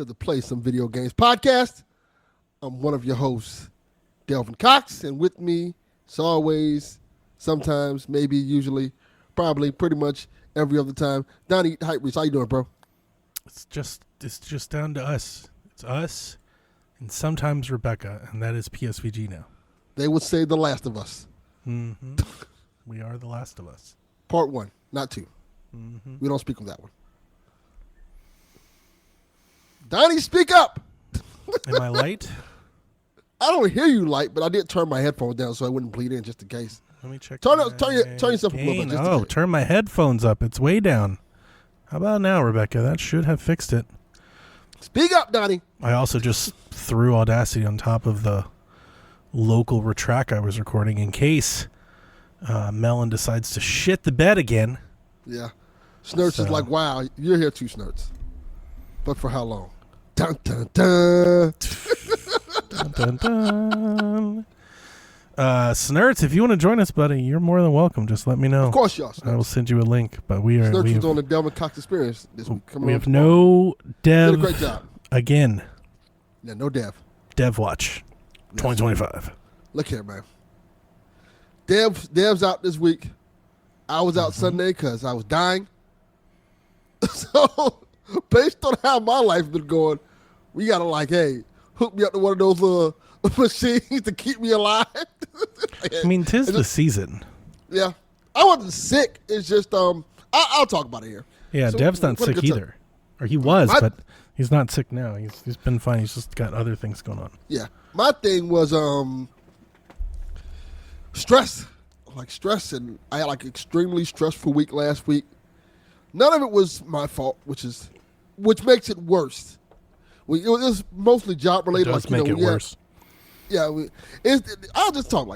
to the Play Some Video Games podcast. I'm one of your hosts, Delvin Cox, and with me, as always, sometimes, maybe, usually, probably, pretty much every other time, Donnie Delvin. How you doing, bro? It's just down to us. It's us and sometimes Rebecca, and that is PSVG now. They would say The Last of Us. Mm-hmm. We are The Last of Us. Part 1, not 2. Mm-hmm. We don't speak on that one. Donnie, speak up. Am I light? I don't hear you light, but I did turn my headphones down so I wouldn't bleed in just in case. Let me check. Turn yourself gain. a little bit. Just Oh, turn my headphones up. It's way down. How about now, Rebecca? That should have fixed it. Speak up, Donnie. I also just threw Audacity on top of the local retract I was recording in case Melon decides to shit the bed again. Yeah. Snerts is like, wow, you're here too, Snerts. But for how long? Dun, dun, dun. Dun, dun, dun. Snerts, if you want to join us, buddy, you're more than welcome. Just let me know. Of course, y'all. I will send you a link. But we are. Snerts was on the Delvin Cox Experience this week. We have no dev. Did a great job. Again. Yeah, no dev. Dev Watch 2025. Look here, man. Dev's out this week. I was out Sunday because I was dying. So, based on how my life's been going, we got to hook me up to one of those machines to keep me alive. I mean, 'tis the season. Yeah. I wasn't sick. It's just, I'll talk about it here. Yeah, So, Dev's not sick either. Or he was, but he's not sick now. He's been fine. He's just got other things going on. Yeah. My thing was stress. Stress, and I had extremely stressful week last week. None of it was my fault, which makes it worse. It was mostly job related. It does make it worse. I'll just talk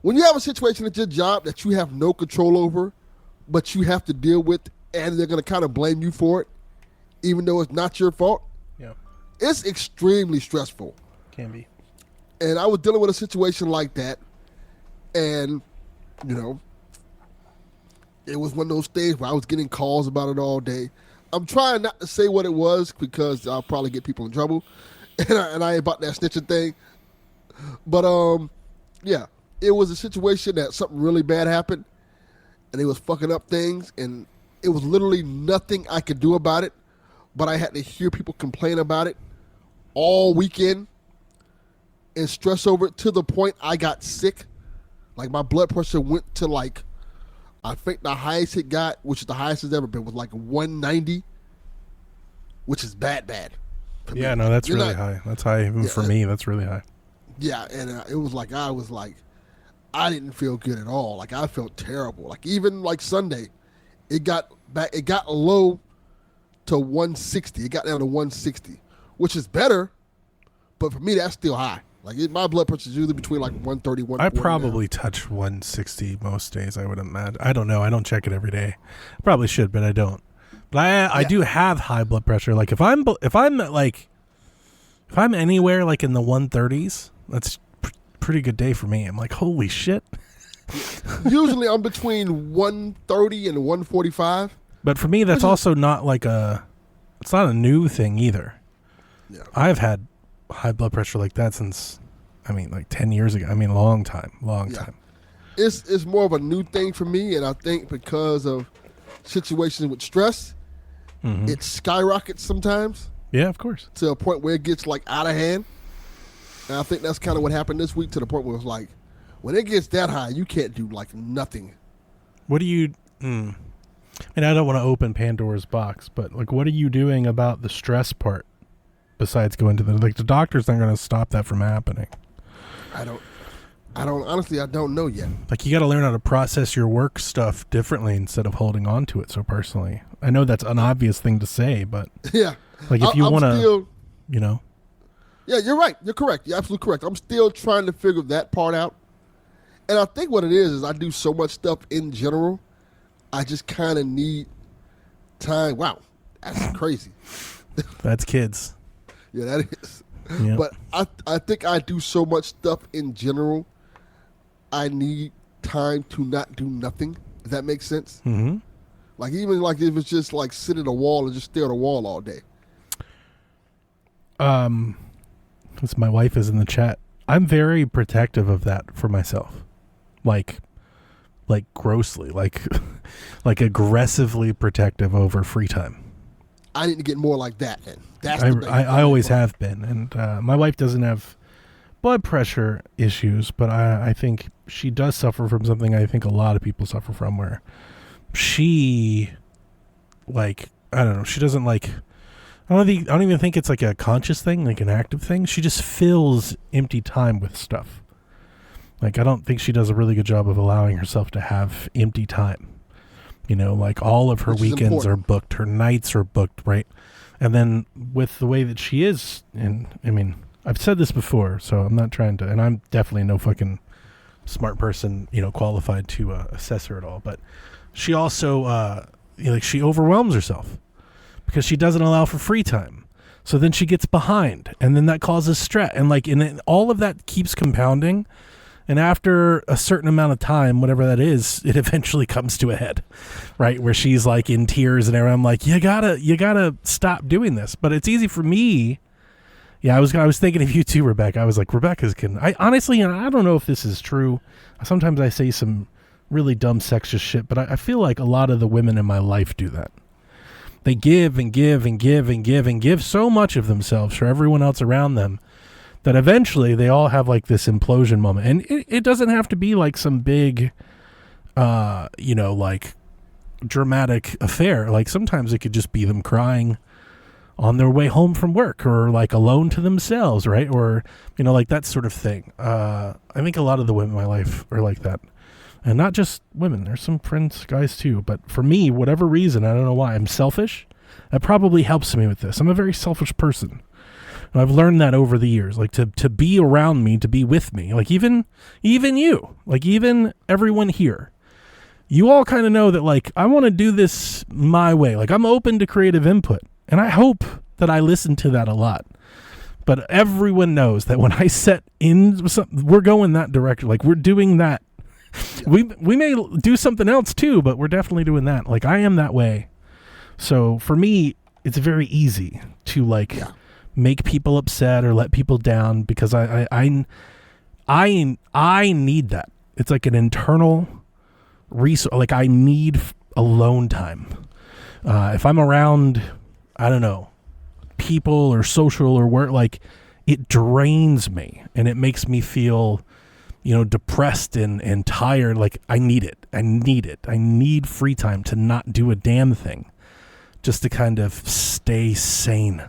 when you have a situation at your job that you have no control over, but you have to deal with, and they're going to kind of blame you for it, even though it's not your fault. Yeah, it's extremely stressful. Can be. And I was dealing with a situation like that, and it was one of those things where I was getting calls about it all day. I'm trying not to say what it was because I'll probably get people in trouble, and I ain't about that snitching thing. But yeah, it was a situation that something really bad happened, and it was fucking up things, and it was literally nothing I could do about it. But I had to hear people complain about it all weekend and stress over it to the point I got sick. My blood pressure went to I think the highest it got, which is the highest it's ever been, was 190, which is bad. Yeah, no, that's really high. That's high even for me. That's really high. Yeah, and it was I didn't feel good at all. I felt terrible. Even Sunday, it got low to 160. It got down to 160, which is better, but for me that's still high. My blood pressure is usually between 130, 140. I probably touch 160 most days, I would imagine. I don't know. I don't check it every day. I probably should, but I don't. But I do have high blood pressure. If I'm anywhere in the 130s, that's pretty good day for me. I'm holy shit. Usually I'm between 130 and 145. But for me, that's also not it's not a new thing either. Yeah. I've had high blood pressure like that since 10 years ago. Long time. It's more of a new thing for me, and I think because of situations with stress, it skyrockets sometimes. Yeah, of course. To a point where it gets out of hand. And I think that's kind of what happened this week, to the point where it's when it gets that high, you can't do nothing. What do you and I don't want to open Pandora's box, but what are you doing about the stress part? Besides going to the doctors aren't going to stop that from happening. I don't honestly, I don't know yet. You got to learn how to process your work stuff differently instead of holding on to it so personally. I know that's an obvious thing to say, but yeah, if you want to, Yeah, you're right. You're correct. You're absolutely correct. I'm still trying to figure that part out. And I think what it is I do so much stuff in general, I just kind of need time. Wow, that's crazy. That's kids. Yeah, that is. Yep. But I think I do so much stuff in general, I need time to not do nothing, if that makes sense. Mm-hmm. Even if it's just sit at a wall and just stare at a wall all day. Because my wife is in the chat. I'm very protective of that for myself. Like grossly, like aggressively protective over free time. I need to get more like that. Then I always have been, and my wife doesn't have blood pressure issues, but I think she does suffer from something I think a lot of people suffer from, where she, like, I don't know, she doesn't like. I don't even think it's like a conscious thing, like an active thing. She just fills empty time with stuff. Like, I don't think she does a really good job of allowing herself to have empty time. You know, like all of her weekends are booked, her nights are booked, right? And then with the way that she is, and I mean, I've said this before, so I'm not trying to, and I'm definitely no fucking smart person, you know, qualified to assess her at all. But she also, like, she overwhelms herself because she doesn't allow for free time. So then she gets behind, and then that causes stress, and like, and all of that keeps compounding. And after a certain amount of time, whatever that is, it eventually comes to a head, right? Where she's like in tears and everything. I'm like, you gotta stop doing this. But it's easy for me. Yeah, I was thinking of you too, Rebecca. I was like, Rebecca's can. I honestly, and I don't know if this is true. Sometimes I say some really dumb sexist shit, but I feel like a lot of the women in my life do that. They give and give and give and give and give so much of themselves for everyone else around them, that eventually they all have like this implosion moment. And it doesn't have to be like some big, you know, like dramatic affair. Like sometimes it could just be them crying on their way home from work, or like alone to themselves, right? Or, you know, like that sort of thing. I think a lot of the women in my life are like that. And not just women. There's some friends, guys too. But for me, whatever reason, I don't know why, I'm selfish. That probably helps me with this. I'm a very selfish person. And I've learned that over the years, like to be around me, to be with me, like even you, like even everyone here, you all kind of know that, like, I want to do this my way. Like, I'm open to creative input, and I hope that I listen to that a lot. But everyone knows that when I set in something, we're going that direction. Like, we're doing that. We may do something else too, but we're definitely doing that. Like, I am that way. So for me, it's very easy to like make people upset or let people down, because I need that. It's like an internal resource. Like, I need alone time. If I'm around, I don't know, people or social or work, like, it drains me and it makes me feel, you know, depressed and tired. Like, I need it. I need free time to not do a damn thing, just to kind of stay sane.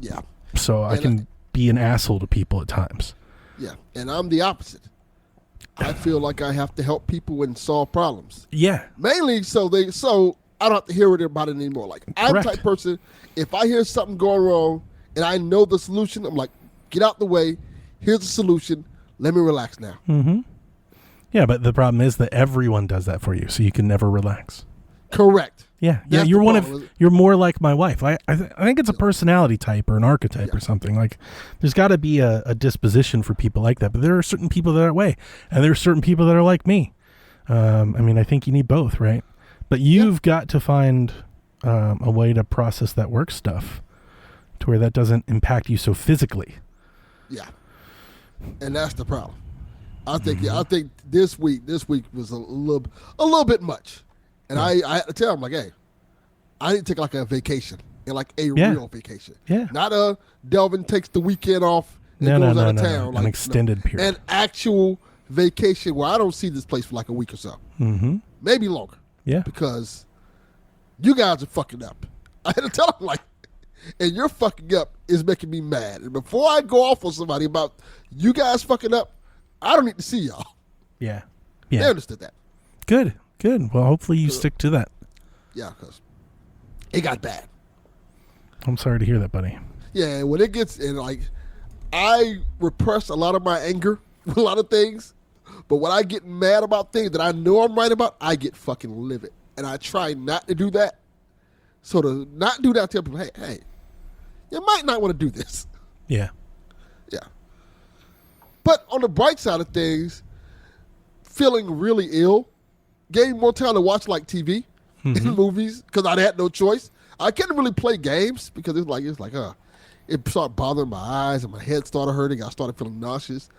Yeah. So I can be an asshole to people at times. Yeah. And I'm the opposite. I feel like I have to help people and solve problems. Yeah. Mainly so I don't have to hear about it anymore. Like, I'm the type person, if I hear something going wrong and I know the solution, I'm like, get out the way. Here's the solution. Let me relax now. Mm-hmm. Yeah, but the problem is that everyone does that for you, so you can never relax. Correct. Yeah, yeah. You're more like my wife. I think it's a personality type or an archetype or something. Like, there's got to be a disposition for people like that. But there are certain people that are that way, and there are certain people that are like me. I mean, I think you need both, right? But you've got to find a way to process that work stuff to where that doesn't impact you so physically. Yeah, and that's the problem. I think I think this week was a little bit much. And I had to tell him, like, hey, I need to take like a vacation, and like a real vacation. Yeah. Not a Delvin takes the weekend off and goes out of town. Like, an extended period. An actual vacation where I don't see this place for like a week or so. Mm-hmm. Maybe longer. Yeah. Because you guys are fucking up. I had to tell him, like, and your fucking up is making me mad. And before I go off on somebody about you guys fucking up, I don't need to see y'all. Yeah. They understood that. Good. Well, hopefully you stick to that. Yeah, because it got bad. I'm sorry to hear that, buddy. Yeah, when it gets in, like, I repress a lot of my anger with a lot of things, but when I get mad about things that I know I'm right about, I get fucking livid. And I try not to do that. So to not do that, I tell people, hey, you might not want to do this. Yeah. Yeah. But on the bright side of things, feeling really ill gave me more time to watch like TV and movies because I had no choice. I couldn't really play games because it's like it started bothering my eyes and my head started hurting. I started feeling nauseous.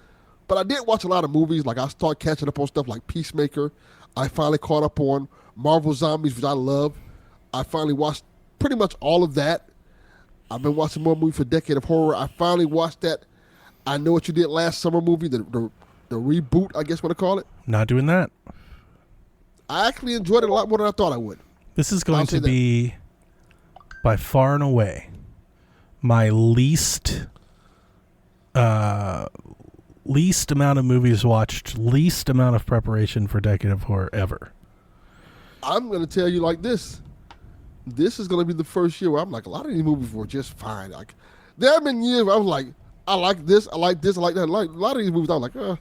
But I did watch a lot of movies. Like I started catching up on stuff like Peacemaker. I finally caught up on Marvel Zombies, which I love. I finally watched pretty much all of that. I've been watching more movies for Decade of Horror. I finally watched that I Know What You Did Last Summer movie, the reboot, I guess what I call it. Not doing that. I actually enjoyed it a lot more than I thought I would. This is going to be, by far and away, my least amount of movies watched, least amount of preparation for Decade of Horror ever. I'm going to tell you like this. This is going to be the first year where I'm like, a lot of these movies were just fine. Like, there have been years where I was like, I like this, I like this, I like that. Like, a lot of these movies, I was like,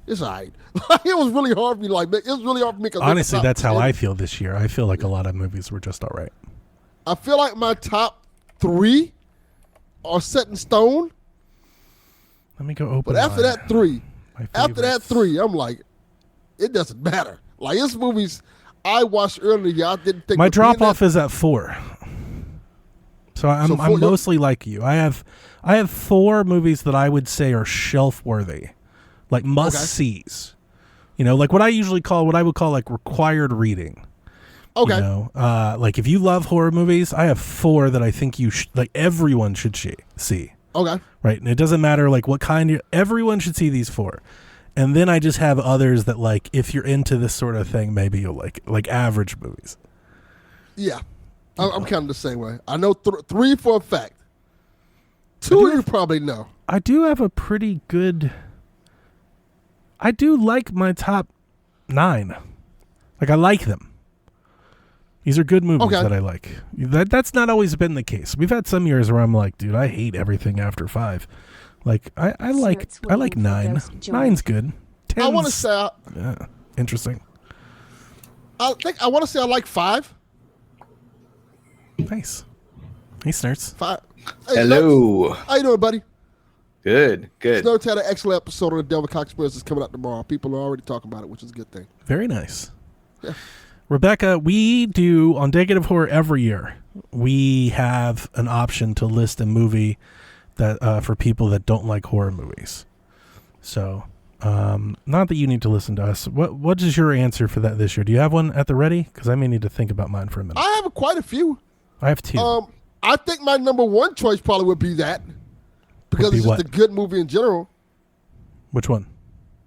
it's all right. It was really hard for me. Like, it was really hard for me. Honestly, that's how I feel this year. I feel like a lot of movies were just all right. I feel like my top 3 are set in stone. Let me go open. But after that 3, I'm like, it doesn't matter. Like, it's movies I watched earlier. I didn't think my drop off is at 4. So I'm mostly like you. I have 4 movies that I would say are shelf worthy, like must sees. You know, like what I would call like required reading. Okay. You know, like if you love horror movies, I have 4 that I think like everyone should see. Okay. Right, and it doesn't matter like what kind. Everyone should see these 4. And then I just have others that, like, if you're into this sort of thing, maybe you'll like average movies. Yeah. I'm kind of the same way. I know 3 for a fact. 2 you probably know. I do have a pretty good... I do like my top 9. Like, I like them. These are good movies that I like. That's not always been the case. We've had some years where I'm like, dude, I hate everything after 5. Like I like 9. 9's good. 10's, I want to say interesting. I want to say I like 5. Nice. Hey, Snerts. 5. Hey, hello. Snerts. How you doing, buddy? Good. Snerts had an excellent episode of the Delvin Cox Experience is coming out tomorrow. People are already talking about it, which is a good thing. Very nice. Yeah. Rebecca, we do on Decade of Horror every year. We have an option to list a movie that for people that don't like horror movies. So, not that you need to listen to us. What is your answer for that this year? Do you have one at the ready? Because I may need to think about mine for a minute. I have quite a few. I have 2. I think my number 1 choice probably would be that because it's just a good movie in general. Which one?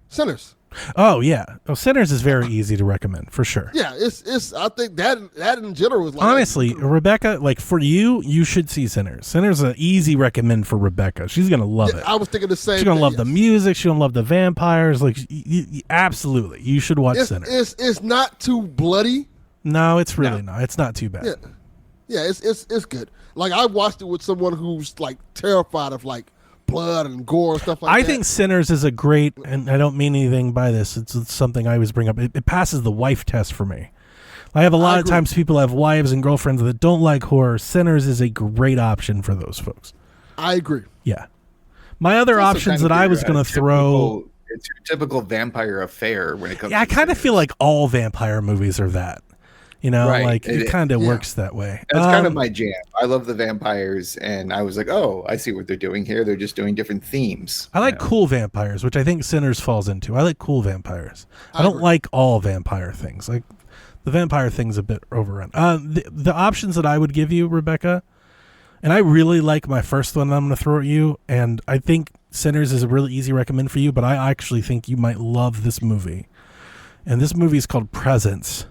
Sinners. Oh yeah, Sinners is very easy to recommend for sure. Yeah, it's. I think that in general is like honestly, Rebecca. Like for you should see Sinners. Sinners is an easy recommend for Rebecca. She's gonna love it. I was thinking the same. She's gonna love the music. She's gonna love the vampires. Like absolutely, you should watch Sinners. It's not too bloody. No, it's really not. It's not too bad. Yeah, it's good. Like I watched it with someone who's like terrified of like blood and gore and stuff like that. I think Sinners is a great, and I don't mean anything by this. It's something I always bring up. It passes the wife test for me. I have a lot of times people have wives and girlfriends that don't like horror. Sinners is a great option for those folks. I agree. Yeah. My other options that I was going to throw. It's your typical vampire affair when it comes to I kind of feel like all vampire movies are that. You know, like it kind of works that way. That's kind of my jam. I love the vampires, and I was like, oh, I see what they're doing here. They're just doing different themes. I like cool vampires, which I think Sinners falls into. I like cool vampires. I don't like all vampire things. Like the vampire thing's a bit overrun. The options that I would give you, Rebecca, and I really like my first one that I'm going to throw at you, and I think Sinners is a really easy recommend for you, but I actually think you might love this movie. And this movie is called Presence.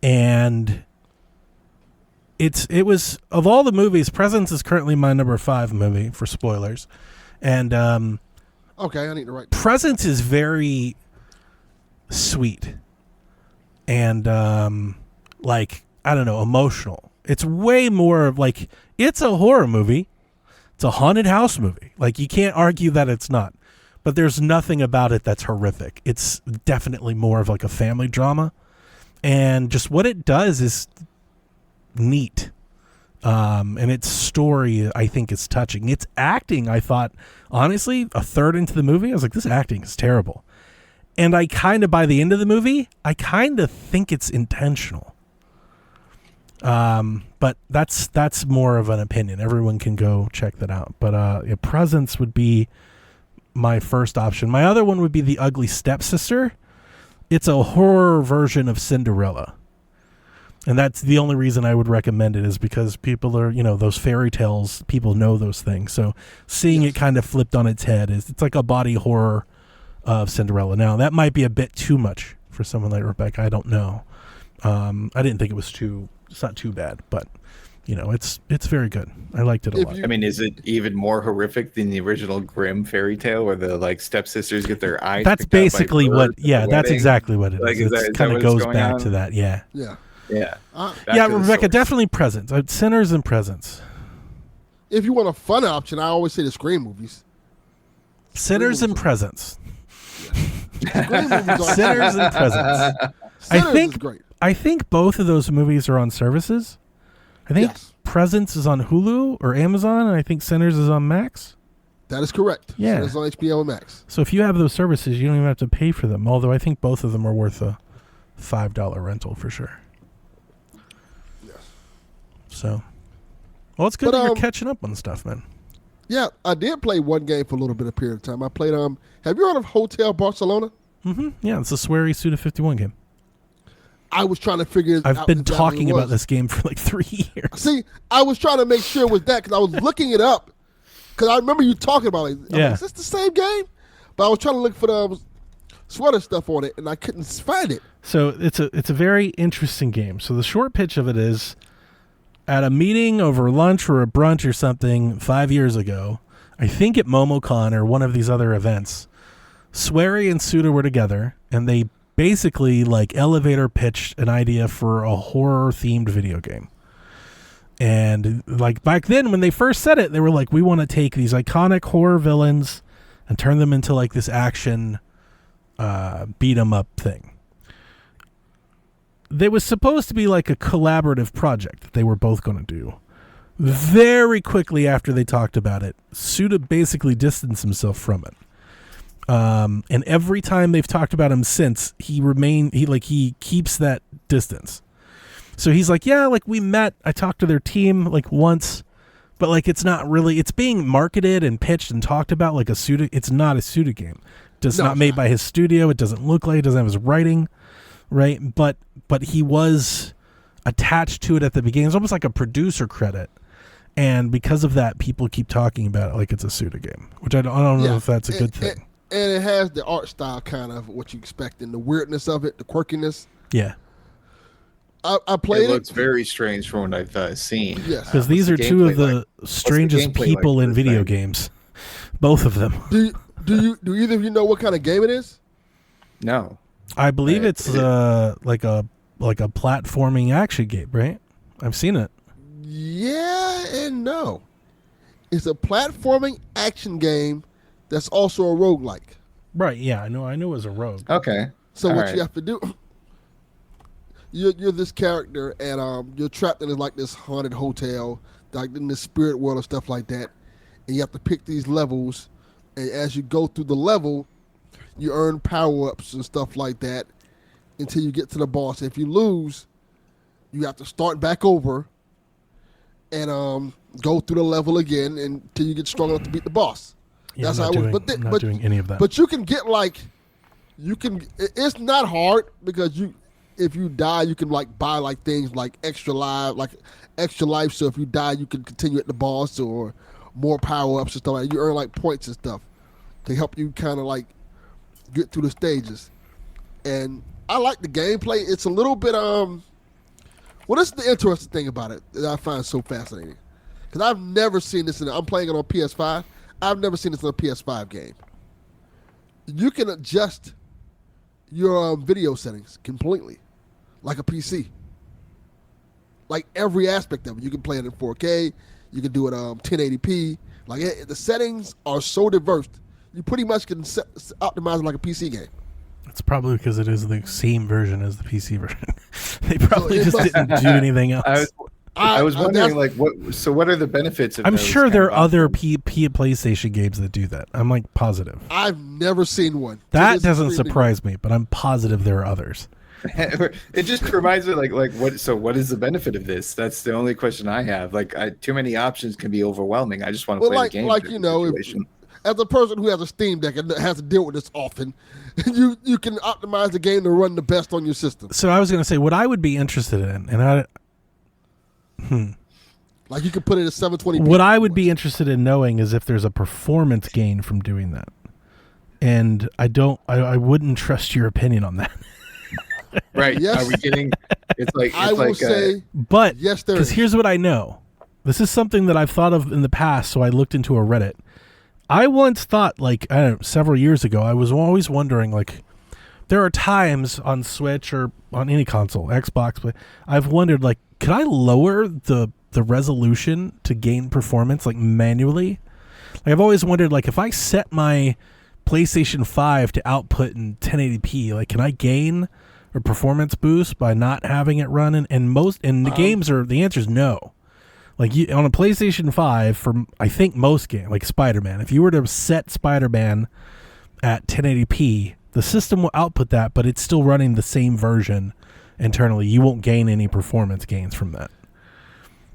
And it was of all the movies, Presence is currently my number 5 movie for spoilers. And okay, I need to write. Presence is very sweet and like I don't know, emotional. It's way more of like it's a horror movie. It's a haunted house movie. Like you can't argue that it's not. But there's nothing about it that's horrific. It's definitely more of like a family drama. And just what it does is neat. And its story, I think, is touching. Its acting, I thought, honestly, a third into the movie, I was like, this acting is terrible. And I kind of, by the end of the movie, I kind of think it's intentional. But that's more of an opinion. Everyone can go check that out. But Presence would be my first option. My other one would be The Ugly Stepsister. It's a horror version of Cinderella. And that's the only reason I would recommend it, is because people are, those fairy tales, people know those things. So seeing it kind of flipped on its head it's like a body horror of Cinderella. Now, that might be a bit too much for someone like Rebecca. I don't know. I didn't think it's not too bad, but it's very good. I liked it a lot. I mean, is it even more horrific than the original Grimm fairy tale where the stepsisters get their eyes? That's basically that's exactly what it is. It kind of goes back to that. Yeah. Rebecca, definitely Presence. Sinners and Presence. If you want a fun option, I always say the Scream movies. Sinners and Presence. Scream movies are Sinners and Presence. Sinners is great. I think both of those movies are on services. I think Presence is on Hulu or Amazon, and I think Sinners is on Max. That is correct. Yeah. Sinners on HBO and Max. So if you have those services, you don't even have to pay for them, although I think both of them are worth a $5 rental for sure. Yes. So, well, it's good that you're catching up on stuff, man. Yeah, I did play one game for a little bit of period of time. I played, have you heard of Hotel Barcelona? Mm-hmm. Yeah, it's a sweary Suda51 game. I was trying to figure I've out been exactly talking what it about this game for like 3 years. See, I was trying to make sure it was that because I was looking it up. Because I remember you talking about it. Yeah. Is this the same game? But I was trying to look for the sweater stuff on it, and I couldn't find it. So it's a very interesting game. So the short pitch of it is, at a meeting over lunch or a brunch or something 5 years ago, I think at MomoCon or one of these other events, Swery and Suda were together, and they basically elevator pitched an idea for a horror themed video game. And back then when they first said it, they were like, we want to take these iconic horror villains and turn them into this action beat 'em up thing. It was supposed to be a collaborative project that they were both going to do. Very quickly after they talked about it, Suda basically distanced himself from it. And every time they've talked about him since, he keeps that distance. So he's we met, I talked to their team once, but it's not really, it's being marketed and pitched and talked about like a Suda. It's not a Suda game. It's not made by his studio. It doesn't look like it doesn't have his writing, right? But he was attached to it at the beginning. It's almost like a producer credit. And because of that, people keep talking about it like it's a Suda game, which I don't know if that's a good thing. And it has the art style kind of what you expect and the weirdness of it, the quirkiness. Yeah. I played it. It looks very strange from what I've seen. Yes. Because these are two of the strangest people in video games. Both of them. Do either of you know what kind of game it is? No. I believe it's like a platforming action game, right? I've seen it. Yeah and no. It's a platforming action game that's also a roguelike. Right, yeah, I know it was a rogue. Okay. So what you have to do, you're this character and you're trapped in this haunted hotel, like in the spirit world and stuff like that. And you have to pick these levels, and as you go through the level, you earn power-ups and stuff like that until you get to the boss. If you lose, you have to start back over and go through the level again until you get strong enough to beat the boss. Yeah, That's how I'm not doing any of that. But you can get it's not hard because if you die, you can buy things like extra life. So if you die, you can continue at the boss or more power ups and stuff like that. You earn points and stuff to help you kind of get through the stages. And I like the gameplay. It's a little bit this is the interesting thing about it that I find so fascinating. Because I've never seen this I'm playing it on PS5. I've never seen this in a PS5 game. You can adjust your video settings completely, like a PC. Like every aspect of it. You can play it in 4K. You can do it 1080p. The settings are so diverse. You pretty much can optimize it like a PC game. It's probably because it is the same version as the PC version. They probably didn't do anything else. I was wondering, what are the benefits of I'm sure there are other PlayStation games that do that. I'm positive. I've never seen one. That doesn't surprise me, but I'm positive there are others. It just reminds me, like what? So, what is the benefit of this? That's the only question I have. Like, too many options can be overwhelming. I just want to play the game. Like as a person who has a Steam Deck and has to deal with this often, you can optimize the game to run the best on your system. So I was going to say what I would be interested in, and Like you could put it at 720p. what I would be interested in knowing is if there's a performance gain from doing that. And I wouldn't trust your opinion on that. Right? Yes. Are we getting? I will say, But yes, there because is. here's what I know. This is something that I've thought of in the past, so I looked into a Reddit. I once thought, like, I don't know, several years ago, I was always wondering, like, there are times on Switch or on any console, Xbox, but I've wondered, like, could I lower the resolution to gain performance, like, manually? Like, I've always wondered, like, if I set my PlayStation 5 to output in 1080p, like, can I gain a performance boost by not having it run? And the games are, the answer is no. Like on a PlayStation 5, for I think most games, like Spider-Man, if you were to set Spider-Man at 1080p, the system will output that, but it's still running the same version internally. You won't gain any performance gains from that.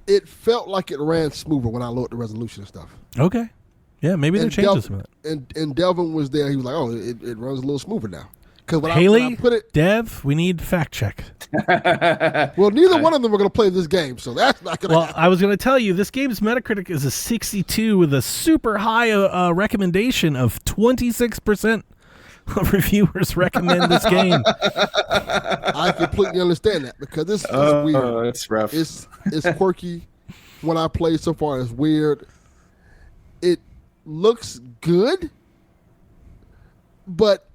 It felt like it ran smoother when I lowered the resolution and stuff. Okay. Yeah, maybe they're changing some of that. And Delvin was there. He was like, "Oh, it runs a little smoother now." Because when Haley, I put it, Dev, we need fact check. well, neither one of them are going to play this game, so that's not going to happen. I was going to tell you, this game's Metacritic is a 62 with a super high recommendation of 26% of reviewers recommend this game. I completely understand that because this is weird. It's rough. It's quirky. When I played so far, it's weird. It looks good, but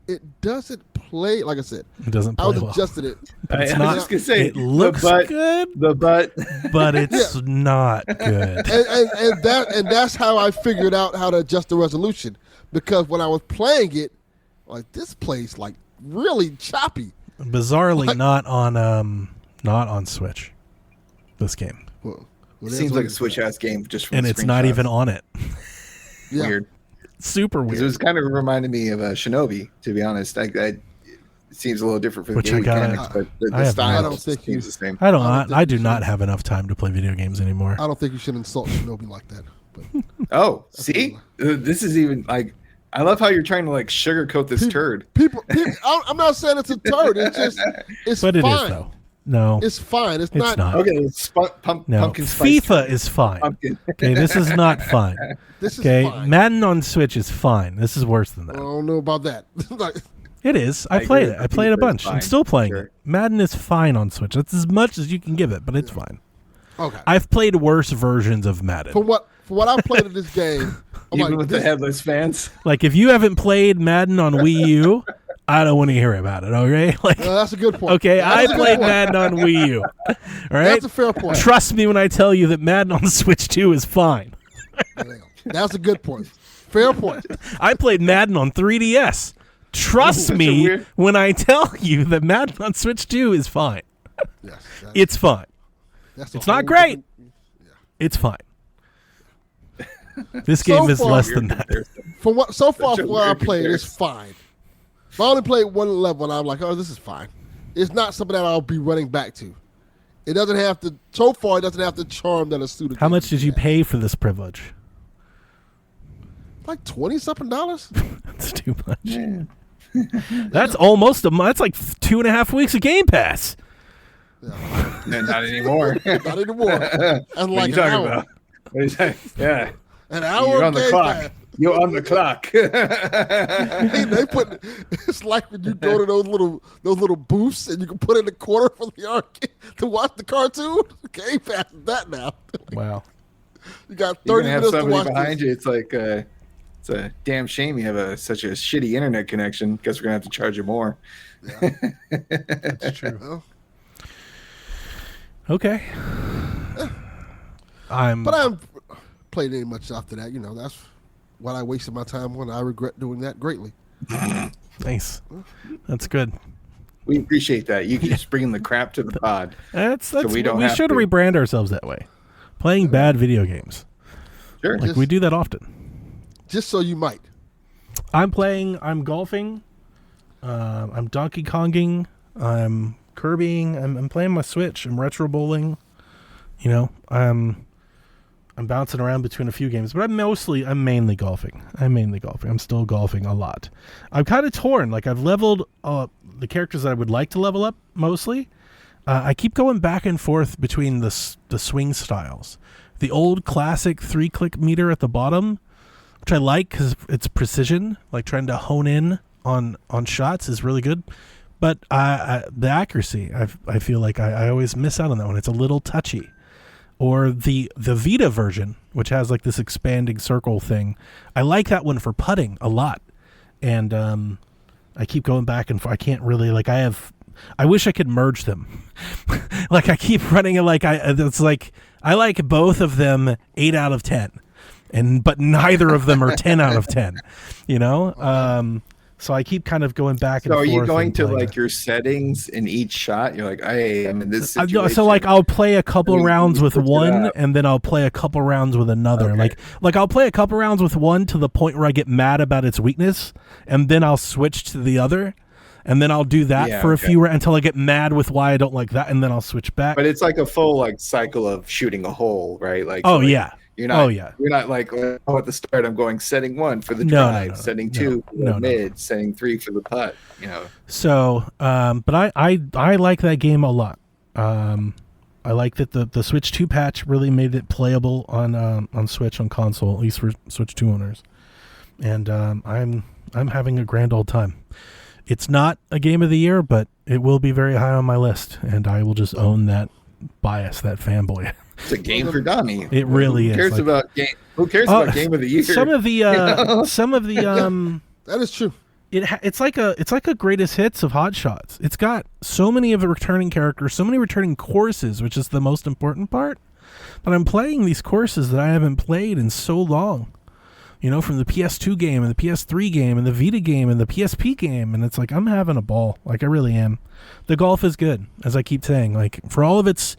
it doesn't play. Like I said, It doesn't play I was well. adjusted it. I was not- just gonna say It looks good, the butt. but it's not good. and that's how I figured out how to adjust the resolution, because when I was playing it, like this plays like really choppy. Bizarrely, not on Switch. This game, Well, Seems like a Switch ass game just from and the it's not screenshots. even on it. Yeah. Weird. Super 'Cause weird. it was kind of reminded me of Shinobi, to be honest. It seems a little different for the Which game I gotta- mechanics, but I the have style I don't think seems the same. I do not have enough time to play video games anymore. I don't think you should insult Shinobi like that. But Oh, see, this is even like. I love how you're trying to like sugarcoat this turd. people I'm not saying it's a turd. It's just it's But it fine. is though. No, It's fine. It's it's not. not. Okay, it's No, pumpkin spice. FIFA is fine. Pumpkin. Okay, this is not fine. This is Okay, fine. Madden on Switch is fine. This is worse than I that. don't know about that. Like, It is. I I played agree it. with I played it a FIFA is bunch. I'm fine, still playing sure. it. Madden is fine on Switch. That's as much as you can give it, but it's fine. okay. I've played worse versions of Madden. For what I played in this game, I'm Even like, with the headless fans. Like if you haven't played Madden on Wii U, I don't want to hear about it. Okay, like that's a good point. okay, I That's a good played point. Madden on Wii U. All right, That's a fair point. trust me when I tell you that Madden on Switch 2 is fine. That's a good point. Fair point. I played Madden on 3DS. Trust Such a me weird- when I tell you that Madden on Switch 2 is fine. Yes, It's fine. that's a It's not whole great. different- It's fine. This game is far, less than that. From what so far Such a from what I weird played, it's fine. If I only played one level, and I'm like, oh, this is fine. It's not something that I'll be running back to. It doesn't have to. So far, it doesn't have the charm that a suit. How much did you pay for this privilege? Like $20-something. That's too much. That's almost a month. That's like 2.5 weeks of Game Pass. No, not anymore. Not anymore. And What are like you an talking hour. about? What are you saying? Yeah. An hour You're of on the Game clock. Pass. You're on the clock. They put. It's like when you go to those little booths and you can put in the quarter for the arcade to watch the cartoon. Game Pass is that now. Wow. You got You're 30 gonna have minutes to somebody watch behind this. you. It's like it's a damn shame you have such a shitty internet connection. Guess we're gonna have to charge you more. That's true. Well, Okay. but I haven't played any much after that. You know, that's what I wasted my time on. I regret doing that greatly. Nice. That's good. We appreciate that. You just bringing the crap to the pod. That's we don't have should to. rebrand ourselves that way. Playing bad video games. Sure. Like we do that often. Just so you might. I'm golfing. I'm Donkey Konging I'm Kirbying. I'm playing my Switch. I'm retro bowling. I'm bouncing around between a few games, but I'm mainly golfing. I'm still golfing a lot. I'm kind of torn. Like, I've leveled the characters that I would like to level up mostly. I keep going back and forth between the swing styles. The old classic 3-click meter at the bottom, which I like because it's precision, like trying to hone in on shots is really good. But the accuracy, I feel like I always miss out on that one. It's a little touchy. Or the Vita version, which has like this expanding circle thing. I like that one for putting a lot. And I keep going back and forth. I can't really, like, I wish I could merge them. Like, I keep running it like it's like I like both of them 8 out of 10. But neither of them are 10 out of 10. So I keep kind of going back and forth. So are you going to like your settings in each shot? You're like, hey, I'm in this situation. So like I'll play a couple rounds with one, and then I'll play a couple rounds with another. Okay. Like I'll play a couple rounds with one to the point where I get mad about its weakness, and then I'll switch to the other. And then I'll do that for a few until I get mad with why I don't like that, and then I'll switch back. But it's like a full like cycle of shooting a hole, right? Like You're not like, at the start I'm going setting 1 for the drive, setting 2 for the mid, setting 3 for the putt, So, but I like that game a lot. I like that the Switch 2 patch really made it playable on Switch, on console, at least for Switch 2 owners. And I'm having a grand old time. It's not a game of the year, but it will be very high on my list, and I will just own that bias, that fanboy. It's a game for Donnie. It really is. Who cares about game of the year? Some of the that is true. It's like a greatest hits of Hot Shots. It's got so many of the returning characters, so many returning courses, which is the most important part. But I'm playing these courses that I haven't played in so long. From the PS2 game and the PS3 game and the Vita game and the PSP game, and it's like I'm having a ball. Like, I really am. The golf is good, as I keep saying. Like, for all of its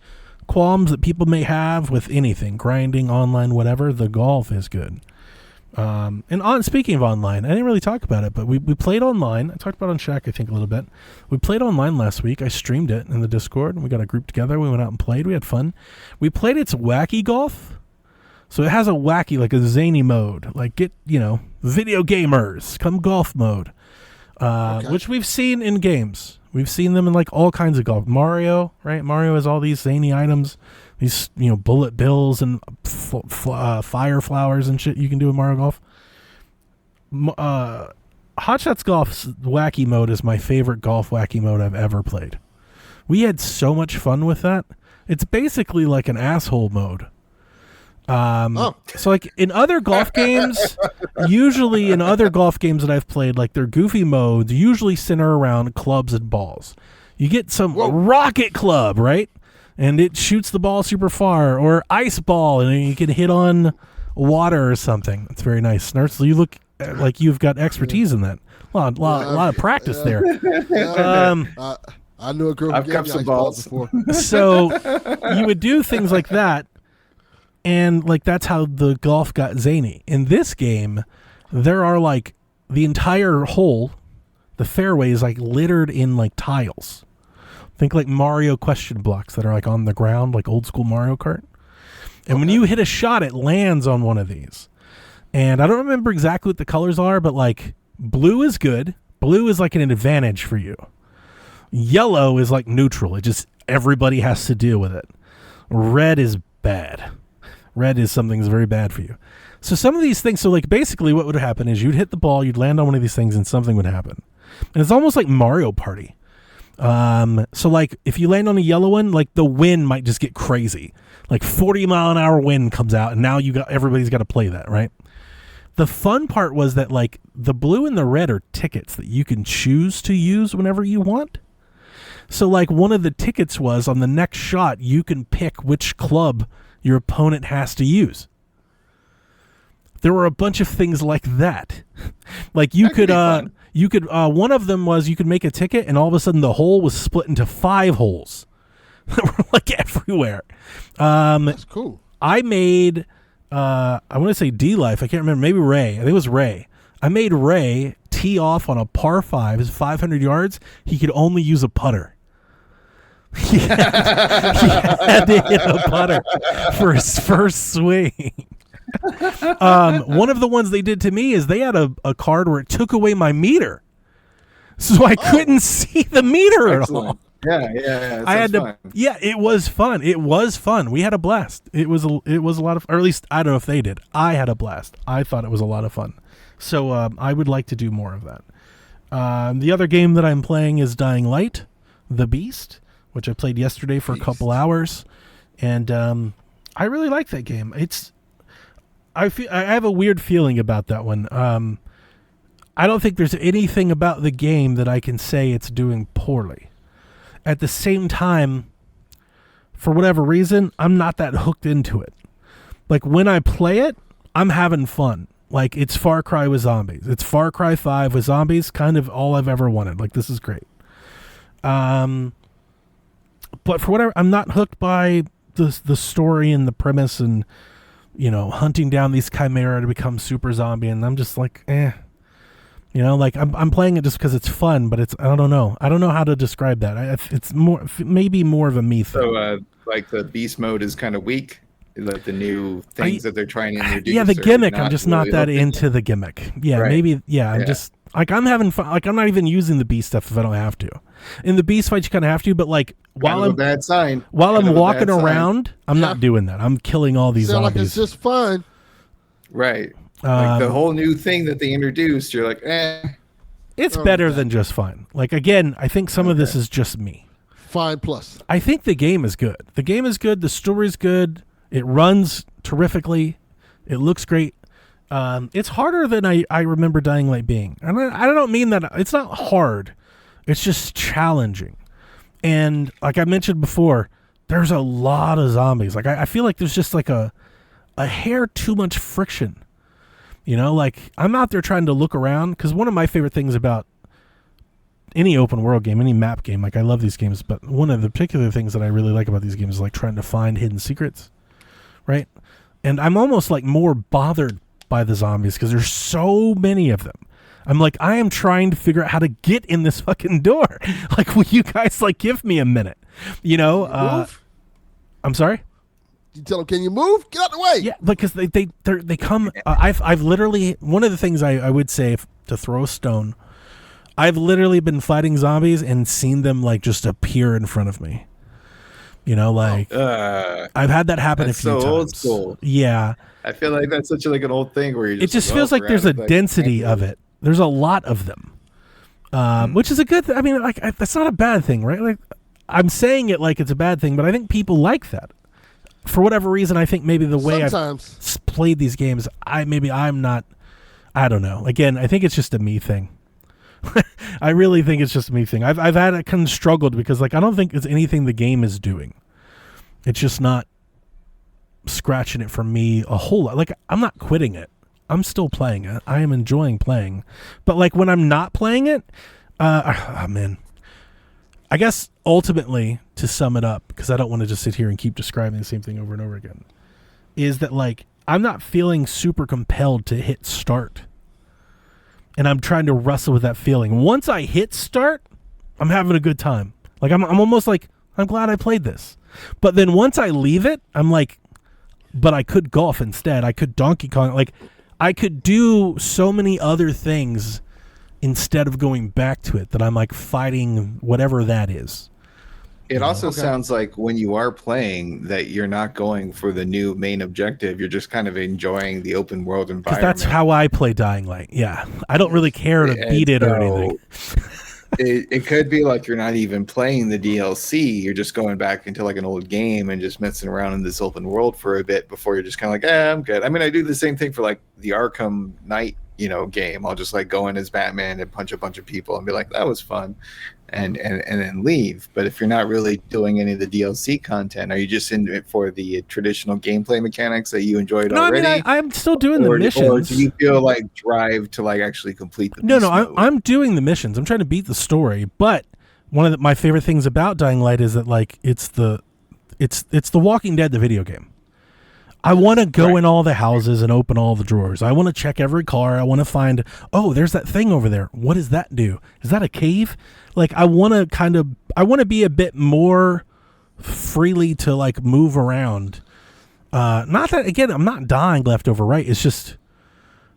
qualms that people may have with anything, grinding, online, whatever, the golf is good. Speaking of online, I didn't really talk about it, but we played online. I talked about it on Shaq, I think, a little bit. We played online last week. I streamed it in the Discord. We got a group together. We went out and played. We had fun. We played its wacky golf. So it has a wacky, like a zany mode. Like, get, video gamers, come golf mode. Which we've seen in games. We've seen them in like all kinds of golf. Mario, right? Mario has all these zany items, these bullet bills and fire flowers and shit you can do in Mario Golf. Hot Shots Golf's wacky mode is my favorite golf wacky mode I've ever played. We had so much fun with that. It's basically like an asshole mode. So like in other golf games, usually in other golf games that I've played, like their goofy modes usually center around clubs and balls. You get some rocket club, right? And it shoots the ball super far, or ice ball, and you can hit on water or something. It's very nice. Snerts, you look like you've got expertise in that. A lot of practice there. I knew a girl who gave me ice balls before. So you would do things like that. And like that's how the golf got zany. In this game, there are like the entire hole, the fairway is like littered in like tiles. Think like Mario question blocks that are like on the ground, like old school Mario Kart. And when you hit a shot, it lands on one of these. And I don't remember exactly what the colors are, but like blue is good. Blue is like an advantage for you. Yellow is like neutral. It just everybody has to deal with it. Red is bad. Red is something that's very bad for you. So some of these things, so like basically what would happen is you'd hit the ball, you'd land on one of these things and something would happen. And it's almost like Mario Party. So like if you land on a yellow one, like the wind might just get crazy. Like 40-mile-an-hour wind comes out and now everybody's got to play that, right? The fun part was that like the blue and the red are tickets that you can choose to use whenever you want. So like one of the tickets was on the next shot, you can pick which club your opponent has to use. There were a bunch of things like that. Like you could one of them was you could make a ticket and all of a sudden the hole was split into 5 holes that were like everywhere. That's cool. I made I want to say D-Life, I can't remember, maybe Ray. I think it was Ray. I made Ray tee off on a par 5, his 500 yards, he could only use a putter. He had to hit a putter for his first swing. One of the ones they did to me is they had a card where it took away my meter, so I couldn't see the meter at all. Yeah. I had to. Fun. Yeah, it was fun. It was fun. We had a blast. It was a lot of, or at least I don't know if they did. I had a blast. I thought it was a lot of fun. So I would like to do more of that. The other game that I'm playing is Dying Light, The Beast, which I played yesterday for a couple hours, and I really like that game. I have a weird feeling about that one. I don't think there's anything about the game that I can say it's doing poorly. At the same time, for whatever reason, I'm not that hooked into it. Like, when I play it, I'm having fun. Like, it's Far Cry with zombies. It's Far Cry 5 with zombies, kind of all I've ever wanted. Like, this is great. But for whatever, I'm not hooked by the story and the premise and, hunting down these chimera to become super zombie, and I'm just like, like I'm playing it just because it's fun, but I don't know how to describe that. It's maybe more of a me thing. So, like, the beast mode is kind of weak, like the new things that they're trying to introduce. Yeah, the gimmick. I'm just not that into the gimmick. Yeah, right. Maybe. Yeah, I'm just like, I'm having fun. Like, I'm not even using the beast stuff if I don't have to. In the beast fights, you kind of have to, but like while I'm walking around, I'm not doing that. I'm killing all these zombies. Like, it's just fun. Right. Like the whole new thing that they introduced, you're like, It's better than just fine. Like, again, I think some of this is just me. Fine plus. I think the game is good. The game is good. The story's good. It runs terrifically. It looks great. It's harder than I remember Dying Light being. And I don't mean that. It's not hard. It's just challenging. And like I mentioned before, there's a lot of zombies. Like, I feel like there's just like a hair too much friction. Like, I'm out there trying to look around, because one of my favorite things about any open world game, any map game, like, I love these games, but one of the particular things that I really like about these games is like trying to find hidden secrets, right? And I'm almost like more bothered by the zombies because there's so many of them. I'm like, I am trying to figure out how to get in this fucking door. Like, will you guys like give me a minute? Move? I'm sorry? You tell them, can you move? Get out the way. Yeah, because they come. I've literally, one of the things I would say, to throw a stone, I've literally been fighting zombies and seen them like just appear in front of me. I've had that happen a few times. Old school. Yeah, I feel like that's such an old thing where it just feels like there's a density of it. There's a lot of them, which is a good. I mean, like, that's not a bad thing, right? Like, I'm saying it like it's a bad thing, but I think people like that. For whatever reason, I think maybe the way I've played these games, I'm not. I don't know. Again, I think it's just a me thing. I really think it's just a me thing. I've had it kind of struggled because, like, I don't think it's anything the game is doing. It's just not scratching it for me a whole lot. Like, I'm not quitting it. I'm still playing it. I am enjoying playing. But like, when I'm not playing it, man. I guess ultimately, to sum it up, because I don't want to just sit here and keep describing the same thing over and over again, is that, like, I'm not feeling super compelled to hit start. And I'm trying to wrestle with that feeling. Once I hit start, I'm having a good time. Like, I'm almost like, I'm glad I played this. But then once I leave it, I'm like, but I could golf instead. I could Donkey Kong. Like, I could do so many other things instead of going back to it, that I'm like fighting whatever that is. It also sounds like when you are playing that you're not going for the new main objective. You're just kind of enjoying the open world environment. Because that's how I play Dying Light. Yeah. I don't really care to beat it or anything. It could be like you're not even playing the DLC. You're just going back into like an old game and just messing around in this open world for a bit before you're just kind of like, I'm good. I mean, I do the same thing for like the Arkham Knight, game. I'll just like go in as Batman and punch a bunch of people and be like, that was fun, and then leave. But if you're not really doing any of the DLC content, are you just in it for the traditional gameplay mechanics that you enjoyed already? I mean, I'm still doing the missions. Or do you feel like drive to like actually complete the No, I'm doing the missions. I'm trying to beat the story. But one of my favorite things about Dying Light is that, like, it's the Walking Dead, the video game. I want to go in all the houses and open all the drawers. I want to check every car. I want to find, oh, there's that thing over there. What does that do? Is that a cave? Like, I want to be a bit more freely to like move around. Not that, again, I'm not dying left over right. It's just,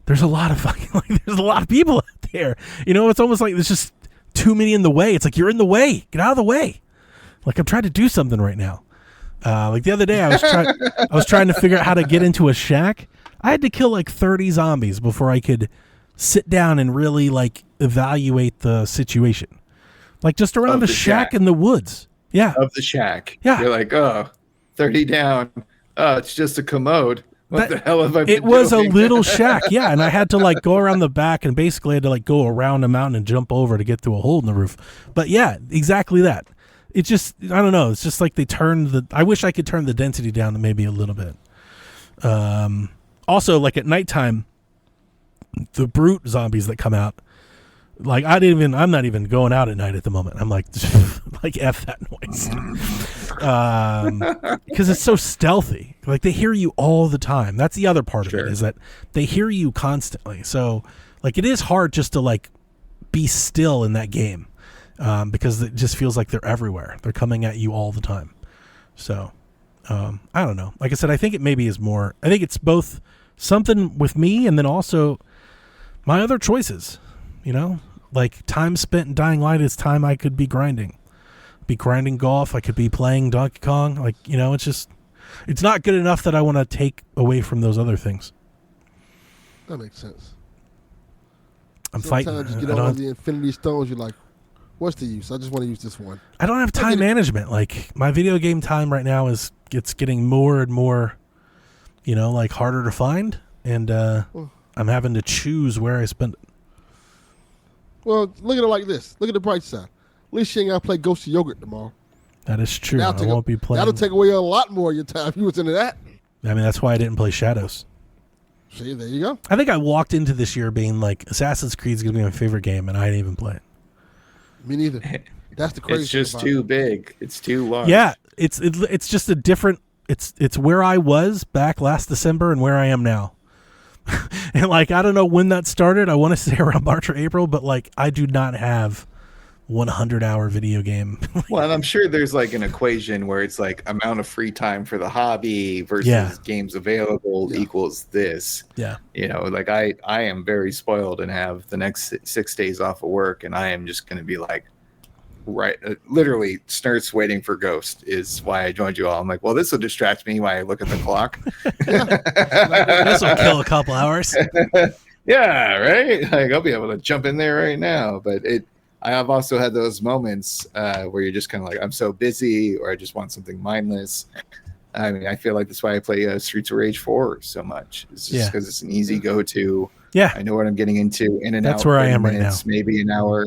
there's a lot of fucking, like, there's a lot of people out there. You know, it's almost like there's just too many in the way. It's like, you're in the way. Get out of the way. Like, I'm trying to do something right now. Like the other day, I was trying to figure out how to get into a shack. I had to kill like 30 zombies before I could sit down and really like evaluate the situation. Like just around a shack in the woods. Yeah. Of the shack. Yeah. You're like, 30 down. Oh, it's just a commode. What the hell have I been It was doing? a little shack. Yeah. And I had to like go around the back and basically had to like go around a mountain and jump over to get through a hole in the roof. But yeah, exactly that. It just, I don't know. It's just like they turned I wish I could turn the density down to maybe a little bit. Also, like at nighttime, the brute zombies that come out, like I'm not even going out at night at the moment. I'm like, like F that noise. Because it's so stealthy. Like they hear you all the time. That's the other part of it, is that they hear you constantly. So like it is hard just to like be still in that game. Because it just feels like they're everywhere. They're coming at you all the time. So, I don't know. Like I said, I think it maybe is more. I think it's both something with me and then also my other choices. You know, like time spent in Dying Light is time I could be grinding. Be grinding golf. I could be playing Donkey Kong. Like, you know, it's not good enough that I want to take away from those other things. That makes sense. Sometimes fighting. Sometimes you get all the Infinity Stones, you're like, what's the use? I just want to use this one. I don't have time management. Like my video game time right now it's getting more and more, you know, like harder to find, and I'm having to choose where I spend it. Well, look at it like this. Look at the bright side. At least you ain't got to play Ghost of Yogurt tomorrow. That is true. I won't be playing. That'll take away a lot more of your time if you was into that. I mean, that's why I didn't play Shadows. See, there you go. I think I walked into this year being like, Assassin's Creed is going to be my favorite game, and I didn't even play it. Me neither. That's the crazy. It's just too big. It's too large. Yeah, it's just a different. It's where I was back last December and where I am now. And like I don't know when that started. I want to say around March or April, but like I do not have 100-hour video game. Well, and I'm sure there's like an equation where it's like amount of free time for the hobby versus games available equals this. Yeah. You know, like I am very spoiled and have the next 6 days off of work, and I am just going to be like, literally Snerts waiting for Ghost is why I joined you all. I'm like, well, this will distract me while I look at the clock. This will kill a couple hours. Yeah, right? Like I'll be able to jump in there right now. But I have also had those moments where you're just kind of like, I'm so busy, or I just want something mindless. I mean, I feel like that's why I play Streets of Rage 4 so much. It's just because it's an easy go-to. Yeah. I know what I'm getting into in and out. That's where I am minutes, right now. Maybe an hour,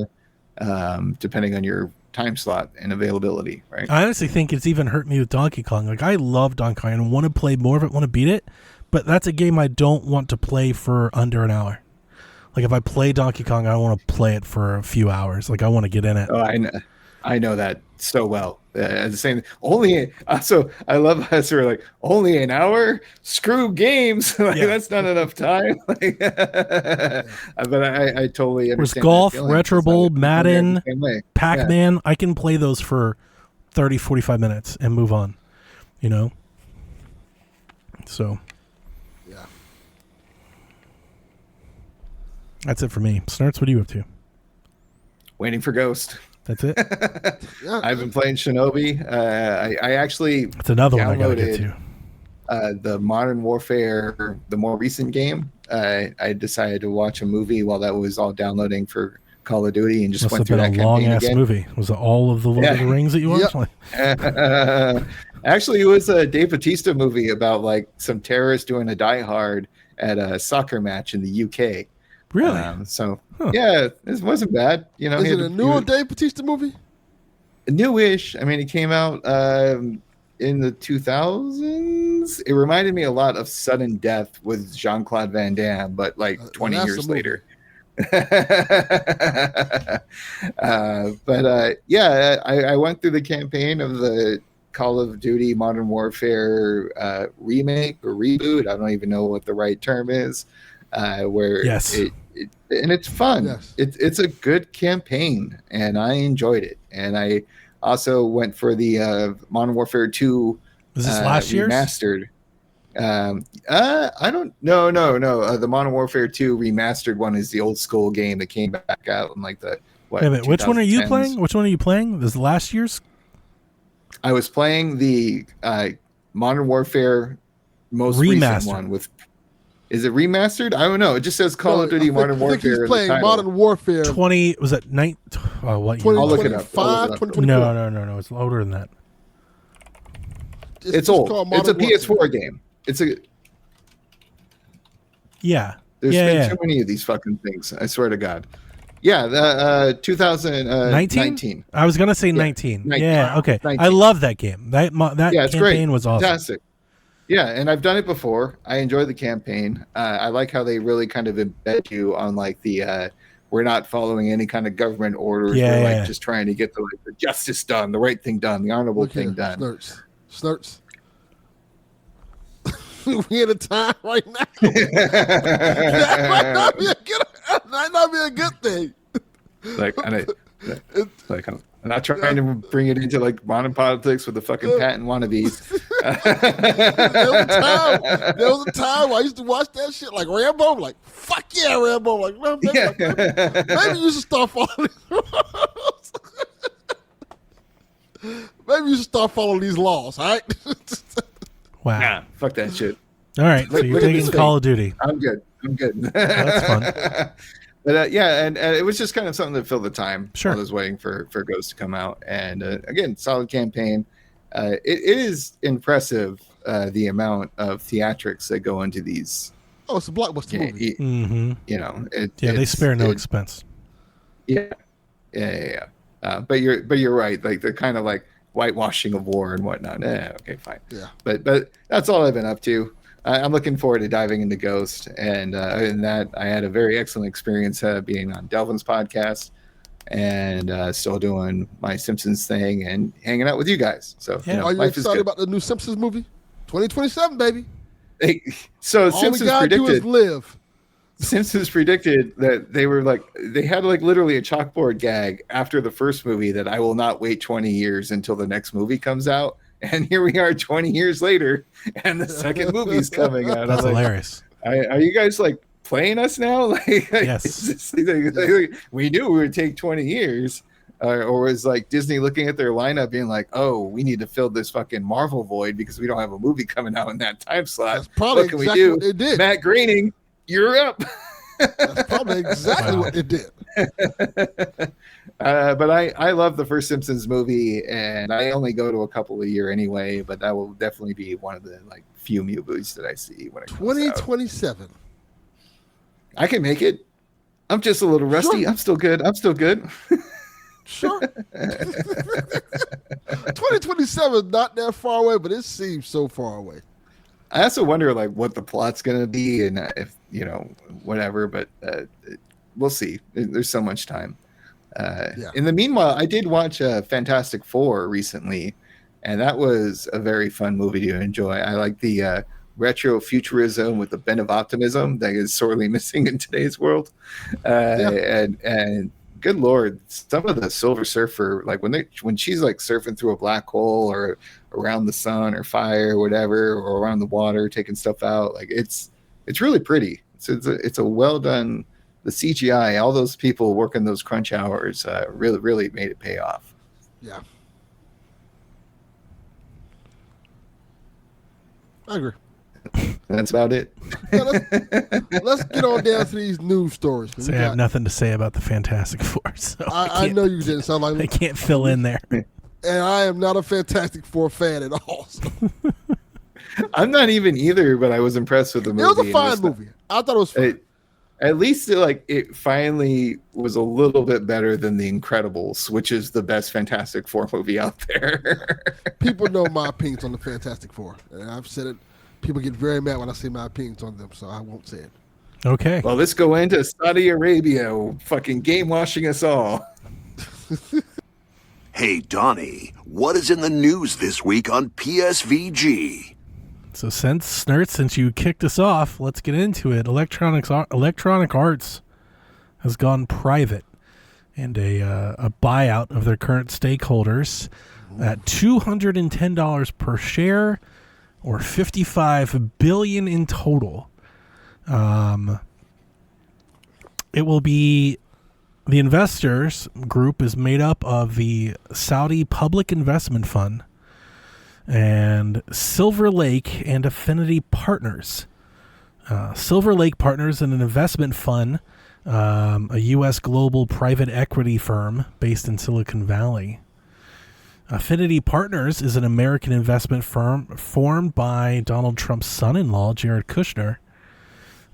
depending on your time slot and availability, right? I honestly think it's even hurt me with Donkey Kong. Like, I love Donkey Kong and want to play more of it, want to beat it, but that's a game I don't want to play for under an hour. Like, if I play Donkey Kong, I want to play it for a few hours. Like, I want to get in it. Oh, I know that so well. The same. Only so I love how we're like only an hour. Screw games. Like, that's not enough time. Like, but I totally understand. Whereas golf, that Retro Bowl, Madden, Pac-Man, Yeah. I can play those for 30, 45 minutes and move on. You know. So. Yeah. That's it for me. Snerts, what are you up to? Waiting for Ghost. That's it? I've been playing Shinobi. I actually That's another one I gotta get to. The Modern Warfare, the more recent game. I decided to watch a movie while that was all downloading for Call of Duty, and just Must went have through been that a long campaign ass again. movie. Was it all of the Lord of the Rings that you watched? Actually, it was a Dave Bautista movie about like some terrorists doing a Die Hard at a soccer match in the UK. Really? Yeah, it wasn't bad. You know, Is it a newer Dave Bautista movie? Newish. I mean, it came out in the 2000s. It reminded me a lot of Sudden Death with Jean-Claude Van Damme, but like 20 years later. I went through the campaign of the Call of Duty Modern Warfare remake or reboot. I don't even know what the right term is. Where Yes. and it's fun. Yes. It's a good campaign, and I enjoyed it. And I also went for the Modern Warfare 2 Was this last year's? remastered. I don't. No. The Modern Warfare 2 remastered one is the old school game that came back out in like the what? Wait a minute, which one are you 2010s. playing? Which one are you playing? This is last year's? I was playing the Modern Warfare most recent Remastered. one with. Is it remastered? I don't know. It just says Call of Duty Modern I think Warfare. he's in the playing title. Modern Warfare 20 was it night? Oh, what year? I'll look it up. 2025, 2024. No. It's older than that. It's just old. called It's a Modern Warfare. PS4 game. It's a. Yeah. There's Yeah. been too many of these fucking things. I swear to God. Yeah, the 2019. I was gonna say Yeah, 19. 19. Yeah. Okay. 19. I love that game. That Yeah, it's campaign great. was awesome. Fantastic. Yeah, and I've done it before. I enjoy the campaign. I like how they really kind of embed you on like the we're not following any kind of government orders. Yeah, we're yeah. like just trying to get the justice done, the right thing done, the honorable Look thing here, done. Snerts. We in a time right now. That might not be a good thing. I'm not trying to bring it into like modern politics with the fucking patent wannabes. There was a time I used to watch that shit like Rambo. I'm like, fuck yeah, Rambo. Like, no, maybe you should start following these rules. Maybe you should start following these laws, all right? Wow. Nah, fuck that shit. All right. So you're look at taking this Call of Duty. I'm good. That's fun. But yeah, and it was just kind of something to fill the time. Sure. I was waiting for Ghost to come out, and again, solid campaign. It is impressive the amount of theatrics that go into these. Oh, it's a blockbuster movie. Mm-hmm. You know, They spare no expense. Yeah. But you're right. Like the kind of like whitewashing of war and whatnot. Okay, fine. Yeah. But that's all I've been up to. I'm looking forward to diving into Ghost, and other than that, I had a very excellent experience being on Delvin's podcast, and still doing my Simpsons thing and hanging out with you guys. So Yeah. Are you life is excited good. about the new Simpsons movie? 2027, baby. So All Simpsons we gotta do is predicted. live. Simpsons predicted that they had like literally a chalkboard gag after the first movie that I will not wait 20 years until the next movie comes out. And here we are 20 years later, and the second movie's coming out. That's I'm like, hilarious. are you guys like playing us now? Like, Yes. We knew it would take 20 years. Or was like Disney looking at their lineup being like, oh, we need to fill this fucking Marvel void because we don't have a movie coming out in that time slot. That's probably What can exactly we do? what they did. Matt Groening, you're up. That's probably exactly Wow. what they did. But I love the first Simpsons movie, and I only go to a couple a year anyway. But that will definitely be one of the like few movies that I see when it comes out. 2027. I can make it. I'm just a little rusty. Sure. I'm still good. Sure. 2027 is not that far away, but it seems so far away. I also wonder like what the plot's gonna be and if whatever. But we'll see. There's so much time. Yeah. In the meanwhile, I did watch Fantastic Four recently, and that was a very fun movie to enjoy. I like the retro futurism with the bent of optimism that is sorely missing in today's world. And good Lord, some of the Silver Surfer, like when she's like surfing through a black hole or around the sun or fire or whatever, or around the water taking stuff out, like it's really pretty. It's a well done. The CGI, all those people working those crunch hours, really made it pay off. Yeah. I agree. That's about it. Yeah, let's get on down to these news stories. So I have nothing to say about the Fantastic Four. So I know you didn't sound I like, can't fill in there. and I am not a Fantastic Four fan at all. So. I'm not even either, but I was impressed with the movie. It was a fine movie. I thought it was fun. At least it finally was a little bit better than The Incredibles, which is the best Fantastic Four movie out there. People know my opinions on the Fantastic Four, and I've said it. People get very mad when I say my opinions on them, so I won't say it. Okay. Well, let's go into Saudi Arabia, fucking game washing us all. Hey, Donnie, what is in the news this week on PSVG? So since you kicked us off, let's get into it. Electronic Arts has gone private, and a buyout of their current stakeholders at $210 per share, or $55 billion in total. It will be. The investors group is made up of the Saudi Public Investment Fund and Silver Lake and Affinity Partners. Silver Lake Partners is an investment fund, a U.S. global private equity firm based in Silicon Valley. Affinity Partners is an American investment firm formed by Donald Trump's son-in-law, Jared Kushner,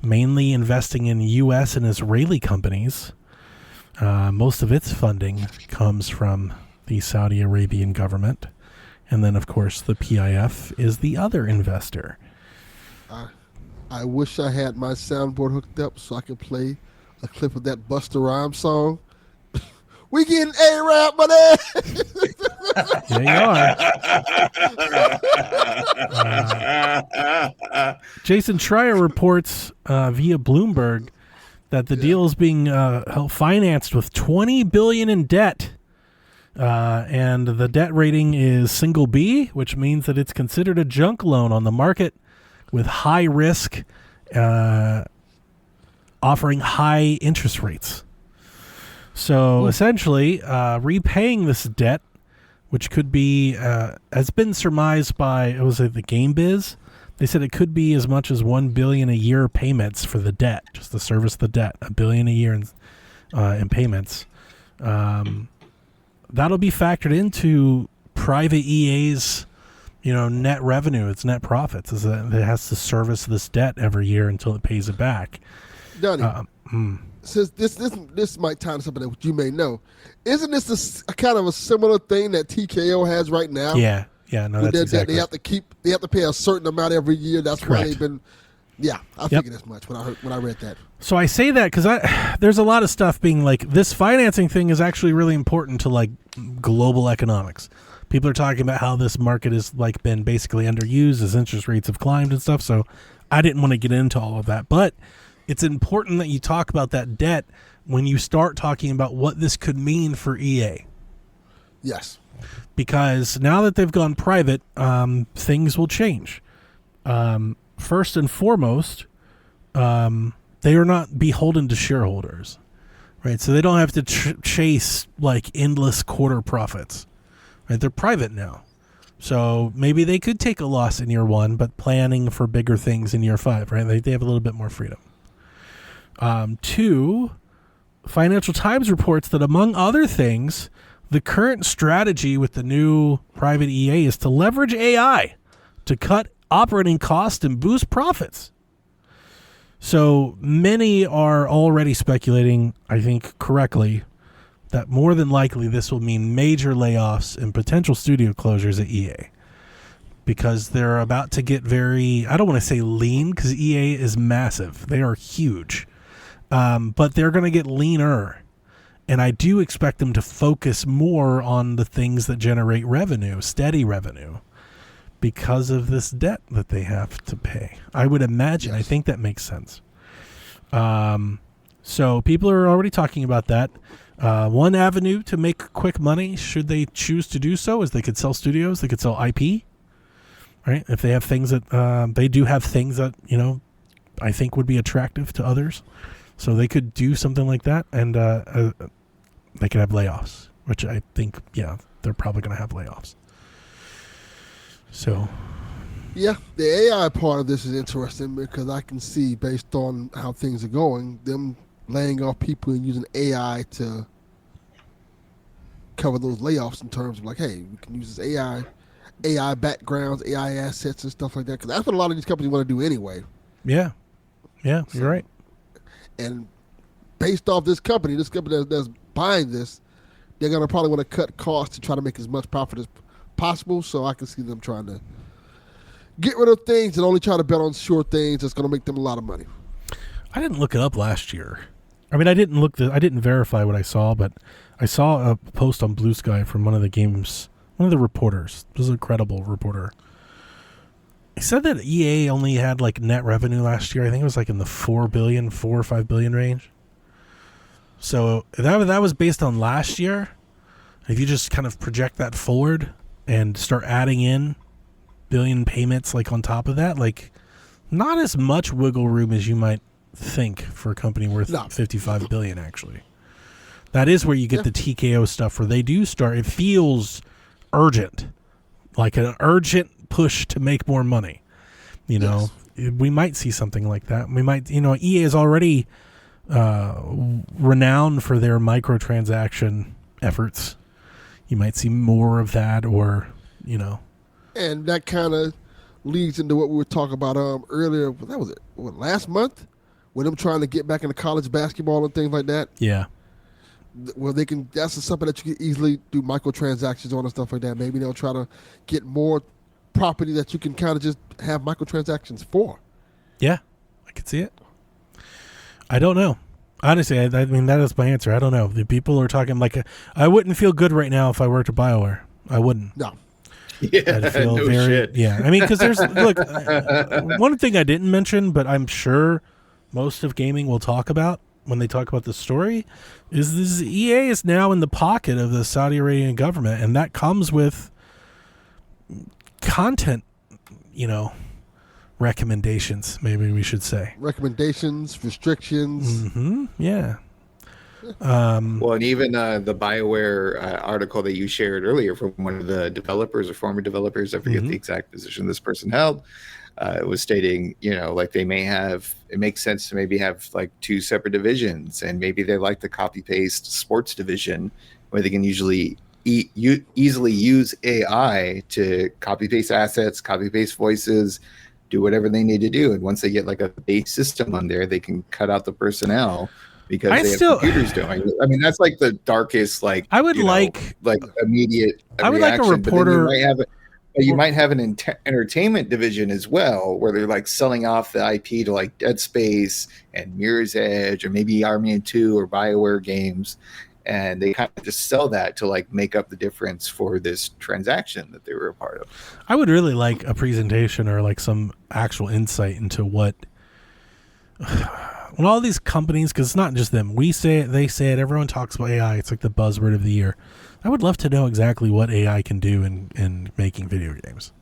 mainly investing in U.S. and Israeli companies. Most of its funding comes from the Saudi Arabian government. And then, of course, the PIF is the other investor. I wish I had my soundboard hooked up so I could play a clip of that Busta Rhymes song. We getting A-Rap money! There you are. Jason Schreier reports via Bloomberg that the deal is being financed with $20 billion in debt, and the debt rating is single B, which means that it's considered a junk loan on the market with high risk, offering high interest rates. So essentially, repaying this debt, which could be, has been surmised by, the Game Biz. They said it could be as much as $1 billion a year payments for the debt, just to service the debt, $1 billion a year in payments. That'll be factored into private EA's, net revenue, its net profits, is that it has to service this debt every year until it pays it back. Donnie, since this might tie to something that you may know, isn't this a kind of a similar thing that TKO has right now? Yeah. Yeah, no, that's exactly. They have to pay a certain amount every year. That's Correct. why they've been. Yeah, I figured as much when I read that. So I say that because there's a lot of stuff being like, this financing thing is actually really important to like global economics. People are talking about how this market has like been basically underused as interest rates have climbed and stuff. So I didn't want to get into all of that, but it's important that you talk about that debt when you start talking about what this could mean for EA. Yes. Because now that they've gone private, things will change. First and foremost, they are not beholden to shareholders, right? So they don't have to chase like endless quarter profits, right? They're private now. So maybe they could take a loss in year one, but planning for bigger things in year five, right? They have a little bit more freedom. Two, Financial Times reports that among other things, the current strategy with the new private EA is to leverage AI to cut operating costs and boost profits. So many are already speculating, I think correctly, that more than likely this will mean major layoffs and potential studio closures at EA. Because they're about to get very, I don't want to say lean, because EA is massive. They are huge. But they're going to get leaner. And I do expect them to focus more on the things that generate revenue, steady revenue, because of this debt that they have to pay. I would imagine. Yes. I think that makes sense. So people are already talking about that. One avenue to make quick money, should they choose to do so, is they could sell studios. They could sell IP, right? If they have things that they do have things that, I think would be attractive to others. So they could do something like that, and they could have layoffs, which I think, they're probably going to have layoffs. So, yeah, the AI part of this is interesting because I can see, based on how things are going, them laying off people and using AI to cover those layoffs in terms of like, hey, we can use this AI backgrounds, AI assets and stuff like that, because that's what a lot of these companies want to do anyway. Yeah, you're right. And based off this company that's buying this, they're going to probably want to cut costs to try to make as much profit as possible. So I can see them trying to get rid of things and only try to bet on sure things that's going to make them a lot of money. I didn't look it up last year. I mean, I didn't verify what I saw, but I saw a post on Blue Sky from one of the reporters. This is a credible reporter. He said that EA only had like net revenue last year. I think it was like in the 4 or 5 billion range. So that was based on last year. If you just kind of project that forward and start adding in billion payments like on top of that, like not as much wiggle room as you might think for a company worth 55 billion actually. That is where you get the TKO stuff where they do start. It feels urgent, like an urgent push to make more money. You know, we might see something like that. We might, EA is already renowned for their microtransaction efforts. You might see more of that, or and that kind of leads into what we were talking about earlier. That was it. Last month, with them trying to get back into college basketball and things like that. Yeah. Well, they can. That's something that you can easily do microtransactions on and stuff like that. Maybe they'll try to get more property that you can kind of just have microtransactions for. Yeah, I could see it. I don't know. Honestly, I mean, that is my answer. I don't know. The people are talking like I wouldn't feel good right now if I worked at BioWare. I wouldn't. No. Yeah, I'd feel no shit. Yeah, I mean, because there's look, one thing I didn't mention, but I'm sure most of gaming will talk about when they talk about the story, is this EA is now in the pocket of the Saudi Arabian government, and that comes with content, recommendations, maybe we should say. Recommendations, restrictions. Mm-hmm. Yeah. Well, and even the BioWare article that you shared earlier from one of the developers or former developers, I forget the exact position this person held, it was stating, like they may have, it makes sense to maybe have like 2 separate divisions, and maybe they like the copy-paste sports division where they can usually easily use AI to copy-paste assets, copy-paste voices, do whatever they need to do. And once they get like a base system on there, they can cut out the personnel because they have computers doing it. I mean, that's like the darkest, like, I would like immediate I would reaction. like a reporter. You might have an entertainment division as well, where they're like selling off the IP to like Dead Space and Mirror's Edge, or maybe Army 2 or BioWare games, and they kind of just sell that to like make up the difference for this transaction that they were a part of. I would really like a presentation or like some actual insight into what when all these companies, because it's not just them, we say it, they say it, everyone talks about AI. It's like the buzzword of the year. I would love to know exactly what AI can do in making video games.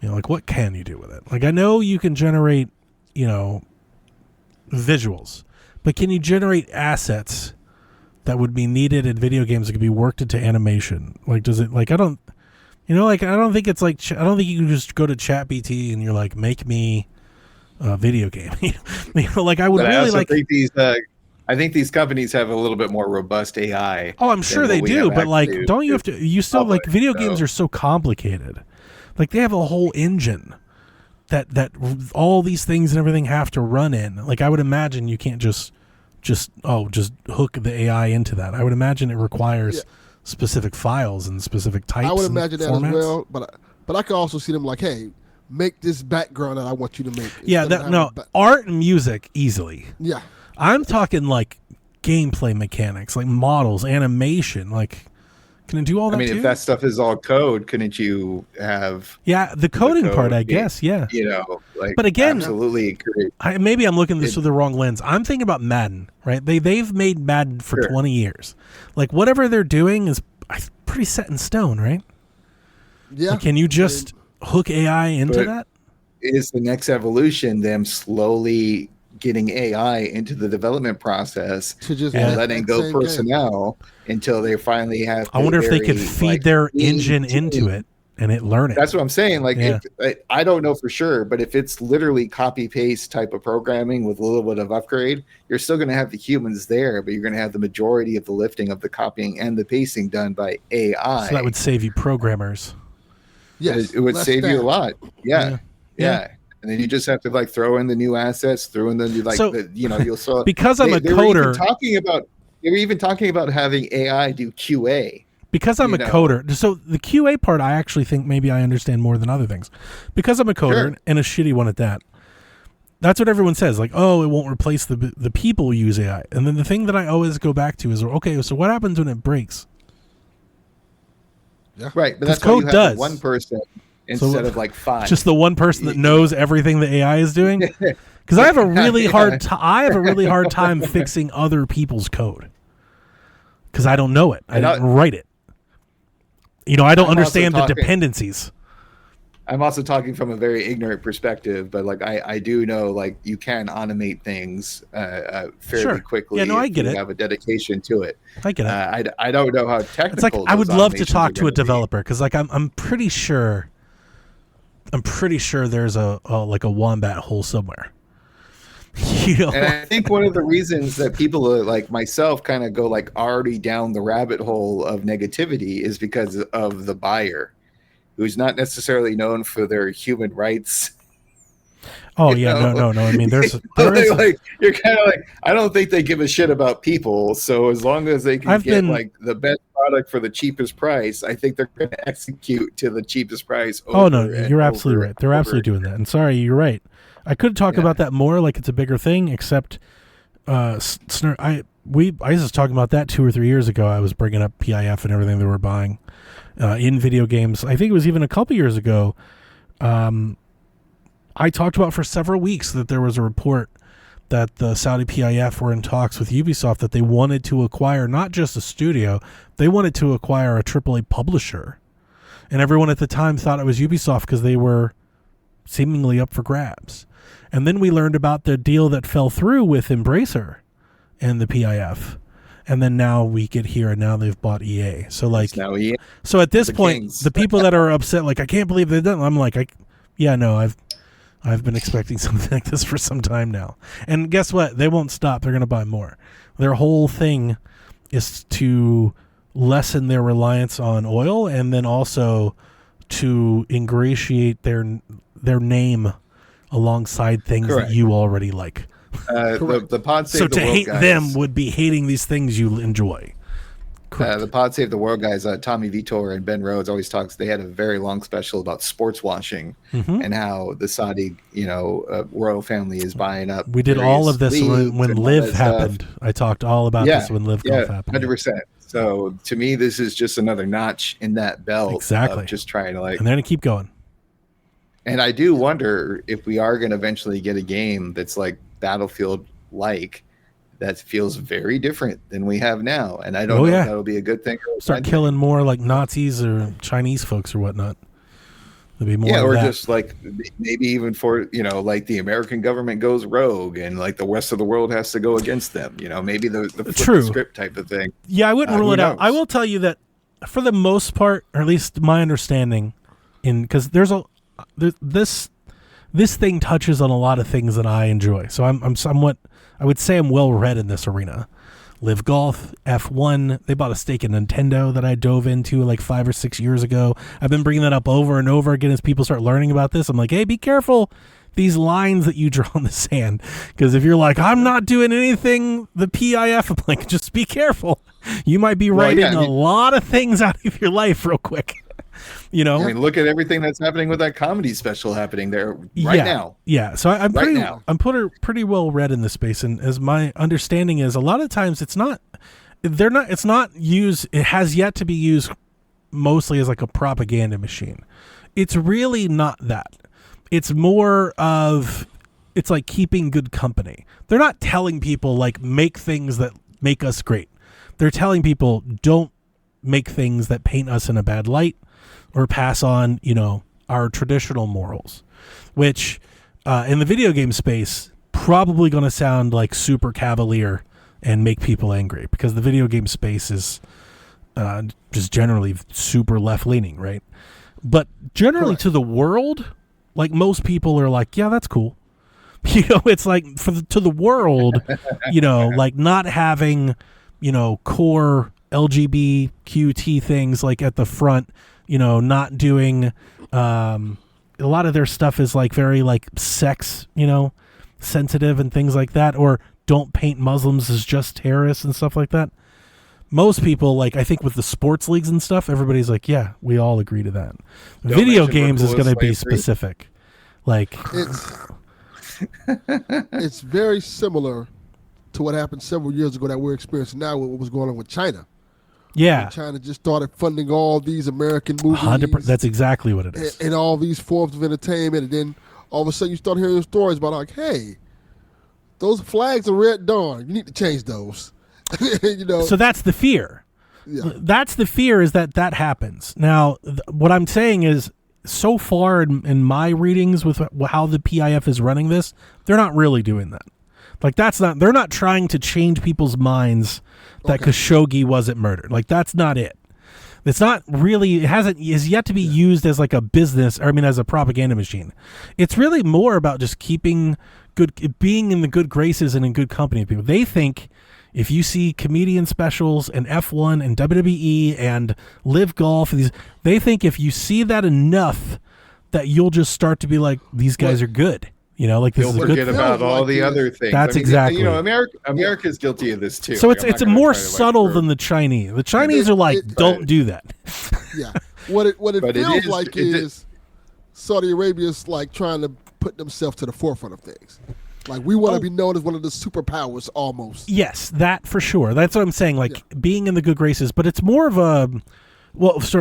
Like what can you do with it? Like I know you can generate, visuals, but can you generate assets that would be needed in video games that could be worked into animation? Like does it, like I don't think it's like, I don't think you can just go to ChatGPT and you're like, make me a video game. Like I would but really like. I think these companies have a little bit more robust AI. Oh, I'm sure they do, but like, don't you have to? You still like video games are so complicated. Like they have a whole engine that all these things and everything have to run in. Like I would imagine you can't just hook the AI into that. I would imagine it requires specific files and specific types. I would imagine and that formats. as well, but I could also see them like, hey, make this background that I want you to make. Yeah, art and music easily. Yeah. I'm talking like gameplay mechanics, like models, animation. Like, can it do all that? I mean, if that stuff is all code, couldn't you have? Yeah, the coding part, I guess. Yeah, but again, absolutely. Maybe I'm looking at this through the wrong lens. I'm thinking about Madden, right? They've made Madden for 20 years. Like whatever they're doing is pretty set in stone, right? Yeah. Like, can you just hook AI into that? Is the next evolution them slowly getting AI into the development process to just letting go personnel until they finally have. I wonder if they could feed their engine into it and it learn it. That's what I'm saying. Like, I don't know for sure, but if it's literally copy paste type of programming with a little bit of upgrade, you're still going to have the humans there, but you're going to have the majority of the lifting of the copying and the pasting done by AI. So that would save you programmers. Yes, it would save you a lot. Yeah. And then you just have to like throw in the new assets, throw in the new you'll saw because I'm a coder. They were even talking about having AI do QA. Because I'm a coder, so the QA part I actually think maybe I understand more than other things. Because I'm a coder and a shitty one at that. That's what everyone says. Like, oh, it won't replace the people who use AI. And then the thing that I always go back to is, okay, so what happens when it breaks? Yeah. Right, but that's code why you does. have one person instead of like 5. Just the one person that knows everything the AI is doing. Because I have a really hard time fixing other people's code. Because I don't know it. I didn't write it. I don't understand the dependencies. I'm also talking from a very ignorant perspective, but like I do know like you can automate things fairly quickly. Yeah, no, I if get you it. have a dedication to it. I get it. I don't know how technical. It's like I would love to talk to a developer because like I'm pretty sure there's a wombat hole somewhere. And I think one of the reasons that people like myself kind of go like already down the rabbit hole of negativity is because of the buyer, who's not necessarily known for their human rights. Oh yeah, no. I mean, there is like you're kind of like I don't think they give a shit about people. So as long as they can get like the best product for the cheapest price, I think they're going to execute to the cheapest price. Oh no, you're absolutely right. They're absolutely doing that. And sorry, you're right. I could talk about that more, like it's a bigger thing. Except, I was talking about that 2 or 3 years ago. I was bringing up PIF and everything they were buying in video games. I think it was even a couple years ago. I talked about for several weeks that there was a report that the Saudi PIF were in talks with Ubisoft that they wanted to acquire not just a studio, they wanted to acquire a AAA publisher. And everyone at the time thought it was Ubisoft because they were seemingly up for grabs. And then we learned about the deal that fell through with Embracer and the PIF. And then now we get here and now they've bought EA. So like, now EA. So at this point, the people that are upset, like, I can't believe they've done it. I'm like, I've been expecting something like this for some time now. And guess what? They won't stop. They're going to buy more. Their whole thing is to lessen their reliance on oil and then also to ingratiate their name alongside things that you already like. The Pod Save so the to World hate guys, them would be hating these things you enjoy. The Pod Save the World guys, Tommy Vitor and Ben Rhodes always talks. They had a very long special about sports washing and how the Saudi, royal family is buying up. We did all of this when Live happened. Stuff. I talked all about this when Live Golf happened. 100%. So to me, this is just another notch in that belt. Exactly. Of just trying to and they're gonna keep going. And I do wonder if we are going to eventually get a game that's like Battlefield-like, that feels very different than we have now. And I don't know if that'll be a good thing. Start killing more like Nazis or Chinese folks or whatnot. There'll be more of or that. just like maybe even for, like the American government goes rogue and like the rest of the world has to go against them. Maybe the flip the script type of thing. Yeah, I wouldn't rule it out. I will tell you that for the most part, or at least my understanding, because this thing touches on a lot of things that I enjoy. So I'm somewhat, I would say I'm well read in this arena. Live Golf, F1, they bought a stake in Nintendo that I dove into like 5 or 6 years ago. I've been bringing that up over and over again as people start learning about this. I'm like, hey, be careful these lines that you draw in the sand. Because if you're like, I'm not doing anything, the PIF, I'm like, just be careful. You might be writing a lot of things out of your life real quick. I mean, look at everything that's happening with that comedy special happening there now. Yeah. So I'm pretty well read in this space, and as my understanding is, a lot of times it has yet to be used mostly as like a propaganda machine. It's really not that. It's more of, it's like keeping good company. They're not telling people like make things that make us great. They're telling people don't make things that paint us in a bad light or pass on, our traditional morals, which in the video game space, probably going to sound like super cavalier and make people angry because the video game space is just generally super left-leaning, right? But generally to the world, like most people are like, yeah, that's cool. It's like to the world, like not having, core LGBTQ things like at the front, not doing a lot of their stuff is like very like sex, sensitive and things like that, or don't paint Muslims as just terrorists and stuff like that. Most people, like I think with the sports leagues and stuff, everybody's like, yeah, we all agree to that. Video games is going to be specific. Like it's very similar to what happened several years ago that we're experiencing now with what was going on with China. Yeah. China just started funding all these American movies. 100%. That's exactly what it is. And all these forms of entertainment. And then all of a sudden you start hearing stories about like, hey, those flags are red dawn. You need to change those. So that's the fear. Yeah. That's the fear, is that happens. Now, what I'm saying is, so far in my readings with how the PIF is running this, they're not really doing that. Like, they're not trying to change people's minds that Khashoggi wasn't murdered. Like, that's not it. It's not really, is yet to be used as like a business, as a propaganda machine. It's really more about just being in the good graces and in good company of people. They think if you see comedian specials and F1 and WWE and Live Golf, they think if you see that enough, that you'll just start to be like, these guys are good. Like, this is a good forget about all the other things. That's exactly. America's guilty of this too. So it's more subtle than the Chinese. The Chinese are like, don't do that. Yeah. What it feels like is Saudi Arabia's like trying to put themselves to the forefront of things. Like, we want to be known as one of the superpowers almost. Yes, that for sure. That's what I'm saying, like being in the good graces. But it's more of a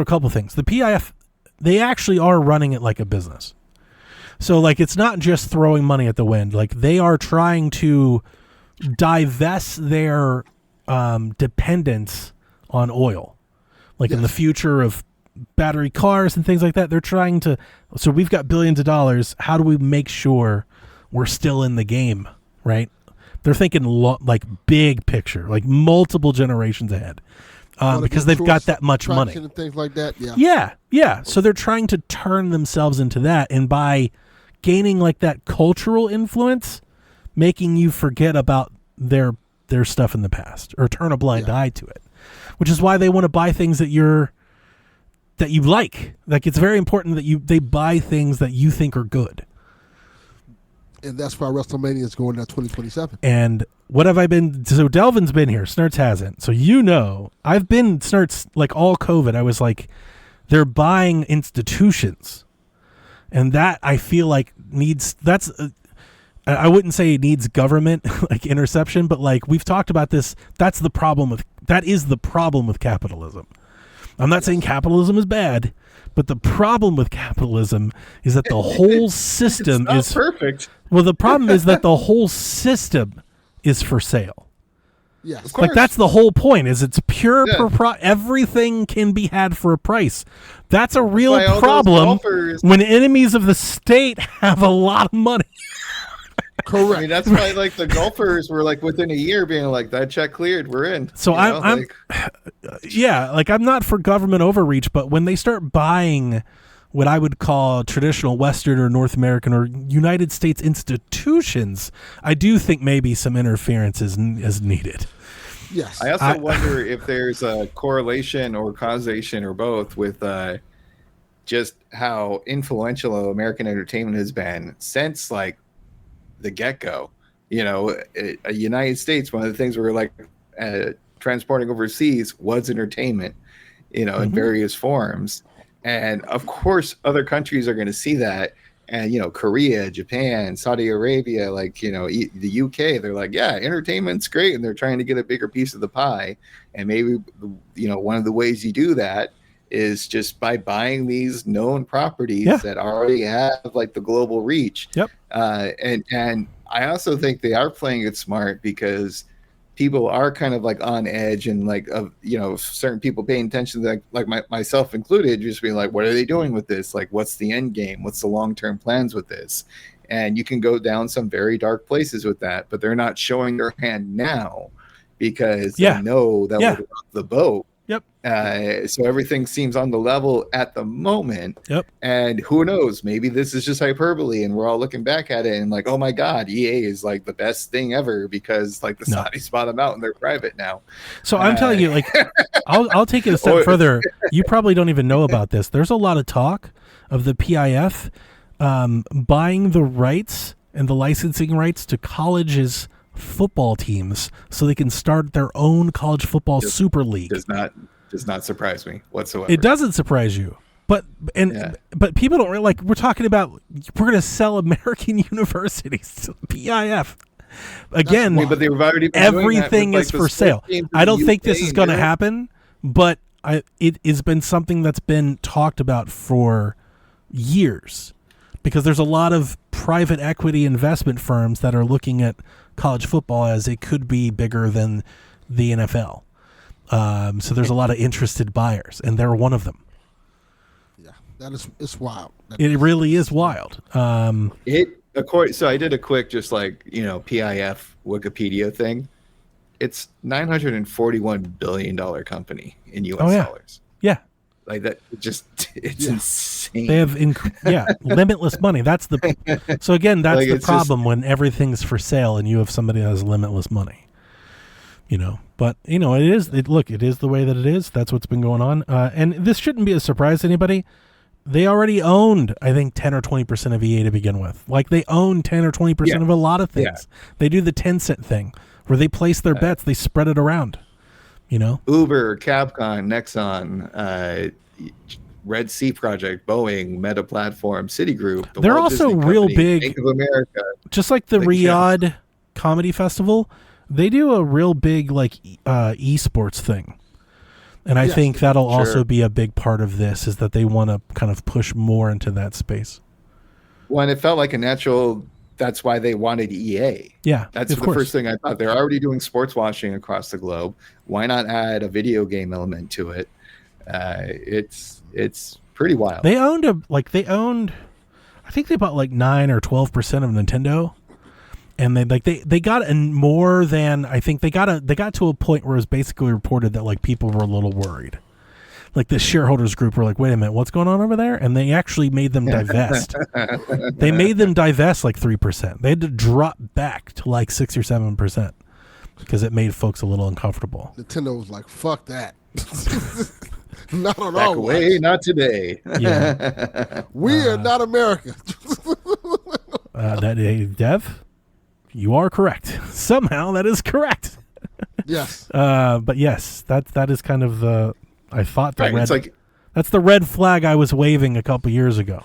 couple things. The PIF, they actually are running it like a business. So, like, it's not just throwing money at the wind. Like, they are trying to divest their dependence on oil. Like, in the future of battery cars and things like that, they're trying to... So we've got billions of dollars. How do we make sure we're still in the game, right? They're thinking like big picture, like multiple generations ahead, because they've got that much money. And things like that, yeah. So they're trying to turn themselves into that, and by gaining like that cultural influence, making you forget about their stuff in the past or turn a blind eye to it, which is why they want to buy things that you like. Like, it's very important that they buy things that you think are good. And that's why WrestleMania is going at 2027. And what have I been... So Delvin's been here. Snerts hasn't. So I've been Snerts like all COVID. I was like, they're buying institutions. And that I feel like needs... I wouldn't say it needs government like interception, but like we've talked about this. That is the problem with capitalism. I'm not saying capitalism is bad, but the problem with capitalism is that the whole system is perfect. Well, the problem is that the whole system is for sale. Yes, like that's the whole point. Is it's pure everything can be had for a price. That's a real problem when enemies of the state have a lot of money. Correct. I mean, that's why like the golfers were like within a year being like, that check cleared, we're in. So I'm not for government overreach, but when they start buying what I would call traditional Western or North American or United States institutions, I do think maybe some interference is needed. Yes. I also wonder if there's a correlation or causation or both with just how influential American entertainment has been since like the get-go. United States, one of the things we were like transporting overseas was entertainment, in various forms. And of course, other countries are going to see that. And, Korea, Japan, Saudi Arabia, like, the UK, they're like, yeah, entertainment's great. And they're trying to get a bigger piece of the pie. And maybe, one of the ways you do that is just by buying these known properties that already have like the global reach. Yep. And I also think they are playing it smart because people are kind of like on edge and like certain people paying attention to like myself included, just being like, what are they doing with this? Like, what's the end game? What's the long-term plans with this? And you can go down some very dark places with that, but they're not showing their hand now because they know that will rock the boat. Yep. So everything seems on the level at the moment. Yep. And who knows? Maybe this is just hyperbole, and we're all looking back at it and like, oh my God, EA is like the best thing ever because like the Saudis bought them out and they're private now. So I'm telling you, like, I'll take it a step further. You probably don't even know about this. There's a lot of talk of the PIF buying the rights and the licensing rights to colleges' football teams so they can start their own college football super league. Does not surprise me whatsoever. It doesn't surprise you. But Yeah. but people don't really, like, we're talking about, we're going to sell American universities to PIF. Again, but they've already been doing that everything with, is like, for the sale. sports teams in I don't the think UK this is and going to Europe. happen, but it has been something that's been talked about for years, because there's a lot of private equity investment firms that are looking at college football as it could be bigger than the NFL. So there's a lot of interested buyers, and they're one of them. Yeah, it's wild. It really is wild. So I did a quick, just like, PIF Wikipedia thing. It's $941 billion company in US dollars. Yeah. Like that, it's insane. They have limitless money. That's so again, that's Like, the it's problem when everything's for sale and you have somebody that has limitless money. But it is the way that it is. That's what's been going on. And this shouldn't be a surprise to anybody. They already owned, I think, 10 or 20% of EA to begin with. Like, they own 10 or 20% of a lot of things. Yeah. They do the Tencent thing where they place their bets, they spread it around. Uber, Capcom, Nexon, Red Sea Project, Boeing, Meta Platform, Citigroup. They're Walt also Disney real Company, big, Bank of America. just like the Riyadh Comedy Festival. They do a real big, like, esports thing. And I think that'll also be a big part of this, is that they want to kind of push more into that space. Well, and it felt like a natural. That's why they wanted EA. Yeah, that's the first thing I thought. They're already doing sports washing across the globe. Why not add a video game element to it? It's pretty wild. They owned I think they bought like 9 or 12% of Nintendo, and they got more than, I think they got to a point where it was basically reported that, like, people were a little worried. Like, the shareholders group were like, wait a minute, what's going on over there? And they actually made them divest. They made them divest like 3%. They had to drop back to like 6 or 7% because it made folks a little uncomfortable. Nintendo was like, fuck that. Not on Back our away, watch. not today. Yeah. We are not America. Dev, you are correct. Somehow that is correct. Yes. But yes, that is kind of the, I thought the Right, red, it's like, that's the red flag I was waving a couple years ago.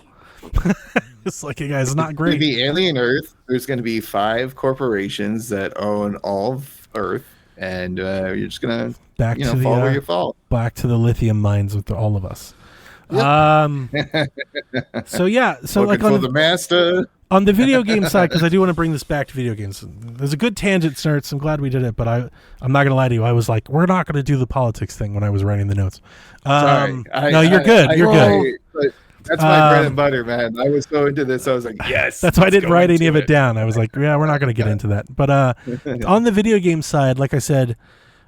It's like, you guys, not great. the alien Earth. There's going to be 5 corporations that own all of Earth, and you're just going to Back to the, fall where you fall. Back to the lithium mines with all of us. Yep. So Looking like for the master. on the video game side, because I do want to bring this back to video games. There's a good tangent, Snerts. I'm glad we did it, but I'm not going to lie to you. I was like, we're not going to do the politics thing when I was writing the notes. Sorry. No, you're good. You're good. But that's my bread and butter, man. I was so into this. I was like, yes. That's why I didn't let's write go any of into it down. I was like, yeah, we're not going to get into that. But on the video game side, like I said,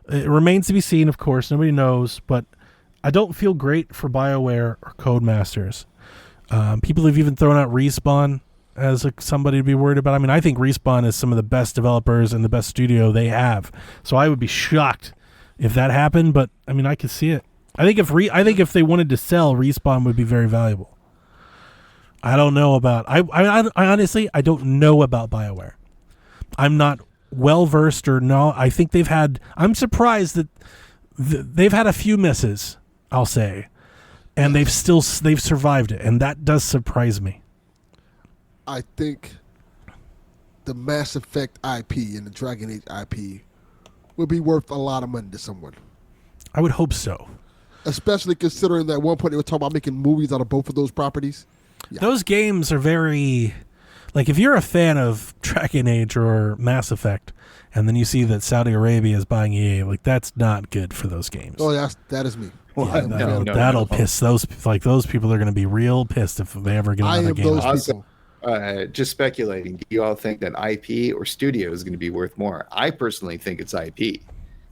it remains to be seen, of course. Nobody knows, but I don't feel great for BioWare or Codemasters. People have even thrown out Respawn as somebody to be worried about. I mean, I think Respawn is some of the best developers and the best studio they have. So I would be shocked if that happened, but I mean, I could see it. I think if they wanted to sell, Respawn would be very valuable. I don't know about I honestly I don't know about BioWare. I'm not well versed or no. I think I'm surprised that they've had a few misses, I'll say, and they've survived it, and that does surprise me. I think the Mass Effect IP and the Dragon Age IP would be worth a lot of money to someone. I would hope so. Especially considering that at one point they were talking about making movies out of both of those properties. Yeah. Those games are very, like, if you're a fan of Dragon Age or Mass Effect, and then you see that Saudi Arabia is buying EA, like, that's not good for those games. Oh, that is me. Well, That'll piss those people are going to be real pissed if they ever get another game. Those people. Just speculating. Do you all think that IP or studio is going to be worth more? I personally think it's IP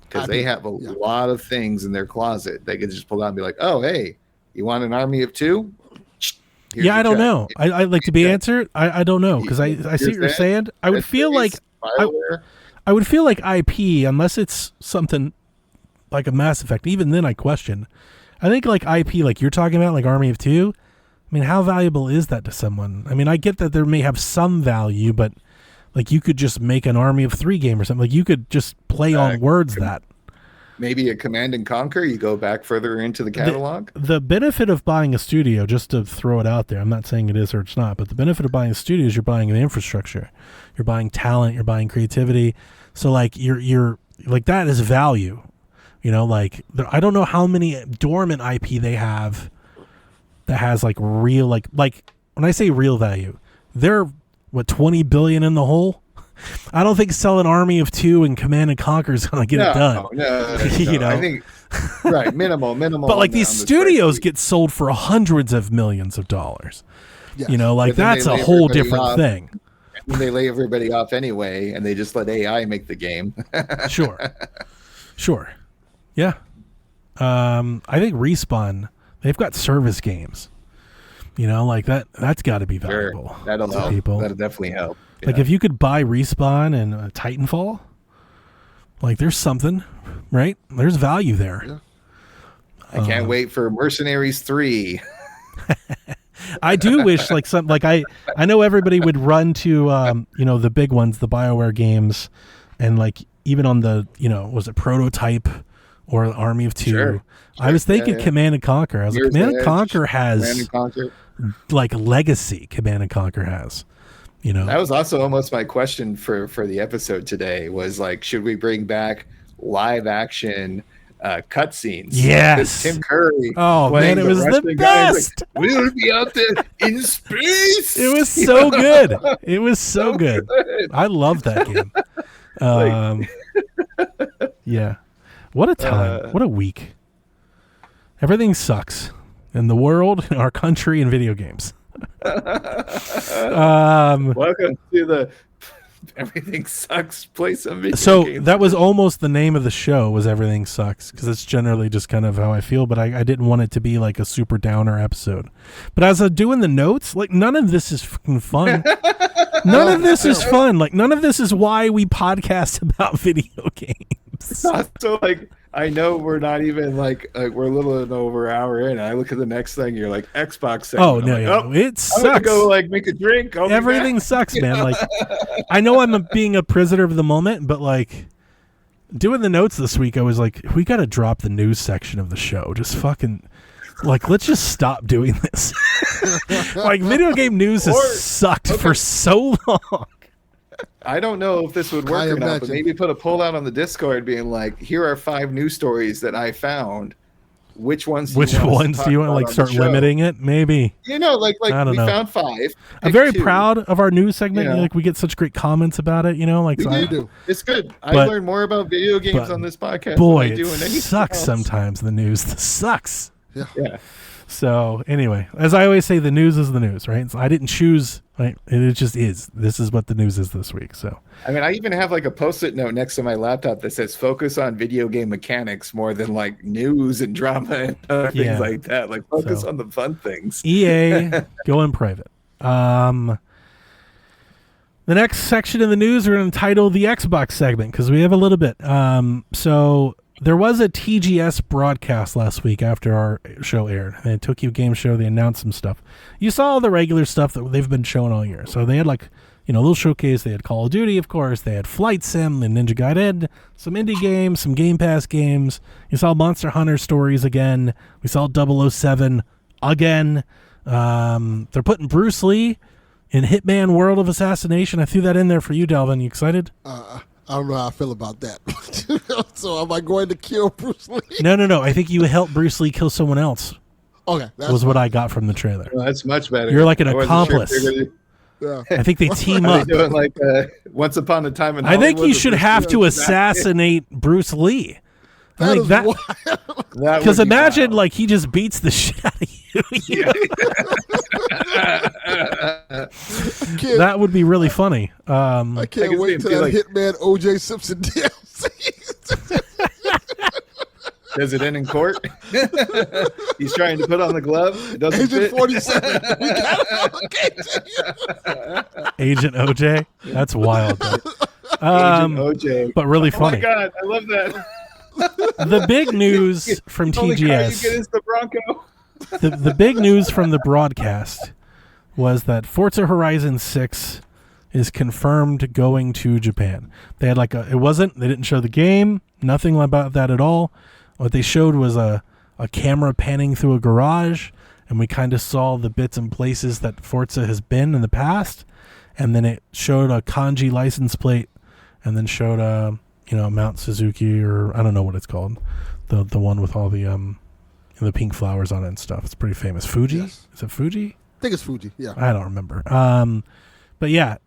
because they have a lot of things in their closet they could just pull out and be like, "Oh, hey, you want an army of 2? Here's I don't check. know. I like to be answered. I don't know because I see what you're saying. I would feel like I would feel like IP, unless it's something like a Mass Effect. Even then, I question. I think like IP, like you're talking about, like Army of 2. I mean, how valuable is that to someone? I mean, I get that there may have some value, but like you could just make an Army of 3 game or something. Like you could just play on words that. maybe a Command and Conquer. You go back further into the catalog. The benefit of buying a studio, just to throw it out there, I'm not saying it is or it's not, but the benefit of buying a studio is you're buying the infrastructure, you're buying talent, you're buying creativity. So like you're like, that is value. You know, like I don't know how many dormant IP they have that has like real, like when I say real value, they're what, 20 billion in the hole. I don't think selling Army of Two and Command and Conquer is going to get it done. No. You know, I think right, minimal. But like these studios get sold for hundreds of millions of dollars. Yes. You know, like that's a whole different thing. And they lay everybody off anyway, and they just let AI make the game. Sure. Yeah. I think Respawn, they've got service games. You know, like that's got to be valuable. Sure. That'll to help. people. That'll definitely help. Like if you could buy Respawn and Titanfall, like there's something, right? There's value there. Yeah. I can't wait for Mercenaries 3. I do wish I know everybody would run to you know, the big ones, the BioWare games, and like even on the, you know, was it Prototype or Army of Two? Sure. I was thinking Command and Conquer. I was like, Command and Conquer has Command and Conquer. like legacy. Command and Conquer has. You know, That was also almost my question for the episode today was like, should we bring back live action cutscenes? Yes. Tim Curry. Oh man, it was the Russian guy, best. like, we'll be out there in space. It was so good. It was so good. I love that game. Yeah. What a time. What a week. Everything sucks in the world, in our country, and video games. Welcome to the Everything Sucks Play Some Video So Games. that was almost the name of the show, was Everything Sucks, because it's generally just kind of how I feel, but I didn't want it to be like a super downer episode. But as I'm doing the notes, like none of this is fucking fun. None of this is fun. Like none of this is why we podcast about video games. So like, I know we're not even like we're a little over an hour in. And I look at the next thing. You're like Xbox. Segment. Oh no, like, yeah, it sucks. I'm gonna go like make a drink. Everything sucks, man. Like I know I'm being a prisoner of the moment, but like doing the notes this week, I was like, we got to drop the news section of the show. Just fucking like, let's just stop doing this. Like video game news has sucked for so long. I don't know if this would work or not, but maybe put a poll out on the Discord being like, here are 5 news stories that I found. Which ones do you want to like start limiting it? Maybe. You know, like we found 5. I'm very 2. proud of our news segment. Yeah. Like we get such great comments about it, you know, like we do. It's good. I learned more about video games on this podcast. Boy, than I do it in sucks else. sometimes. The news sucks. Yeah. So anyway, as I always say, the news is the news, right? So I didn't choose, right? It just is. This is what the news is this week. So I mean, I even have like a post-it note next to my laptop that says "focus on video game mechanics more than like news and drama and other things like that." Like focus on the fun things. EA, go in private. The next section of the news we're going to title the Xbox segment because we have a little bit. So there was a TGS broadcast last week after our show aired. The Tokyo Game Show, they announced some stuff. You saw all the regular stuff that they've been showing all year. So they had like, you know, a little showcase. They had Call of Duty, of course. They had Flight Sim and Ninja Gaiden, some indie games, some Game Pass games. You saw Monster Hunter Stories again. We saw 007 again. They're putting Bruce Lee in Hitman World of Assassination. I threw that in there for you, Delvin. You excited? I don't know how I feel about that. So am I going to kill Bruce Lee? No. I think you helped Bruce Lee kill someone else. Okay. Was what I got from the trailer. Well, that's much better. You're like an accomplice. Yeah. I think they team Are up. they doing like Once Upon a Time in I think Hollywood you should have to assassinate Bruce Lee. I think that because imagine like he just beats the shit out of you. That would be really funny. I can't wait till that Hitman OJ Simpson DLC. Does it end in court? He's trying to put on the glove. It doesn't Agent fit. 47. We got it. Agent OJ. That's wild. Agent OJ. But really Oh funny. my god, I love that. The big news from The only car you TGS. get is the Bronco. The big news from the broadcast was that Forza Horizon 6 is confirmed going to Japan. They had they didn't show the game, nothing about that at all. What they showed was a camera panning through a garage, and we kind of saw the bits and places that Forza has been in the past, and then it showed a kanji license plate, and then showed Mount Suzuki, or I don't know what it's called, the one with all the pink flowers on it and stuff. It's pretty famous. Fuji? Yes. Is it Fuji? I think it's Fuji. Yeah. I don't remember. But yeah,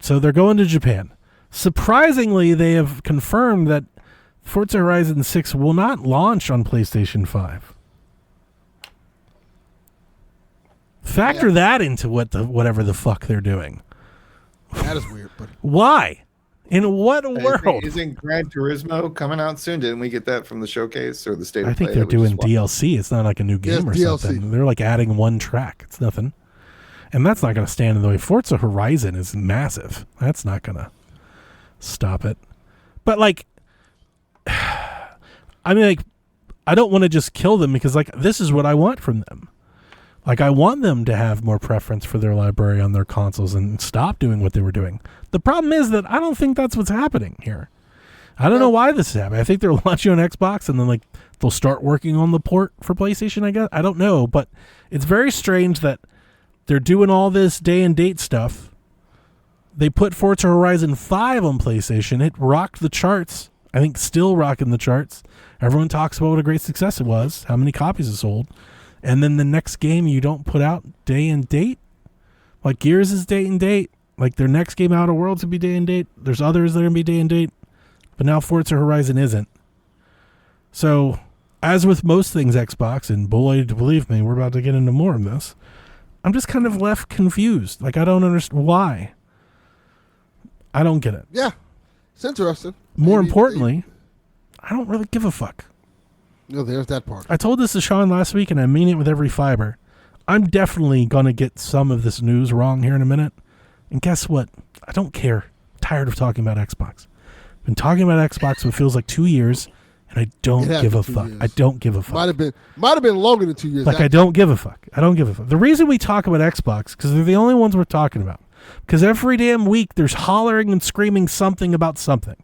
so they're going to Japan. Surprisingly, they have confirmed that Forza Horizon 6 will not launch on PlayStation 5. Factor that into whatever the fuck they're doing. That is weird, but Why? In what world? Isn't Gran Turismo coming out soon? Didn't we get that from the showcase or the state of I think play they're that we just doing watched? DLC. It's not like a new game or DLC. something. They're like adding one track. It's nothing. And that's not going to stand in the way. Forza Horizon is massive. That's not going to stop it. But I don't want to just kill them because this is what I want from them. I want them to have more preference for their library on their consoles and stop doing what they were doing. The problem is that I don't think that's what's happening here. I don't know why this is happening. I think they're launching on Xbox and then they'll start working on the port for PlayStation, I guess. I don't know, but it's very strange that they're doing all this day and date stuff. They put Forza Horizon 5 on PlayStation. It rocked the charts. I think still rocking the charts. Everyone talks about what a great success it was, how many copies it sold. And then the next game you don't put out day and date? Gears is day and date. Their next game, Outer Worlds, would be day and date. There's others that are going to be day and date. But now Forza Horizon isn't. So, as with most things Xbox, and boy, believe me, we're about to get into more of this, I'm just kind of left confused. I don't understand why. I don't get it. yeah, it's interesting. More Maybe importantly, I don't really give a fuck. there's that part. I told this to Sean last week, and I mean it with every fiber. I'm definitely going to get some of this news wrong here in a minute. And guess what? I don't care. I'm tired of talking about Xbox. I've been talking about Xbox for what feels like 2 years, and I don't It has give a been 2 fuck. years. I don't give a fuck. Might have been longer than 2 years. I don't give a fuck. I don't give a fuck. The reason we talk about Xbox, because they're the only ones we're talking about. Because every damn week there's hollering and screaming something about something.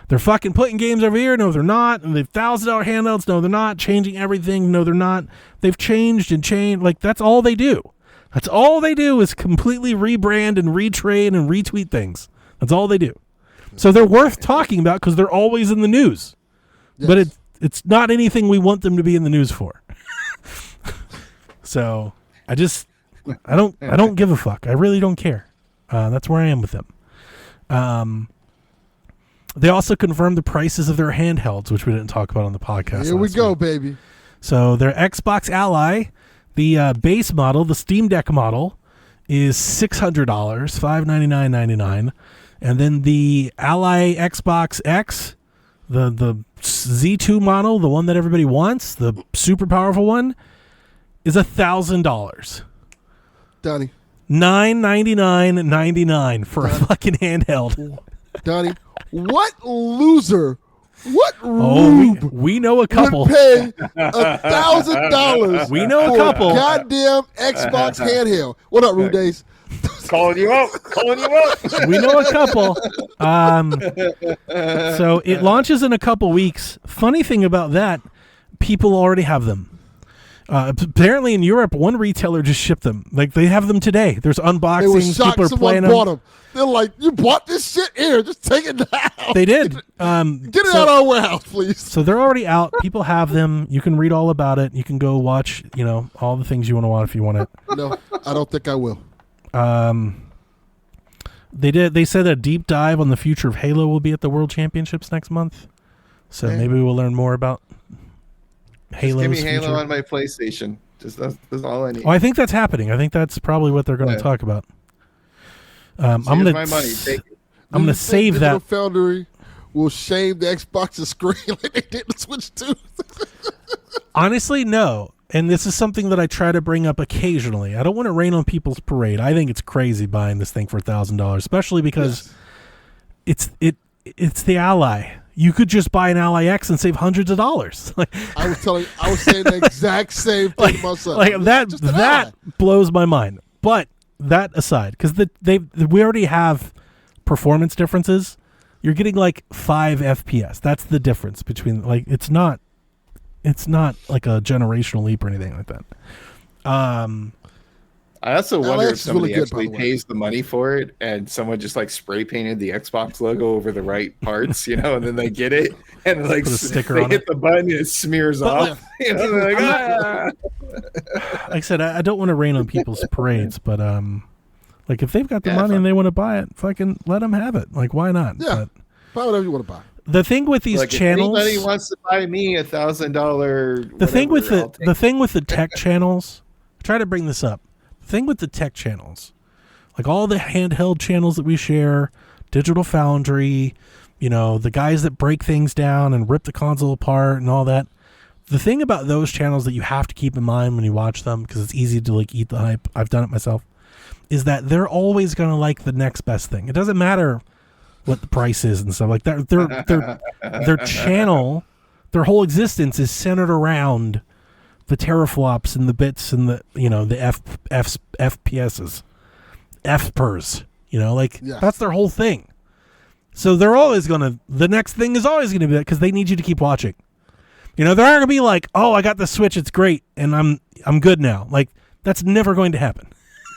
They're fucking putting games over here. No, they're not. And they've $1,000 handhelds. No, they're not. Changing everything. No, they're not. They've changed and changed. That's all they do. That's all they do is completely rebrand and retrain and retweet things. That's all they do. So they're worth talking about because they're always in the news. Yes. But it's not anything we want them to be in the news for. So I don't give a fuck. I really don't care. That's where I am with them. They also confirmed the prices of their handhelds, which we didn't talk about on the podcast. Here we last go, week. baby. So their Xbox Ally, the base model, the Steam Deck model, is $600, $599.99, and then the Ally Xbox X, the Z2 model, the one that everybody wants, the super powerful one, is $1,000. Donnie. $999.99 for a fucking handheld. Donnie, what loser, what Oh, rube we know a couple. would pay $1,000 We know a for couple. goddamn Xbox handheld? What up, Rude Days? Calling you out. We know a couple. So it launches in a couple weeks. Funny thing about that, people already have them. Apparently in Europe, one retailer just shipped them. They have them today. There's They were unboxings. shocked People are someone playing bought them. them. They're like, you bought this shit? Here, just take it now. They did. Get it out of our warehouse, please. So they're already out. People have them. You can read all about it. You can go watch, all the things you want to watch if you want it. No, I don't think I will. They said a deep dive on the future of Halo will be at the World Championships next month. So Okay. maybe we'll learn more about Halo's Give me Halo future. on my PlayStation. That's all I need. Oh, I think that's happening. I think that's probably what they're going to Yeah. talk about. I'm Here's gonna my money. Take it. I'm gonna save Digital that. Foundry will shame the Xbox's screen like they did the Switch 2. Honestly, no. And this is something that I try to bring up occasionally. I don't want to rain on people's parade. I think it's crazy buying this thing for $1,000, especially because it's the Ally. You could just buy an Ally X and save hundreds of dollars. I was saying the exact same thing to myself. That Just an that eye. blows my mind. But that aside, because we already have performance differences. You're getting like 5 FPS. That's the difference between, like, it's not like a generational leap or anything like that. I also wonder if somebody really good, by actually the way. pays the money for it and someone just like spray painted the Xbox logo over the right parts, and then they get it and like Put a sticker they on hit it. the button and it smears off. They're like, ah! Like I said, I don't want to rain on people's parades, but like if they've got the money and they want to buy it, fucking let them have it. Like, why not? Yeah. Buy whatever you want to buy. The thing with these Like, channels, if anybody wants to buy me $1,000, the thing with the tech channels, I try to bring this up. The thing with the tech channels, like all the handheld channels that we share, Digital Foundry, the guys that break things down and rip the console apart and all that. The thing about those channels that you have to keep in mind when you watch them, because it's easy to like eat the hype, I've done it myself, is that they're always going to like the next best thing. It doesn't matter what the price is and stuff like that. Their channel, their whole existence is centered around the teraflops and the bits and the FPSs, FPers. That's their whole thing. So they're always the next thing is always gonna be that, because they need you to keep watching. They're not gonna be like, oh, I got the Switch, it's great, and I'm good now. Like, that's never going to happen.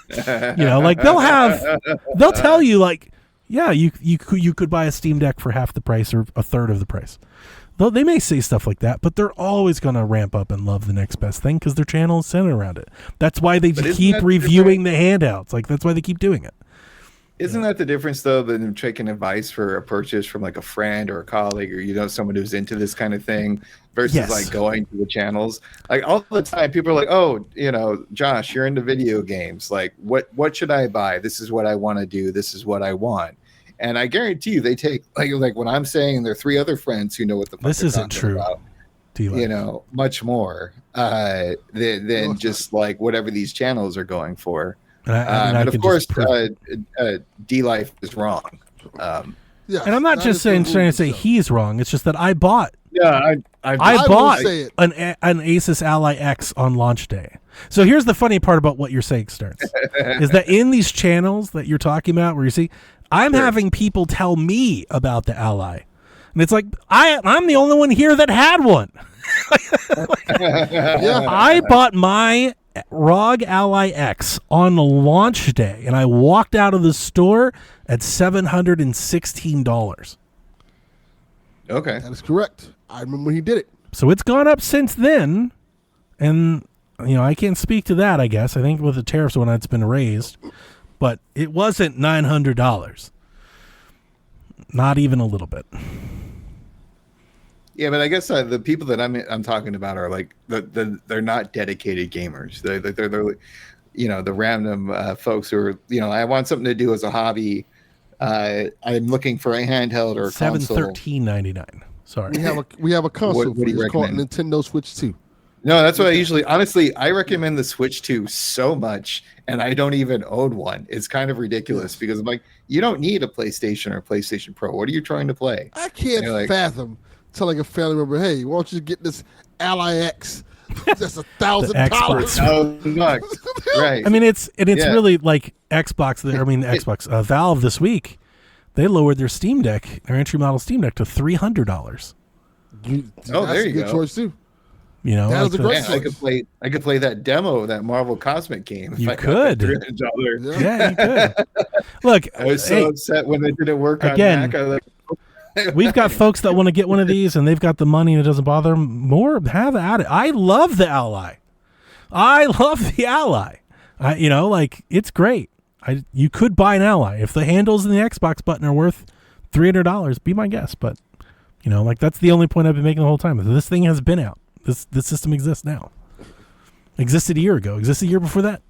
Like they'll tell you like, yeah, you could buy a Steam Deck for half the price or a third of the price. They may say stuff like that, but they're always going to ramp up and love the next best thing because their channel is centered around it. That's why they keep reviewing the handouts. Like, that's why they keep doing it. Isn't that the difference, though, than taking advice for a purchase from like a friend or a colleague or someone who's into this kind of thing versus like going to the channels? Like all the time, people are like, "Oh, Josh, you're into video games. Like, what should I buy? This is what I want to do. This is what I want." And I guarantee you, they take like when I'm saying there are 3 other friends who know what the fuck this isn't true about, much more than just like whatever these channels are going for. And of course, D-Life is wrong. Yeah, and I'm not just trying to say he's wrong. It's just that I bought. Yeah, I bought an Asus Ally X on launch day. So here's the funny part about what you're saying, Snerts, is that in these channels that you're talking about, where you see, I'm having people tell me about the Ally, and it's like I'm the only one here that had one. I bought my ROG Ally X on the launch day, and I walked out of the store at $716. Okay, that is correct. I remember when he did it. So it's gone up since then, and I can't speak to that. I guess I think with the tariffs when it's been raised, but it wasn't $900. Not even a little bit. Yeah, but I guess the people that I'm talking about are like they're not dedicated gamers. They're the random folks who are I want something to do as a hobby. I'm looking for a handheld or a console. $713.99. Sorry, we have a console. What do you it's called recommend? Nintendo Switch 2. No, that's what I usually. Honestly, I recommend the Switch 2 so much, and I don't even own one. It's kind of ridiculous because I'm like, you don't need a PlayStation or PlayStation Pro. What are you trying to play? I can't fathom telling a family member, "Hey, why don't you get this Ally X? That's $1,000." Right. I mean, it's really like Xbox. Xbox. Valve this week, they lowered their Steam Deck, their entry model Steam Deck, to $300. There you good go. Choice too. That was a great choice. I could play that demo, that Marvel Cosmic game. You could. Yeah, you could. Look, I was so upset when it didn't work on again, Mac. We've got folks that want to get one of these, and they've got the money, and it doesn't bother them more. Have at it. I love the Ally. It's great. You could buy an Ally if the handles and the Xbox button are worth $300. Be my guest, but that's the only point I've been making the whole time. This thing has been out. This system exists now. Existed a year ago. Existed a year before that.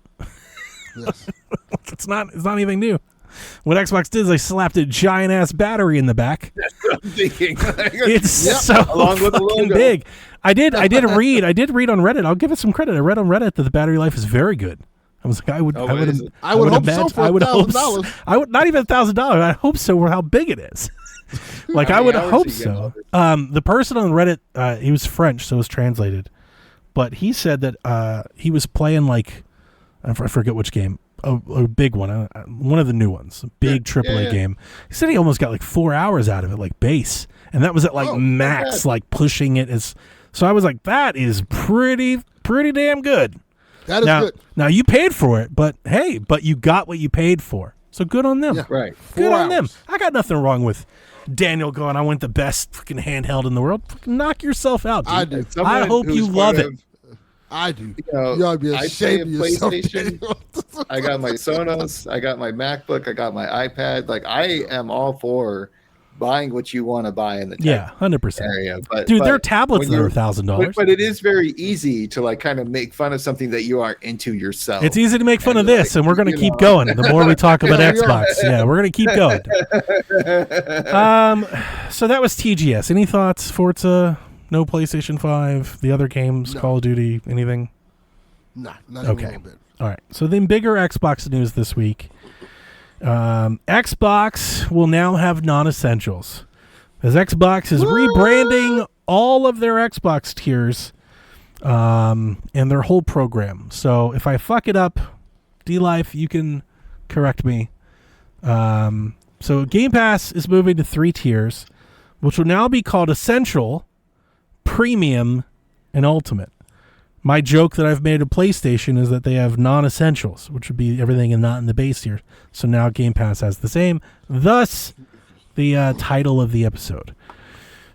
Yes. It's not anything new. What Xbox did is they slapped a giant ass battery in the back. That's what I'm thinking. It's so along with the fucking logo. big. I did read on Reddit. I'll give it some credit. I read on Reddit that the battery life is very good. I was like, I would hope so for $1,000. I would not even $1,000. I hope so for how big it is. Like, I would hope so. The person on Reddit, he was French, so it was translated. But he said that he was playing, like, I forget which game. a big one, one of the new ones, a big AAA game. He said he almost got like 4 hours out of it, like base, and that was at like max, like pushing it as. So I was like, that is pretty damn good. That is good. Now you paid for it, but hey, you got what you paid for. So good on them. Yeah. Right. Good on them. I got nothing wrong with Daniel going, I want the best fucking handheld in the world. Fucking knock yourself out, dude. I do. I hope you love it. I do. You know, You ought to be I ashamed play of yourself. PlayStation. I got my Sonos. I got my MacBook. I got my iPad. Like, I am all for buying what you want to buy in the tech 100%. area. But Dude, there are tablets that are but, $1,000. but it is very easy to like kind of make fun of something that you aren't into yourself. It's easy to make fun of this, like, and we're going to keep know. going. The more we talk about Xbox, we're going to keep going. So that was TGS. Any thoughts? Forza? No PlayStation 5? The other games? No. Call of Duty? Anything? Nah, not even a Okay. little bit. All right. So then bigger Xbox news this week. Xbox will now have non-essentials. As Xbox is rebranding all of their Xbox tiers and their whole program. So if I fuck it up, D-Life, you can correct me. So Game Pass is moving to 3 tiers, which will now be called Essential, Premium, and Ultimate. My joke that I've made of PlayStation is that they have non-essentials, which would be everything and not in the base tier. So now Game Pass has the same. Thus, the title of the episode.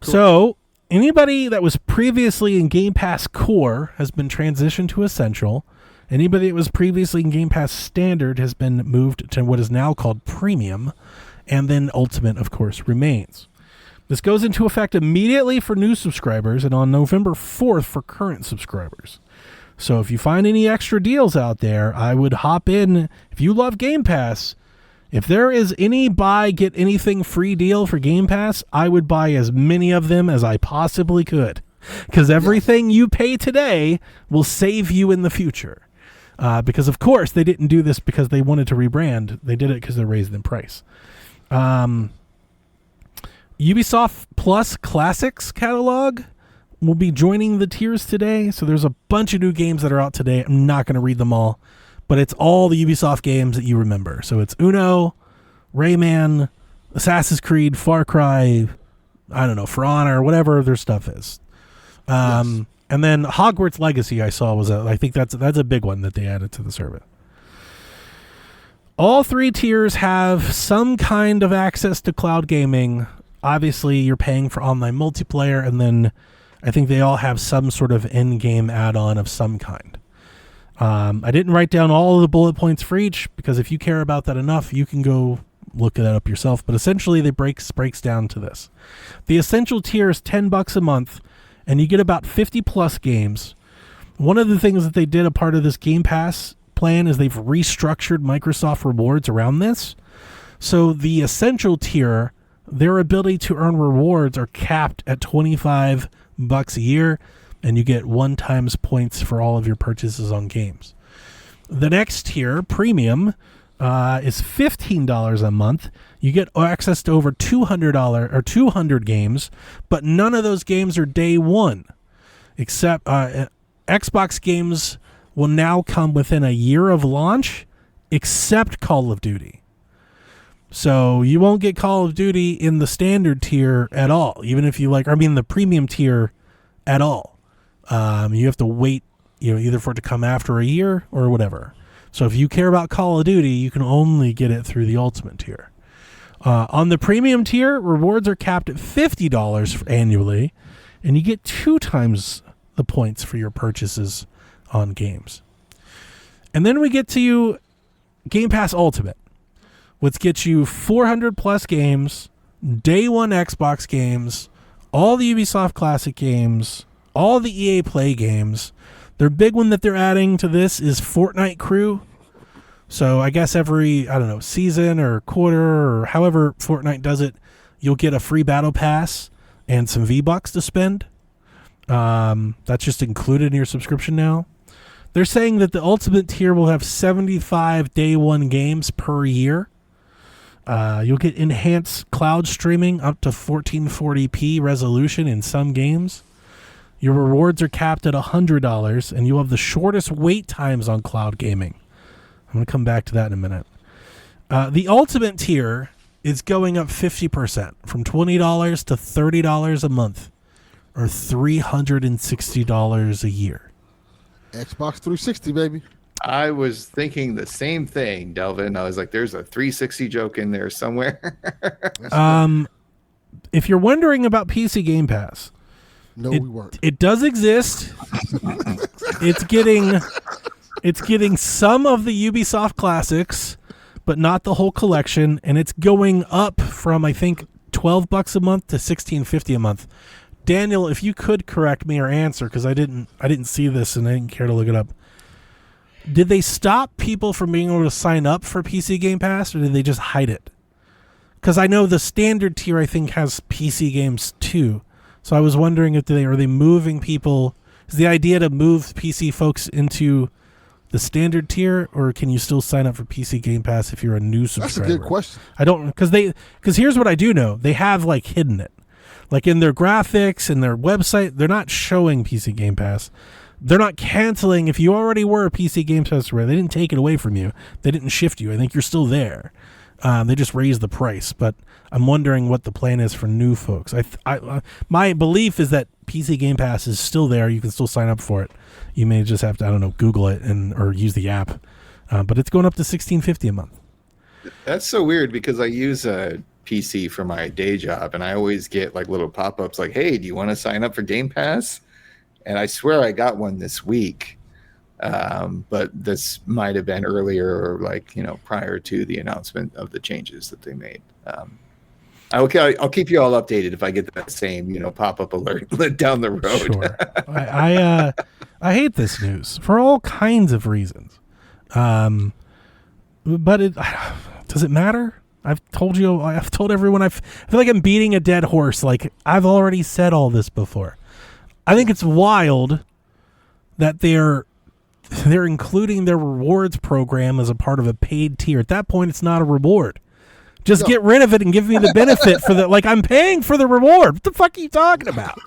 Cool. So anybody that was previously in Game Pass Core has been transitioned to Essential. Anybody that was previously in Game Pass Standard has been moved to what is now called Premium. And then Ultimate, of course, remains. This goes into effect immediately for new subscribers and on November 4th for current subscribers. So if you find any extra deals out there, I would hop in. If you love Game Pass, if there is any buy, get anything free deal for Game Pass, I would buy as many of them as I possibly could. Because everything you pay today will save you in the future. Because, of course, they didn't do this because they wanted to rebrand. They did it because they're raising the price. Ubisoft Plus Classics catalog will be joining the tiers today. So there's a bunch of new games that are out today. I'm not going to read them all, but it's all the Ubisoft games that you remember. So it's Uno, Rayman, Assassin's Creed, Far Cry, I don't know, For Honor, whatever their stuff is. And then Hogwarts Legacy I saw I think that's a big one that they added to the service. All 3 tiers have some kind of access to cloud gaming. Obviously, you're paying for online multiplayer, and then I think they all have some sort of in-game add-on of some kind. I didn't write down all of the bullet points for each, because if you care about that enough, you can go look that up yourself. But essentially, they breaks down to this. The Essential tier is $10 a month, and you get about 50-plus games. One of the things that they did a part of this Game Pass plan is they've restructured Microsoft Rewards around this. So the Essential tier, their ability to earn rewards are capped at $25 a year, and you get 1 times points for all of your purchases on games. The next tier, Premium, is $15 a month. You get access to over $200 games, but none of those games are day one. Except Xbox games will now come within a year of launch, except Call of Duty. So you won't get Call of Duty in the standard tier at all, even if you the premium tier at all. You have to wait, either for it to come after a year or whatever. So if you care about Call of Duty, you can only get it through the Ultimate tier. On the premium tier, rewards are capped at $50 annually, and you get 2 times the points for your purchases on games. And then we get to Game Pass Ultimate, which gets you 400 plus games, day one Xbox games, all the Ubisoft Classic games, all the EA Play games. Their big one that they're adding to this is Fortnite Crew. So I guess every, season or quarter or however Fortnite does it, you'll get a free battle pass and some V-Bucks to spend. That's just included in your subscription now. They're saying that the Ultimate tier will have 75 day one games per year. You'll get enhanced cloud streaming up to 1440p resolution in some games. Your rewards are capped at $100, and you'll have the shortest wait times on cloud gaming. I'm going to come back to that in a minute. The Ultimate tier is going up 50% from $20 to $30 a month, or $360 a year. Xbox 360, baby. I was thinking the same thing, Delvin. I was like, there's a 360 joke in there somewhere. If you're wondering about PC Game Pass, No, we weren't. it does exist. It's getting some of the Ubisoft classics, but not the whole collection, and it's going up from, I think, $12 a month to $16.50 a month. Daniel, if you could correct me or answer, because I didn't see this and I didn't care to look it up. Did they stop people from being able to sign up for PC Game Pass, or did they just hide it? Because I know the standard tier, I think, has PC games too. So I was wondering if are they moving people? Is the idea to move PC folks into the standard tier, or can you still sign up for PC Game Pass if you're a new subscriber? That's a good question. I don't, because here's what I do know. They have like hidden it. Like in their graphics and their website, they're not showing PC Game Pass. They're not canceling. If you already were a PC Game Pass subscriber, they didn't take it away from you. They didn't shift you. I think you're still there. They just raised the price. But I'm wondering what the plan is for new folks. My belief is that PC Game Pass is still there. You can still sign up for it. You may just have to, I don't know, Google it or use the app. But it's going up to $16.50 a month. That's so weird because I use a PC for my day job, and I always get like little pop-ups like, hey, do you want to sign up for Game Pass? And I swear I got one this week, but this might have been earlier or prior to the announcement of the changes that they made. I'll keep you all updated if I get that same pop-up alert down the road. Sure. I hate this news for all kinds of reasons. But does it matter? I've told everyone. I feel like I'm beating a dead horse. Like, I've already said all this before. I think it's wild that they're including their rewards program as a part of a paid tier. At that point, it's not a reward. Just get rid of it and give me the benefit for the, like, I'm paying for the reward. What the fuck are you talking about?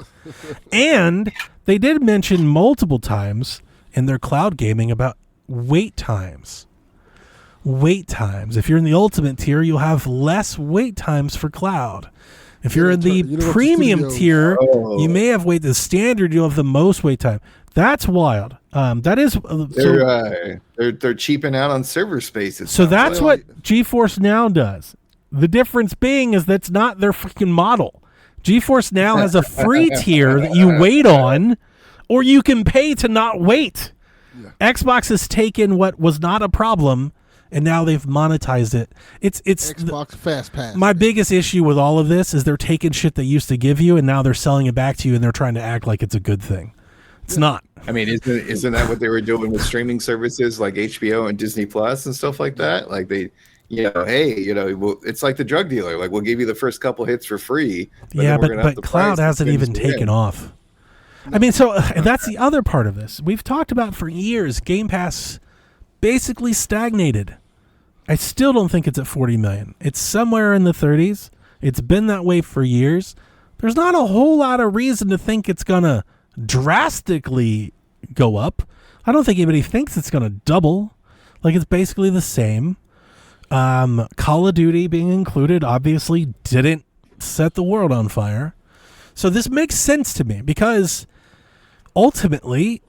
And they did mention multiple times in their cloud gaming about wait times. Wait times. If you're in the ultimate tier, you'll have less wait times for cloud. If you're in the premium tier, you may have the standard, you'll have the most wait time. That's wild. That is they're cheaping out on server spaces. So that's what GeForce Now does. The difference being is that's not their fucking model. GeForce Now has a free tier that you wait on, or you can pay to not wait. Yeah. Xbox has taken what was not a problem, and now they've monetized it. It's Xbox Fast Pass. My biggest issue with all of this is they're taking shit they used to give you, and now they're selling it back to you, and they're trying to act like it's a good thing. It's not. I mean, isn't that what they were doing with streaming services like HBO and Disney Plus and stuff like that? Like hey, it's like the drug dealer. Like, we'll give you the first couple hits for free. But cloud hasn't even taken off. I mean, so that's the other part of this. We've talked about for years, Game Pass basically stagnated. I still don't think it's at 40 million. It's somewhere in the 30s. It's been that way for years. There's not a whole lot of reason to think it's going to drastically go up. I don't think anybody thinks it's going to double. Like, it's basically the same. Call of Duty being included obviously didn't set the world on fire. So this makes sense to me because ultimately,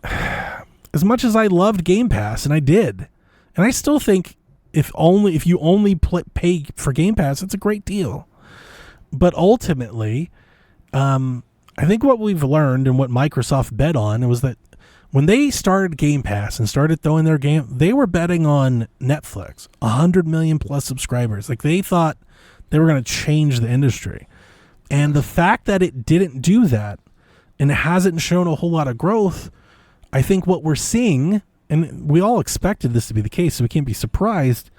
as much as I loved Game Pass, and I did, and I still think if you only pay for Game Pass, it's a great deal. But ultimately, I think what we've learned and what Microsoft bet on was that when they started Game Pass and started throwing their game, they were betting on Netflix, 100 million plus subscribers. Like, they thought they were going to change the industry. And the fact that it didn't do that and it hasn't shown a whole lot of growth, I think what we're seeing, and we all expected this to be the case, so we can't be surprised,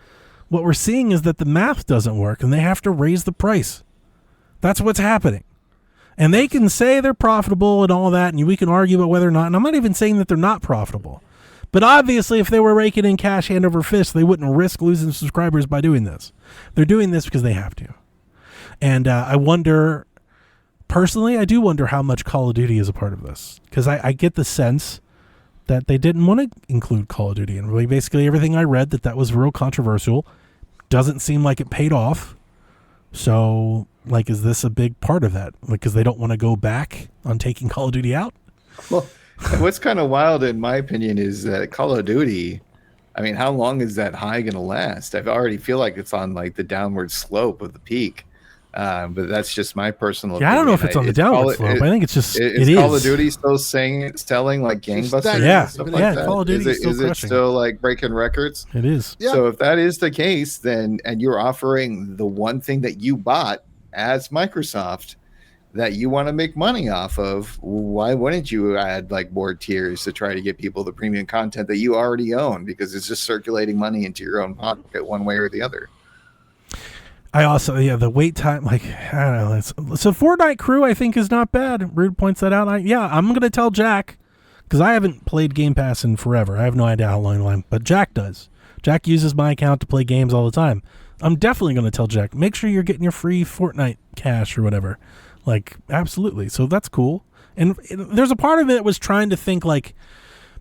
what we're seeing is that the math doesn't work and they have to raise the price. That's what's happening. And they can say they're profitable and all that, and we can argue about whether or not, and I'm not even saying that they're not profitable. But obviously, if they were raking in cash hand over fist, they wouldn't risk losing subscribers by doing this. They're doing this because they have to. And I wonder, personally, I do wonder how much Call of Duty is a part of this. Because I get the sense that they didn't want to include Call of Duty. And really basically everything I read that was real controversial. Doesn't seem like it paid off. So, like, is this a big part of that? Like, because they don't want to go back on taking Call of Duty out? Well, what's kind of wild, in my opinion, is that Call of Duty, I mean, how long is that high going to last? I already feel like it's on, like, the downward slope of the peak. But that's just my personal opinion. I don't know if it's on the downward slope. I think it's just, is Call of Duty still selling like gangbusters? Yeah, and stuff yeah, like that? Call of Duty is it still like breaking records? It is. Yeah. So if that is the case, then, and you're offering the one thing that you bought as Microsoft that you want to make money off of, why wouldn't you add like more tiers to try to get people the premium content that you already own? Because it's just circulating money into your own pocket one way or the other. I also, the wait time, like, I don't know. So Fortnite crew, I think, is not bad. Rude points that out. I'm going to tell Jack, because I haven't played Game Pass in forever. I have no idea how long, but Jack does. Jack uses my account to play games all the time. I'm definitely going to tell Jack, make sure you're getting your free Fortnite cash or whatever. Like, absolutely. So that's cool. And there's a part of it that was trying to think, like,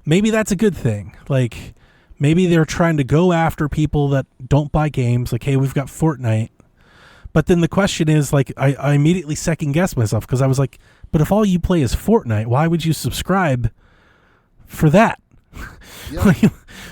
maybe that's a good thing. Like, maybe they're trying to go after people that don't buy games. Like, hey, we've got Fortnite. But then the question is, like, I immediately second-guessed myself because I was like, but if all you play is Fortnite, why would you subscribe for that? Yeah.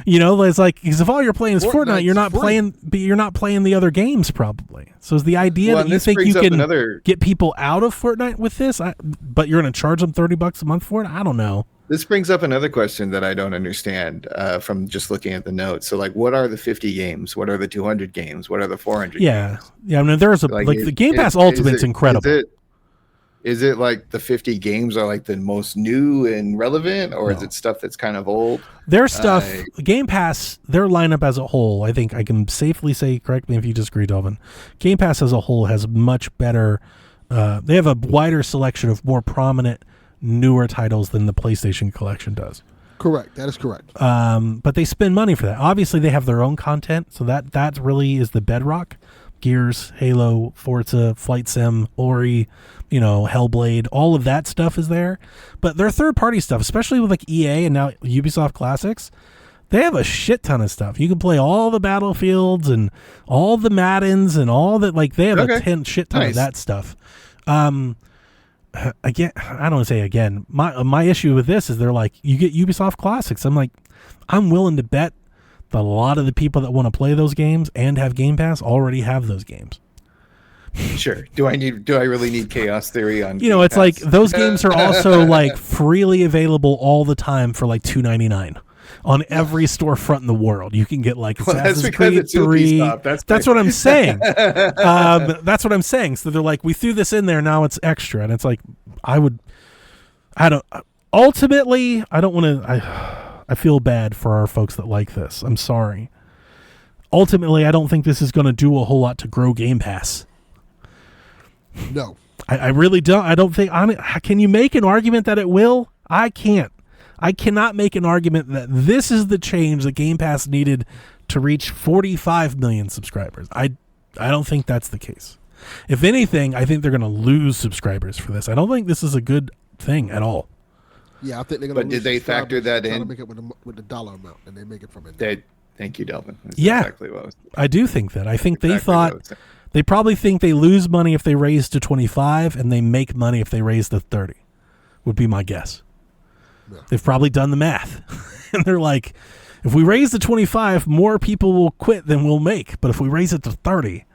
It's like, because if all you're playing is Fortnite, you're not free. you're not playing the other games probably. So is the idea that you think you can get people out of Fortnite with this, but you're going to charge them $30 a month for it? I don't know. This brings up another question that I don't understand from just looking at the notes. So, like, what are the 50 games? What are the 200 games? What are the 400 games? Yeah. I mean, there's the Game Pass Ultimate's incredible. Is it like the 50 games are like the most new and relevant, or No. is it stuff that's kind of old? Their stuff, Game Pass, their lineup as a whole, I think I can safely say, correct me if you disagree, Delvin, Game Pass as a whole has much better, they have a wider selection of more prominent, newer titles than the PlayStation collection does. Correct. That is correct. But they spend money for that. Obviously, they have their own content, so that really is the bedrock. Gears, Halo, Forza, Flight Sim, Ori, Hellblade, all of that stuff is there. But their third-party stuff, especially with like EA and now Ubisoft Classics, they have a shit ton of stuff. You can play all the Battlefields and all the Maddens and all that. Like, they have a shit ton of that stuff. Again, I don't want to say again. My issue with this is they're like, you get Ubisoft Classics. I'm like, I'm willing to bet that a lot of the people that want to play those games and have Game Pass already have those games. Sure. Do I really need Chaos Theory on? It's Pass? like those games are also like freely available all the time for like $2.99 on every storefront in the world. You can get like Assassin's Creed 3. That's what I'm saying. That's what I'm saying. So they're like, we threw this in there, now it's extra, and it's like, ultimately, I don't want to. I feel bad for our folks that like this. I'm sorry. Ultimately, I don't think this is going to do a whole lot to grow Game Pass. No. I really don't. I don't think. Can you make an argument that it will? I can't. I cannot make an argument that this is the change that Game Pass needed to reach 45 million subscribers. I don't think that's the case. If anything, I think they're going to lose subscribers for this. I don't think this is a good thing at all. Yeah, I think they're going to. But did they factor that in? To make it with the dollar amount, and they make it from it. Thank you, Delvin. That's exactly what I was. I do think that. I think they thought they probably think they lose money if they raise to 25, and they make money if they raise to 30. Would be my guess. Yeah. They've probably done the math, and they're like, if we raise to 25, more people will quit than we'll make. But if we raise it to 30,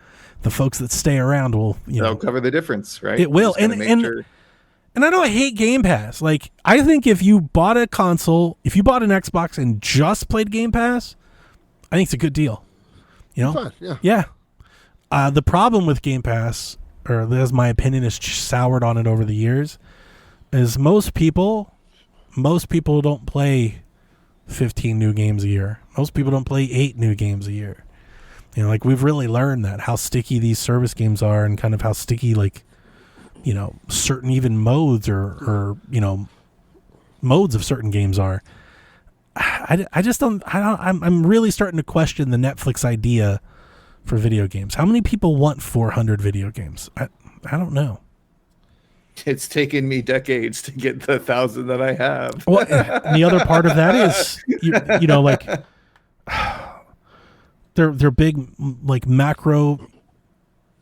the folks that stay around will, they'll cover the difference, right? It will, and I know I hate Game Pass. Like, I think if you bought a console, if you bought an Xbox and just played Game Pass, I think it's a good deal. Fine, yeah. Yeah. The problem with Game Pass, or as my opinion is soured on it over the years, is most people don't play 15 new games a year. Most people don't play 8 new games a year. Like, we've really learned that, how sticky these service games are, and kind of how sticky, like, certain even modes or modes of certain games are. I just don't. I'm really starting to question the Netflix idea for video games. How many people want 400 video games? I don't know. it's taken me decades to get the 1,000 that I have. Well, and the other part of that is, you know, like they're big like macro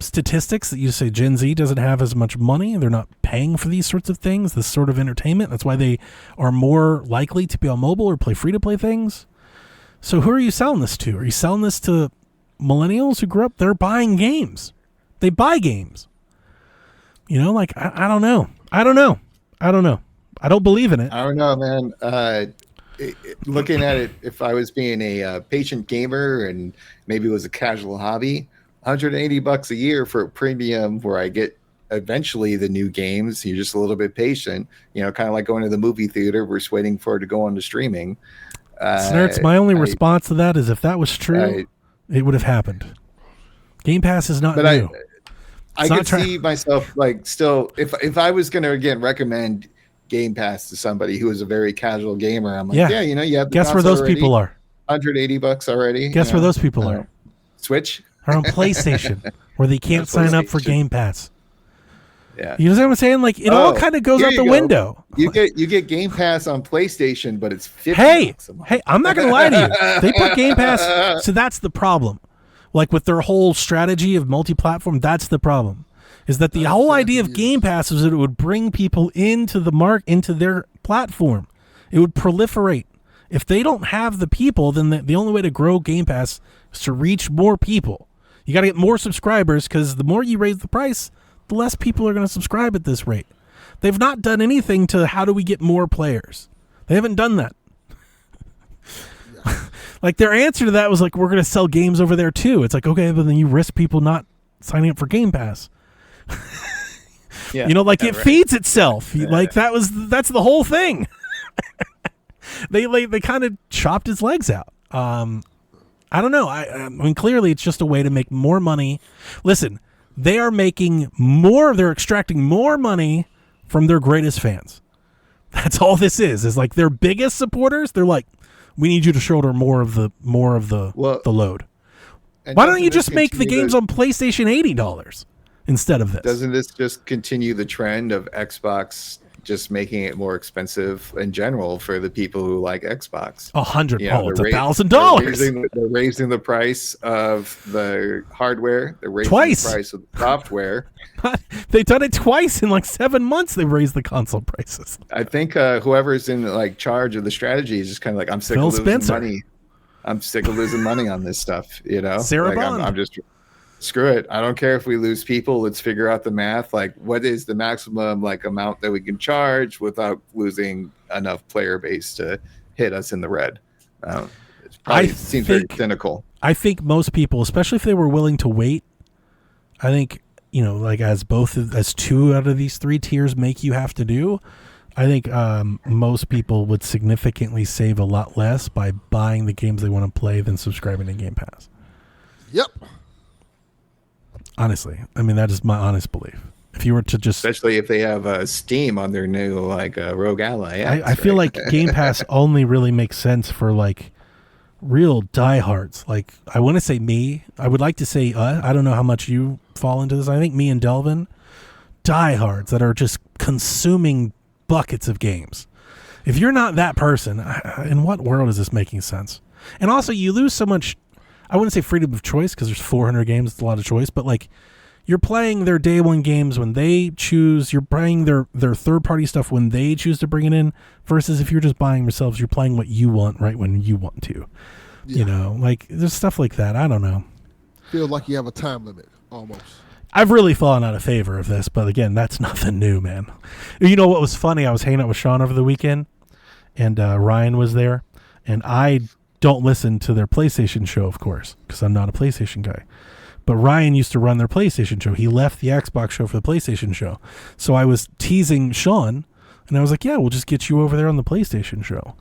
statistics that you say Gen Z doesn't have as much money. They're not paying for these sorts of things, this sort of entertainment. That's why they are more likely to be on mobile or play free-to-play things. So who are you selling this to? Are you selling this to millennials who grew up? They're buying games. They buy games. You know, like, I don't know. I don't believe in it. I don't know, man. Looking at it, if I was being a patient gamer and maybe it was a casual hobby, $180 a year for a premium where I get eventually the new games. You're just a little bit patient, you know, kind of like going to the movie theater. We're just waiting for it to go on to streaming. Snerts, my only response to that is if that was true, it would have happened. Game Pass is not new. I could see myself like still, if I was going to again recommend Game Pass to somebody who is a very casual gamer, I'm like, yeah, you know, you have. Guess where those people are? $180 already. Guess where those people are? Switch. Or on PlayStation, where they can't sign up for Game Pass. Yeah, you know what I'm saying? Like it all kind of goes out the window. You get Game Pass on PlayStation, but it's $50. Hey, I'm not gonna lie to you. They put Game Pass, so that's the problem. Like with their whole strategy of multi-platform, that's the problem. Is that the whole idea of Game Pass is that it would bring people into into their platform. It would proliferate. If they don't have the people, then the only way to grow Game Pass is to reach more people. You got to get more subscribers because the more you raise the price, the less people are going to subscribe at this rate. They've not done anything to how do we get more players. They haven't done that. Like their answer to that was like, we're going to sell games over there too. It's like, okay, but then you risk people not signing up for Game Pass. You know, like it feeds itself. Like that's the whole thing. They kind of chopped his legs out. I don't know. I mean, clearly it's just a way to make more money. Listen, they are making more. They're extracting more money from their greatest fans. That's all this is. Is like their biggest supporters. They're like, we need you to shoulder more of the load. Why don't you just make the games on PlayStation $80 instead of this? Doesn't this just continue the trend of Xbox just making it more expensive in general for the people who like Xbox? $100. It's $1,000. They're raising the price of the hardware. They're raising twice the price of the software. They've done it twice in like 7 months. They've raised the console prices. I think whoever's in like charge of the strategy is just kind of like, I'm sick of losing money. I'm sick of losing money on this stuff. You know, Sarah like, Bond. I'm just. Screw it. I don't care if we lose people. Let's figure out the math. Like, what is the maximum like amount that we can charge without losing enough player base to hit us in the red? It seems very cynical. I think most people, especially if they were willing to wait, I think, you know, like as two out of these three tiers make you have to do, I think most people would significantly save a lot less by buying the games they want to play than subscribing to Game Pass. Yep. Honestly, I mean, that is my honest belief. If you were to just, especially if they have Steam on their new like Rogue Ally, I feel like Game Pass only really makes sense for like real diehards. Like I want to say me, I would like to say I don't know how much you fall into this. I think me and Delvin, diehards that are just consuming buckets of games. If you're not that person, in what world is this making sense? And also, you lose so much. I wouldn't say freedom of choice because there's 400 games. It's a lot of choice, but like you're playing their day one games when they choose. You're playing their third party stuff when they choose to bring it in. Versus if you're just buying yourselves, you're playing what you want right when you want to. Yeah. You know, like there's stuff like that. I don't know. Feels like you have a time limit almost. I've really fallen out of favor of this, but again, that's nothing new, man. You know what was funny? I was hanging out with Sean over the weekend, and Ryan was there, and I don't listen to their PlayStation show, of course, because I'm not a PlayStation guy. But Ryan used to run their PlayStation show. He left the Xbox show for the PlayStation show. So I was teasing Sean, and I was like, yeah, we'll just get you over there on the PlayStation show.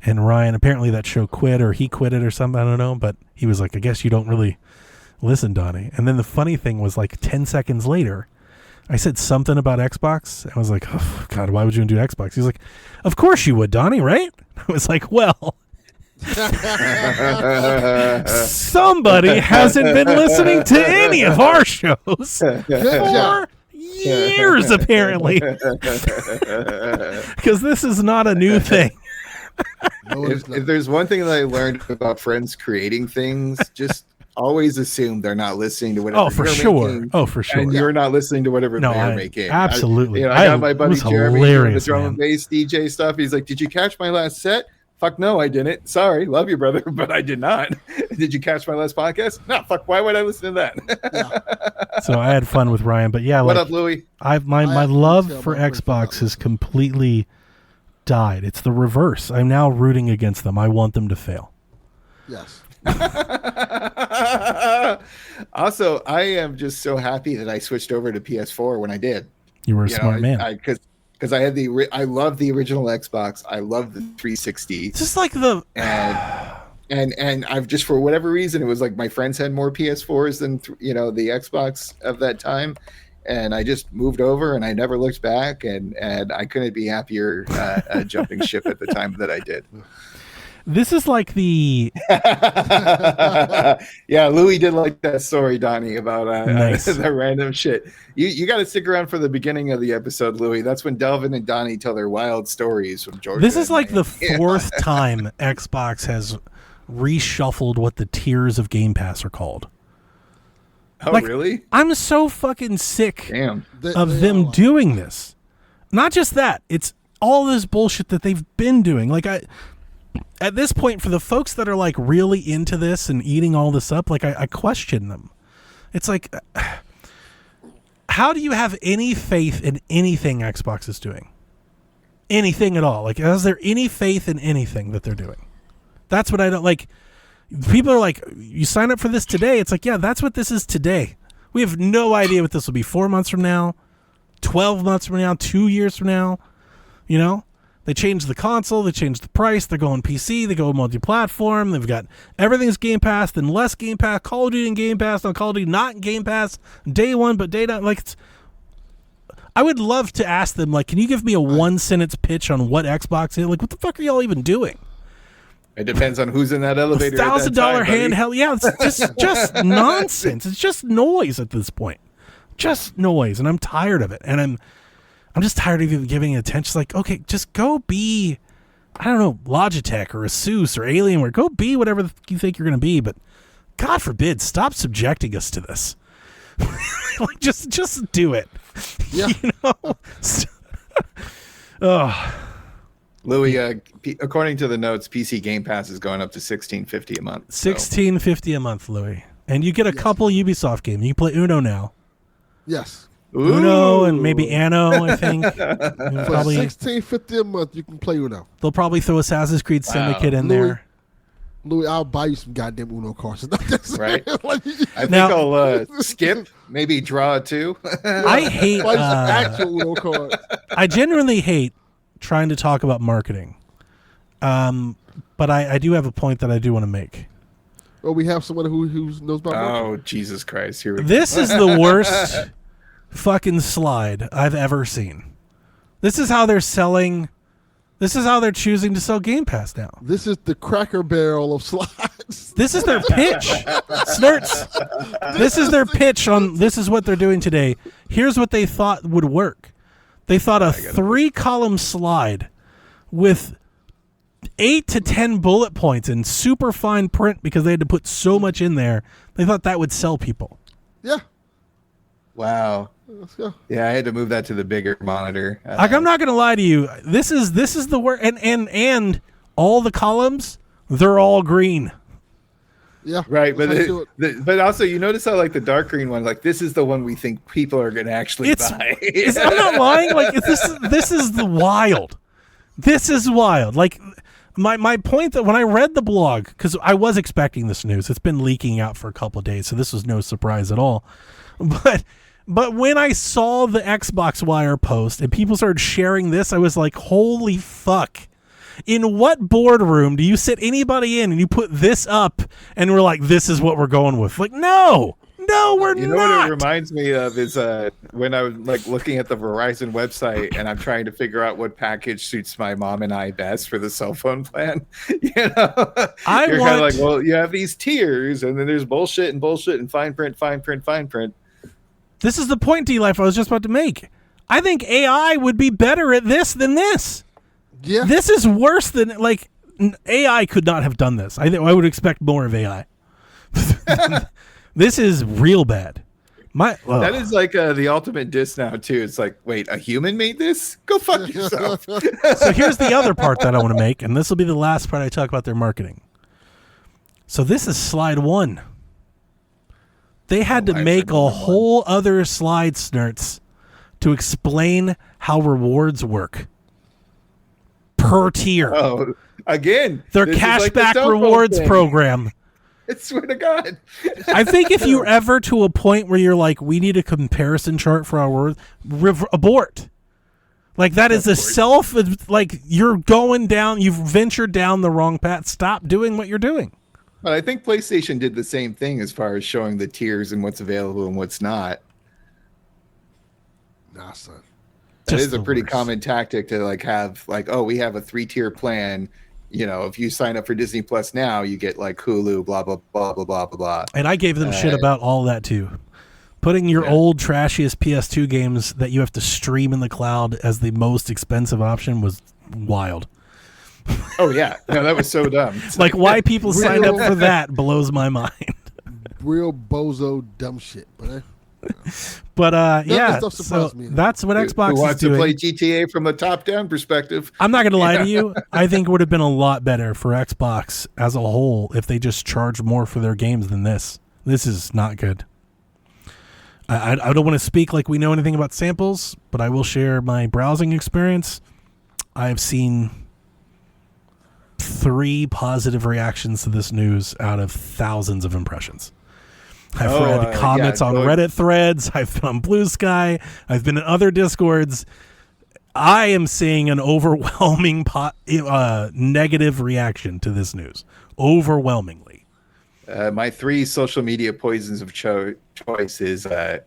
And Ryan, apparently that show quit, or he quit it or something, I don't know. But he was like, I guess you don't really listen, Donnie. And then the funny thing was like 10 seconds later, I said something about Xbox. I was like, oh, God, why would you do Xbox? He's like, of course you would, Donnie, right? I was like, well... Somebody hasn't been listening to any of our shows for years, apparently, because this is not a new thing. No, it is not. If there's one thing that I learned about friends creating things, just always assume they're not listening to whatever Oh, for you're sure. making, Oh, for sure. and you're not listening to whatever No, they're I- making. absolutely. I got my buddy it was Jeremy doing the hilarious, drum man. and bass DJ stuff. He's like, "Did you catch my last set?" Fuck no, I didn't. Sorry, love you, brother, but I did not. Did you catch my last podcast? No, fuck. Why would I listen to that? So I had fun with Ryan, but yeah, What like up, Louie? my I love tell for my friends Xbox about has completely died. It's the reverse. I'm now rooting against them. I want them to fail. Yes. Also, I am just so happy that I switched over to PS4 when I did. You were a smart man. Because I had I love the original Xbox. I love the 360. It's just like the And I've just, for whatever reason, it was like my friends had more PS4s than the Xbox of that time, and I just moved over and I never looked back, and I couldn't be happier jumping ship at the time that I did. this is like the Yeah, Louis did like that story, Donnie, about Nice. the random shit. You got to stick around for the beginning of the episode, Louis. That's when Delvin and Donnie tell their wild stories from Georgia. this is and like the Miami. fourth time Xbox has reshuffled what the tiers of Game Pass are called. Oh, like- really? I'm so fucking sick Damn. of them are. doing this. Not just that, it's all this bullshit that they've been doing. Like at this point, for the folks that are like really into this and eating all this up, like I question them. It's like, how do you have any faith in anything Xbox is doing? Anything at all? Like, is there any faith in anything that they're doing? That's what I don't like. People are like, you sign up for this today. It's like, yeah, that's what this is today. We have no idea what this will be 4 months from now, 12 months from now, 2 years from now. You know, they changed the console, they changed the price, they're going PC, they go multi-platform, they've got everything's Game Pass, then less Game Pass, Call of Duty in Game Pass, no Call of Duty not in Game Pass, day one, but day not. Like, I would love to ask them, like, can you give me a 1 sentence pitch on what Xbox is? Like, what the fuck are y'all even doing? It depends on who's in that elevator. $1,000 handheld. Yeah, it's just nonsense. It's just noise at this point. Just noise, and I'm tired of it. And I'm just tired of even giving it attention. It's like, okay, just go be, I don't know, Logitech or Asus or Alienware. Go be whatever you think you're going to be, but God forbid, stop subjecting us to this. Like, just do it. Yeah. You know? Oh. Louis, according to the notes, PC Game Pass is going up to $16.50 a month. so- $16.50 a month, Louis. And you get a couple Ubisoft games. You can play Uno now. Yes. Uno and maybe Anno, I think. For Probably, $16.50 a month, you can play Uno. they'll probably throw Assassin's Creed Syndicate in Louis, there. Louis, I'll buy you some goddamn Uno cards. Right. Like, I think Now- I'll skip, maybe draw two. I hate, buy you some actual Uno cards. I genuinely hate trying to talk about marketing. But I do have a point that I do want to make. Well, we have someone who knows about marketing. Oh, Jesus Christ. Here we go. This is the worst fucking slide I've ever seen. This is how they're selling. This is how they're choosing to sell Game Pass now. This is the Cracker Barrel of slides. This is their pitch. Snerts. This is their pitch on this is what they're doing today. Here's what they thought would work. They thought a 3-column slide with 8 to 10 bullet points in super fine print because they had to put so much in there. They thought that would sell people. Yeah. Wow. Let's go. Yeah, I had to move that to the bigger monitor. Like, I'm not gonna lie to you. This is the worst, and all the columns, they're all green. Yeah. Right, but Let's do it. but also you notice how like the dark green one, like this is the one we think people are going to actually buy. I'm not lying. Like, this is the wild. This is wild. Like, my point that when I read the blog, because I was expecting this news, it's been leaking out for a couple of days, so this was no surprise at all. But when I saw the Xbox Wire post and people started sharing this, I was like, holy fuck. In what boardroom do you sit anybody in and you put this up and we're like, this is what we're going with? Like, no, we're You know not. what it reminds me of is when I was like looking at the Verizon website and I'm trying to figure out what package suits my mom and I best for the cell phone plan. You know, you're kind of like, well, you have these tiers, and then there's bullshit and fine print. This is the point, D-Life, I was just about to make. I think AI would be better at this than this. Yeah. This is worse than, like, AI could not have done this. I would expect more of AI. This is real bad. That is like the ultimate diss now, too. It's like, wait, a human made this? Go fuck yourself. So here's the other part that I want to make, and this will be the last part I talk about their marketing. So this is slide 1. They had to make a whole other slide, Snerts, to explain how rewards work per tier. Oh, again, their cashback rewards program. I swear to God. I think if you're ever to a point where you're like, we need a comparison chart for our words, abort. Like, that is like, you're going down, you've ventured down the wrong path. Stop doing what you're doing. But I think PlayStation did the same thing as far as showing the tiers and what's available and what's not. Nah, son. That is a pretty common tactic to like have like, oh, we have a 3-tier plan. You know, if you sign up for Disney Plus now, you get like Hulu, blah, blah, blah, blah, blah, blah, blah. And I gave them shit about all that too. Putting your old trashiest PS2 games that you have to stream in the cloud as the most expensive option was wild. Oh, yeah. No, that was so dumb. It's like why people signed up for that blows my mind. Real bozo dumb shit. But yeah, so that's what Xbox who wants is doing. To play GTA from a top-down perspective. I'm not going to lie to you. I think it would have been a lot better for Xbox as a whole if they just charged more for their games than this. This is not good. I don't want to speak like we know anything about samples, but I will share my browsing experience. I have seen 3 positive reactions to this news out of thousands of impressions. I've read comments on Reddit threads. I've been on Blue Sky. I've been in other Discords. I am seeing an overwhelming negative reaction to this news. Overwhelmingly. My 3 social media poisons of choice is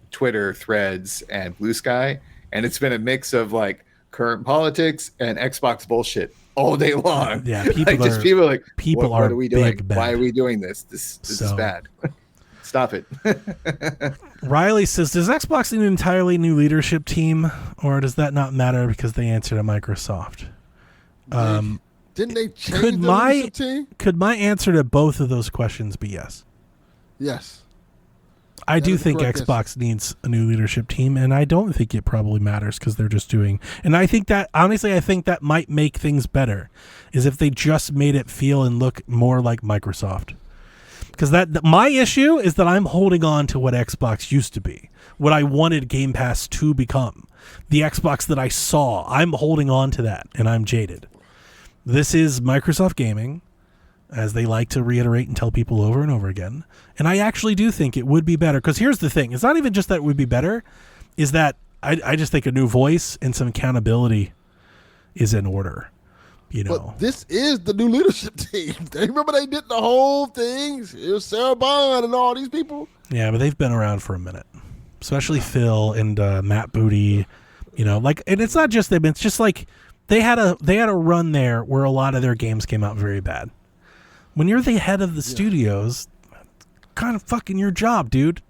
Twitter, Threads, and Blue Sky. And it's been a mix of like current politics and Xbox bullshit all day long. Yeah, people are what are we doing? Bad. Why are we doing this? This is bad. Stop it. Riley says, does Xbox need an entirely new leadership team, or does that not matter because they answer to Microsoft? Didn't they change the leadership team? Could my answer to both of those questions be yes? Yes. I do think Xbox needs a new leadership team, and I don't think it probably matters because they're just doing... And I think that, honestly, I think that might make things better, is if they just made it feel and look more like Microsoft. Because my issue is that I'm holding on to what Xbox used to be, what I wanted Game Pass to become, the Xbox that I saw. I'm holding on to that, and I'm jaded. This is Microsoft Gaming, as they like to reiterate and tell people over and over again. And I actually do think it would be better. Because here's the thing. It's not even just that it would be better, is that I just think a new voice and some accountability is in order. You know. But this is the new leadership team. Remember they did the whole thing? It was Sarah Bond and all these people. Yeah, but they've been around for a minute. Especially Phil and Matt Booty. You know, like, and it's not just them. It's just like they had a run there where a lot of their games came out very bad. When you're the head of the studios, kind of fucking your job, dude.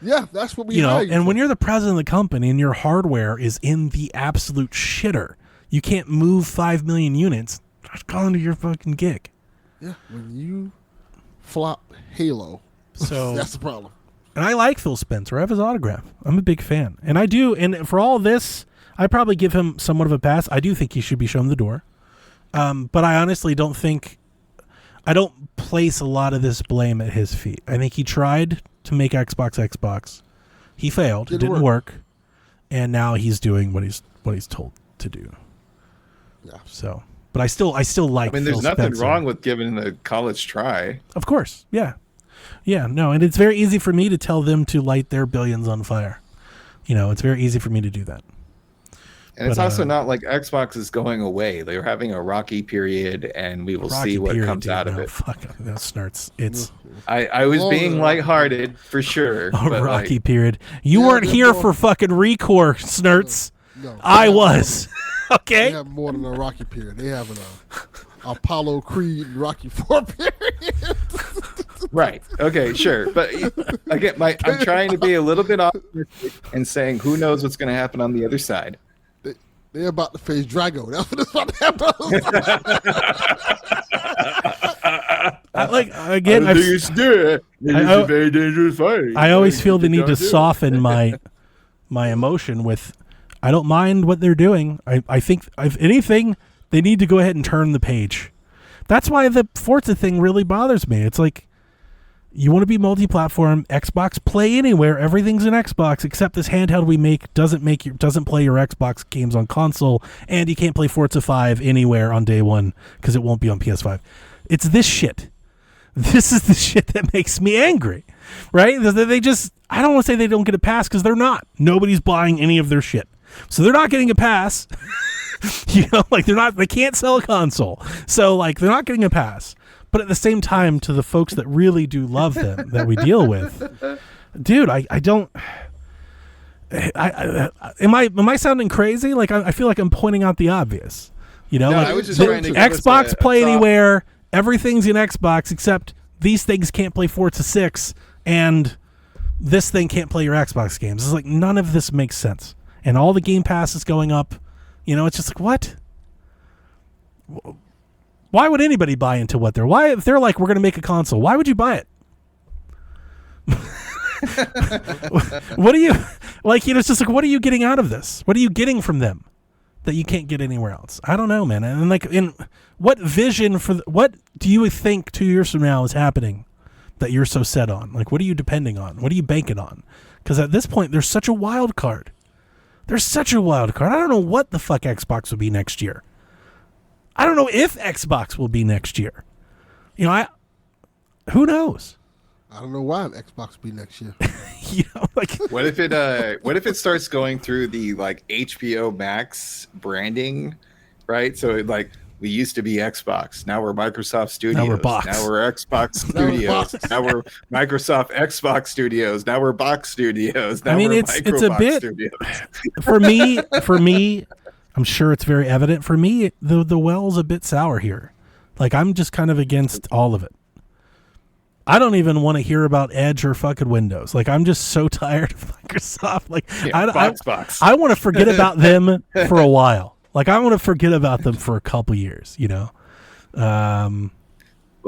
Yeah, that's what we and when you're the president of the company and your hardware is in the absolute shitter, you can't move 5 million units. Just call into your fucking gig. Yeah, when you flop Halo, so that's the problem. And I like Phil Spencer. I have his autograph. I'm a big fan. And I do. And for all this, I probably give him somewhat of a pass. I do think he should be shown the door. But I honestly don't think... I don't place a lot of this blame at his feet. I think he tried to make Xbox. He failed. It didn't work. And now he's doing what he's told to do. Yeah. So, but I still like. I mean, there's Phil nothing Spencer. wrong with giving a college try. Of course, yeah, no, and it's very easy for me to tell them to light their billions on fire. You know, it's very easy for me to do that. And it's also not like Xbox is going away. They're having a rocky period, and we will see what comes out of it. Fuck that Snerts. It's I was being lighthearted for sure. A rocky period. You weren't here for fucking Recore, Snerts. No, I was. Okay. They have more than a rocky period. They have an Apollo Creed and Rocky IV period. Right. Okay, sure. But again, I'm trying to be a little bit optimistic and saying who knows what's going to happen on the other side. They're about to face Drago. That's what's about to happen. Again, it's a very dangerous fight. I always feel the need to soften my emotion with, I don't mind what they're doing. I think, if anything, they need to go ahead and turn the page. That's why the Forza thing really bothers me. It's like, you want to be multi-platform, Xbox, play anywhere. Everything's an Xbox except this handheld we make doesn't play your Xbox games on console, and you can't play Forza 5 anywhere on day one because it won't be on PS5. It's this shit. This is the shit that makes me angry, right? They just, I don't want to say they don't get a pass because they're not. Nobody's buying any of their shit, so they're not getting a pass. They can't sell a console, so like they're not getting a pass. But at the same time, to the folks that really do love them, that we deal with, dude, I don't. Am I sounding crazy? Like I feel like I'm pointing out the obvious. No, I was just trying to give Xbox us play anywhere. Everything's in Xbox except these things can't play Forza 6, and this thing can't play your Xbox games. It's like none of this makes sense, and all the Game Pass is going up. It's just like what. Why would anybody buy into what they're? Why, if they're like, we're going to make a console, why would you buy it? What do you like? It's just like, what are you getting out of this? What are you getting from them that you can't get anywhere else? I don't know, man. And like, in what vision what do you think 2 years from now is happening that you're so set on? Like, what are you depending on? What are you banking on? Because at this point, there's such a wild card. I don't know what the fuck Xbox will be next year. I don't know if Xbox will be next year. Who knows? I don't know why Xbox will be next year. What if it starts going through the like HBO Max branding, right? So we used to be Xbox, now we're Microsoft Studios, now we're Box. Now we're Xbox Studios, now we're Microsoft Xbox Studios, now we're Box Studios. Now it's a bit Studios. for me. I'm sure it's very evident for me. The well's a bit sour here. Like, I'm just kind of against all of it. I don't even want to hear about Edge or fucking Windows. Like, I'm just so tired of Microsoft. Like, Box. I want to forget about them for a while. Like, I want to forget about them for a couple years.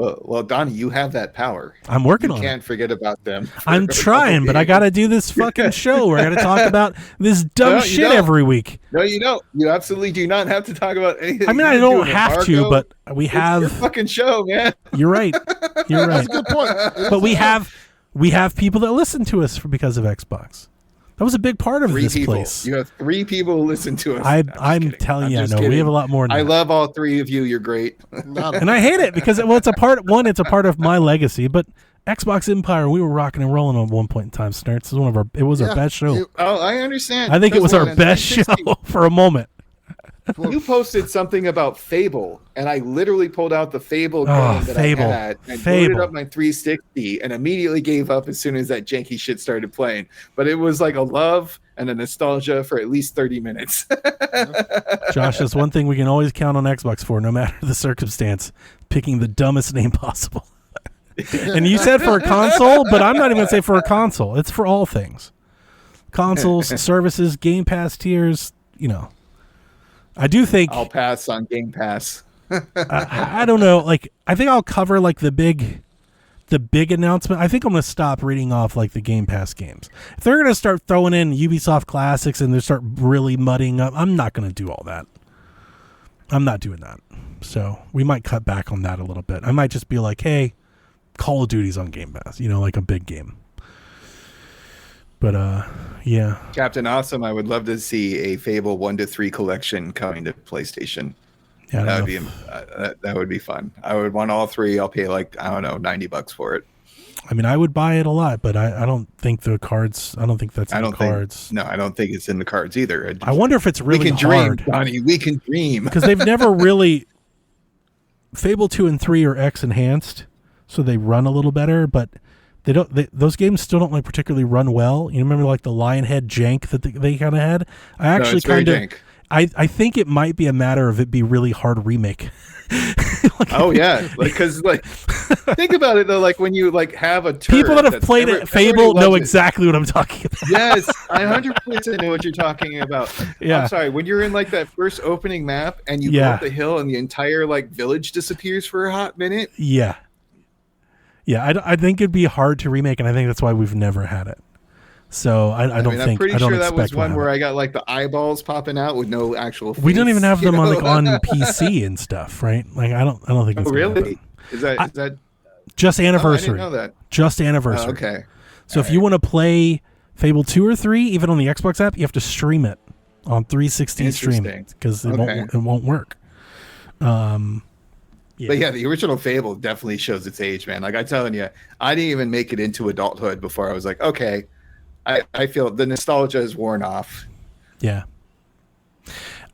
Well, Donnie, you have that power. I'm working on it. You can't forget about them. I'm trying, but I got to do this fucking show where I got to talk about this dumb shit every week. No, you don't. You absolutely do not have to talk about anything. I mean, I don't have to, but we have your fucking show, man. You're right. That's a good point. But we have people that listen to us because of Xbox. That was a big part of this place. You have 3 people who listen to us. I'm telling you, no, we have a lot more than I that. love all 3 of you. You're great. And I hate it because, it's a part of my legacy, but Xbox Empire, we were rocking and rolling at one point in time, Snerts. It was our best show. I understand. I think it was our best show for a moment. You posted something about Fable, and I literally pulled out the Fable game that I had and booted up my 360 and immediately gave up as soon as that janky shit started playing. But it was like a love and a nostalgia for at least 30 minutes. Josh, that's one thing we can always count on Xbox for, no matter the circumstance, picking the dumbest name possible. And you said for a console, but I'm not even going to say for a console. It's for all things. Consoles, services, Game Pass tiers, I do think I'll pass on Game Pass. I don't know. Like, I think I'll cover like the big announcement. I think I'm going to stop reading off like the Game Pass games. If they're going to start throwing in Ubisoft classics and they start really mudding up, I'm not going to do all that. I'm not doing that. So we might cut back on that a little bit. I might just be like, hey, Call of Duty's on Game Pass, like a big game. But yeah, Captain Awesome, I would love to see a Fable 1-3 collection coming to PlayStation. Yeah, that would be fun. I would want all 3. I'll pay like, I don't know, $90 for it. I mean, I would buy it a lot, but I don't think the cards. I don't think that's in the cards. No, I don't think it's in the cards either. I wonder if it's really hard. Dream, Donnie. We can dream because they've never really. Fable 2 and 3 are X enhanced, so they run a little better, but. Those games still don't particularly run well. You remember like the Lionhead jank that they kind of had? I actually I think it might be a matter of it be really hard remake. Oh yeah, because think about it though. Like when you have a turret, people that have played it, Fable know exactly what I'm talking about. Yes, I 100% know what you're talking about. Yeah. I'm sorry. When you're in that first opening map and you go up the hill and the entire village disappears for a hot minute. Yeah. I think it'd be hard to remake, and I think that's why we've never had it. So I don't think. I'm pretty I don't sure that was one where it. I got the eyeballs popping out with no actual face, we don't even have them on PC and stuff, right? I don't think it's really. Is that just anniversary? I didn't know that. Just anniversary. Okay. So if you want to play Fable 2 or 3, even on the Xbox app, you have to stream it on 360 stream because it won't work. But yeah, the original Fable definitely shows its age, man. I'm telling you, I didn't even make it into adulthood before I was like, okay, I feel the nostalgia is worn off. Yeah.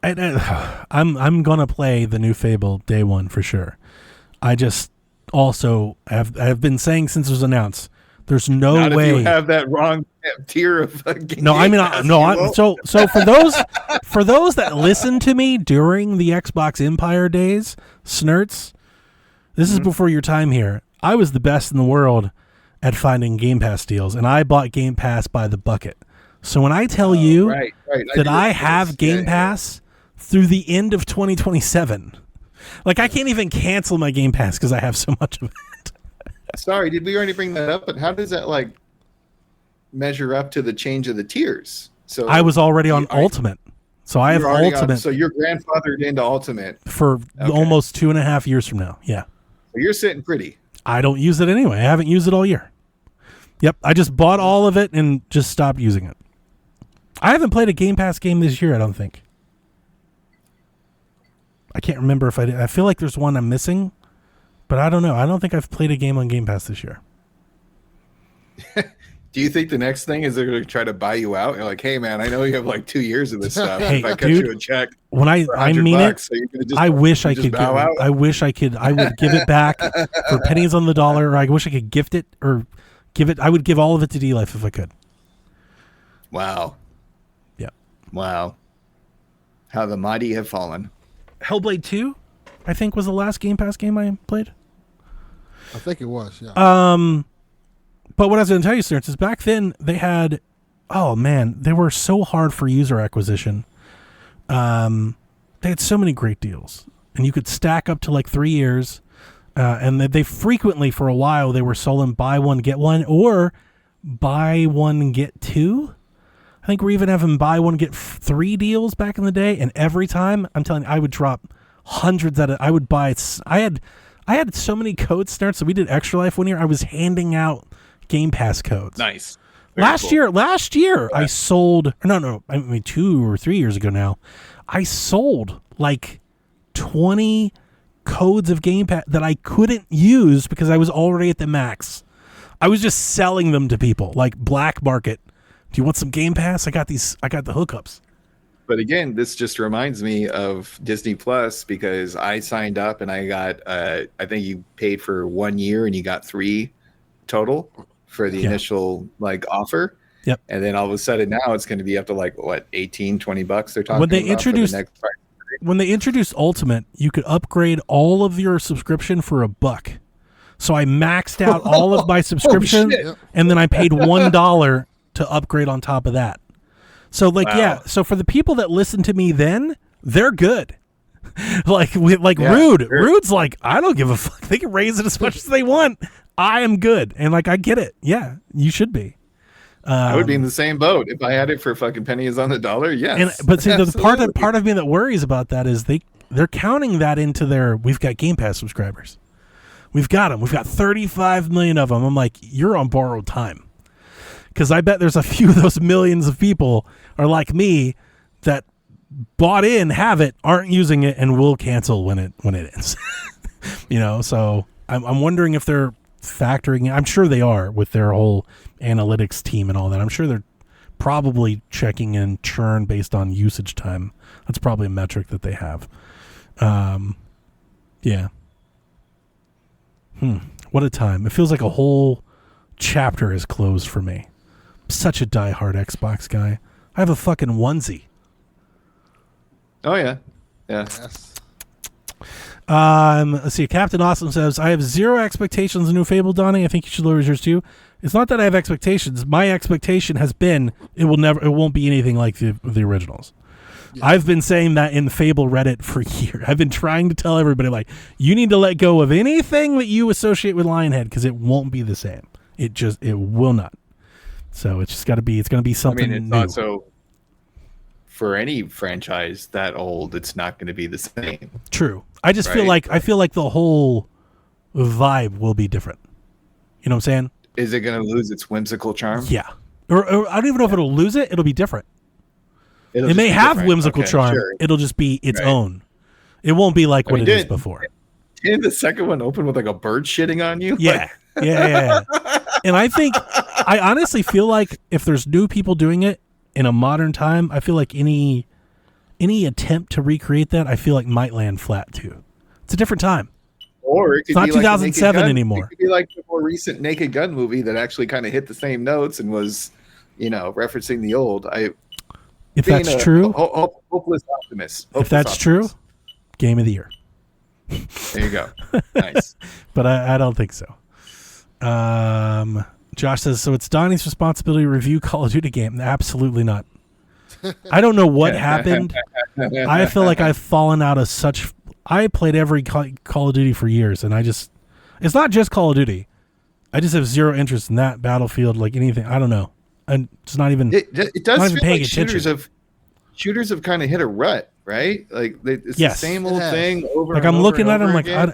I'm gonna play the new Fable day one for sure. I just also have been saying since it was announced, there's no Not way if you have that wrong tier of game. No, I mean so for those that listened to me during the Xbox Empire days, Snerts, this is before your time here. I was the best in the world at finding Game Pass deals, and I bought Game Pass by the bucket. So when I tell you that I have Game Pass through the end of 2027, I can't even cancel my Game Pass because I have so much of it. Sorry, did we already bring that up? But how does that measure up to the change of the tiers? So I was already on Ultimate. So I have Ultimate. So you're grandfathered into Ultimate for almost 2.5 years from now. Yeah. So you're sitting pretty. I don't use it anyway. I haven't used it all year. Yep. I just bought all of it and just stopped using it. I haven't played a Game Pass game this year, I don't think. I can't remember if I did. I feel like there's one I'm missing, but I don't know. I don't think I've played a game on Game Pass this year. Do you think the next thing is they're going to try to buy you out? You're like, hey, man, I know you have 2 years of this stuff. Hey, if I cut you a check, when I mean $100, it, so I wish I could. I wish I could. I would give it back for pennies on the dollar, or I wish I could gift it or give it. I would give all of it to D-Life if I could. Wow. Yeah. Wow. How the mighty have fallen. Hellblade 2, I think, was the last Game Pass game I played. I think it was, yeah. But what I was going to tell you, Snerts, is back then they had, they were so hard for user acquisition. They had so many great deals, and you could stack up to 3 years. And they frequently, for a while, they were selling buy one get one or buy one get two. I think we're even having buy one get 3 deals back in the day, and every time, I'm telling you, I would drop hundreds at it. I would buy. I had so many codes, Snerts, so we did Extra Life one year. I was handing out Game Pass codes. Nice. Last year, I sold. No, I mean 2 or 3 years ago now, I sold 20 codes of Game Pass that I couldn't use because I was already at the max. I was just selling them to people black market. Do you want some Game Pass? I got the hookups. But again, this just reminds me of Disney Plus because I signed up and I got, I think you paid for 1 year and you got 3 total for the initial offer. Yep. And then all of a sudden now it's going to be up to $18-20 they're talking when they about introduced for the next price. When they introduced Ultimate, you could upgrade all of your subscription for $1. So I maxed out all of my subscription and then I paid $1 to upgrade on top of that. So so for the people that listened to me then, they're good. Rude. Sure. Rude's I don't give a fuck. They can raise it as much as they want. I am good. And I get it. Yeah, you should be. I would be in the same boat if I had it for fucking pennies on the dollar. Yes. But see, the part of me that worries about that is they're counting that into their, we've got Game Pass subscribers. We've got them. We've got 35 million of them. I'm like, you're on borrowed time. Because I bet there's a few of those millions of people are like me that bought in, have it, aren't using it, and will cancel when it ends. So I'm wondering if they're factoring. I'm sure they are with their whole analytics team and all that. I'm sure they're probably checking in churn based on usage time. That's probably a metric that they have. Yeah. What a time. It feels like a whole chapter is closed for me. I'm such a diehard Xbox guy. I have a fucking onesie. Oh yeah. Yes. Let's see. Captain Awesome says, I have zero expectations of New Fable, Donnie. I think you should lower yours too. It's not that I have expectations. My expectation has been it won't be anything like the originals. Yeah. I've been saying that in Fable Reddit for years. I've been trying to tell everybody, like, you need to let go of anything that you associate with Lionhead because it won't be the same. It will not. So it's just got to be. It's going to be something it's new. Not so. For any franchise that old, it's not going to be the same. True. I just feel like the whole vibe will be different. You know what I'm saying? Is it going to lose its whimsical charm? Yeah. Or I don't even know if it'll lose it. It'll be different. It may have different. whimsical charm. Sure. It'll just be its own. It won't be like what it is before. Didn't the second one open with like a bird shitting on you? Yeah. Yeah. And I honestly feel like if there's new people doing it in a modern time, I feel like any attempt to recreate that, I feel like might land flat too. It's a different time. Or it could it's not be 2007 like anymore. It could be like the more recent Naked Gun movie that actually kind of hit the same notes and was, referencing the old. If that's true, hopeless optimist. If that's true, game of the year. There you go. Nice. But I don't think so. Josh says, so it's Donnie's responsibility to review Call of Duty game. Absolutely not. I don't know what happened. I feel like I've fallen out of such... I played every Call of Duty for years, and it's not just Call of Duty. I just have zero interest in that, Battlefield, like anything. I don't know. I'm just not even... It does not even feel paying like attention. shooters have kind of hit a rut, right? Like, it's the same old thing over like, and I'm over looking and at over them again.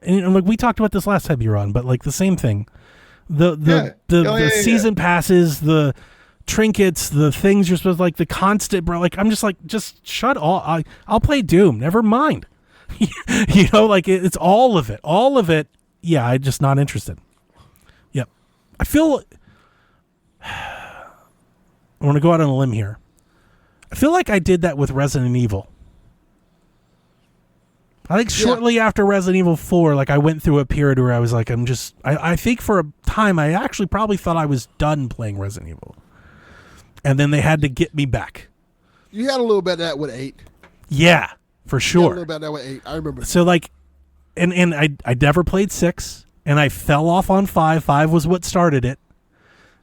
and like we talked about this last time you were on, but like the same thing. The season passes, the trinkets, the things you're supposed to, like, the constant, bro. Like, I'm just like, just shut all. I'll play Doom. Never mind. Like it's all of it. All of it. Yeah, I'm just not interested. Yep. I feel. I want to go out on a limb here. I feel like I did that with Resident Evil. I think shortly after Resident Evil 4, like I went through a period where I was like, I think for a time I actually probably thought I was done playing Resident Evil. And then they had to get me back. You had a little bit of that with 8. Yeah, for sure. You had a little bit of that with 8. I remember. So like, and I never played 6, and I fell off on 5. 5 was what started it.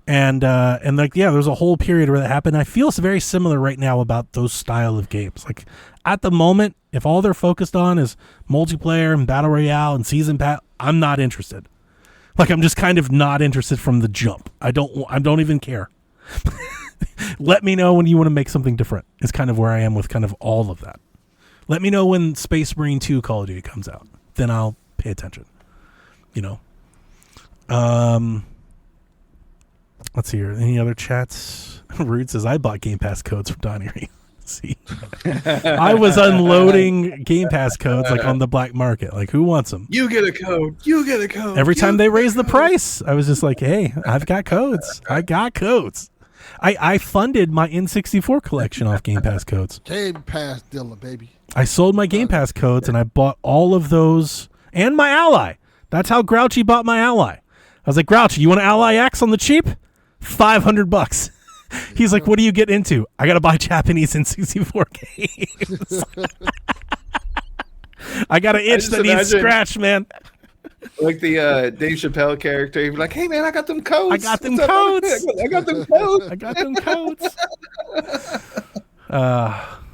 And like, yeah, there's a whole period where that happened. I feel it's very similar right now about those style of games. Like at the moment, if all they're focused on is multiplayer and battle royale and season pass, I'm not interested. Like I'm just kind of not interested from the jump. I don't even care. Let me know when you want to make something different. Is kind of where I am with kind of all of that. Let me know when Space Marine 2 Call of Duty comes out. Then I'll pay attention. Let's see here. Any other chats? Rude says, I bought Game Pass codes from Donnie. See, I was unloading Game Pass codes like on the black market. Like, who wants them? You get a code. You get a code. Every time they raise the price, I was just like, hey, I've got codes. I got codes. I funded my N64 collection off Game Pass codes. Game Pass dealer, baby. I sold my Game Pass codes and I bought all of those and my Ally. That's how Grouchy bought my Ally. I was like, Grouchy, you want an Ally X on the cheap? $500. He's like, what do you get into? I got to buy Japanese N64 games. I got an itch that needs scratch, man. Like the Dave Chappelle character, he'd be like, hey, man, I got them codes. I got them codes. I got them codes. I got them codes.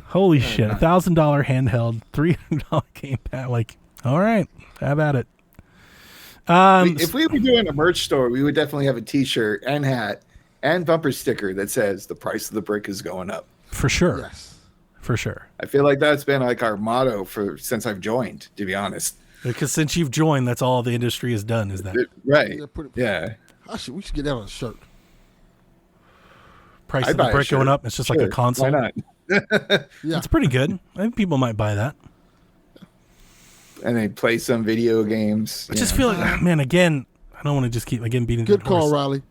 Holy shit. $1,000 handheld, $300 Game Pass. Like, all right, how about it? If we were doing a merch store, we would definitely have a T-shirt and hat and bumper sticker that says the price of the brick is going up. For sure. Yes. For sure. I feel like that's been like our motto since I've joined, to be honest. Because since you've joined, that's all the industry has done is that. Right. Yeah. We should get that on a shirt. Price of the brick going up. It's just like a console. Why not? Yeah. It's pretty good. I think people might buy that. And they play some video games. I just feel like, man, again, I don't want to just keep beating good the call, horse. Riley.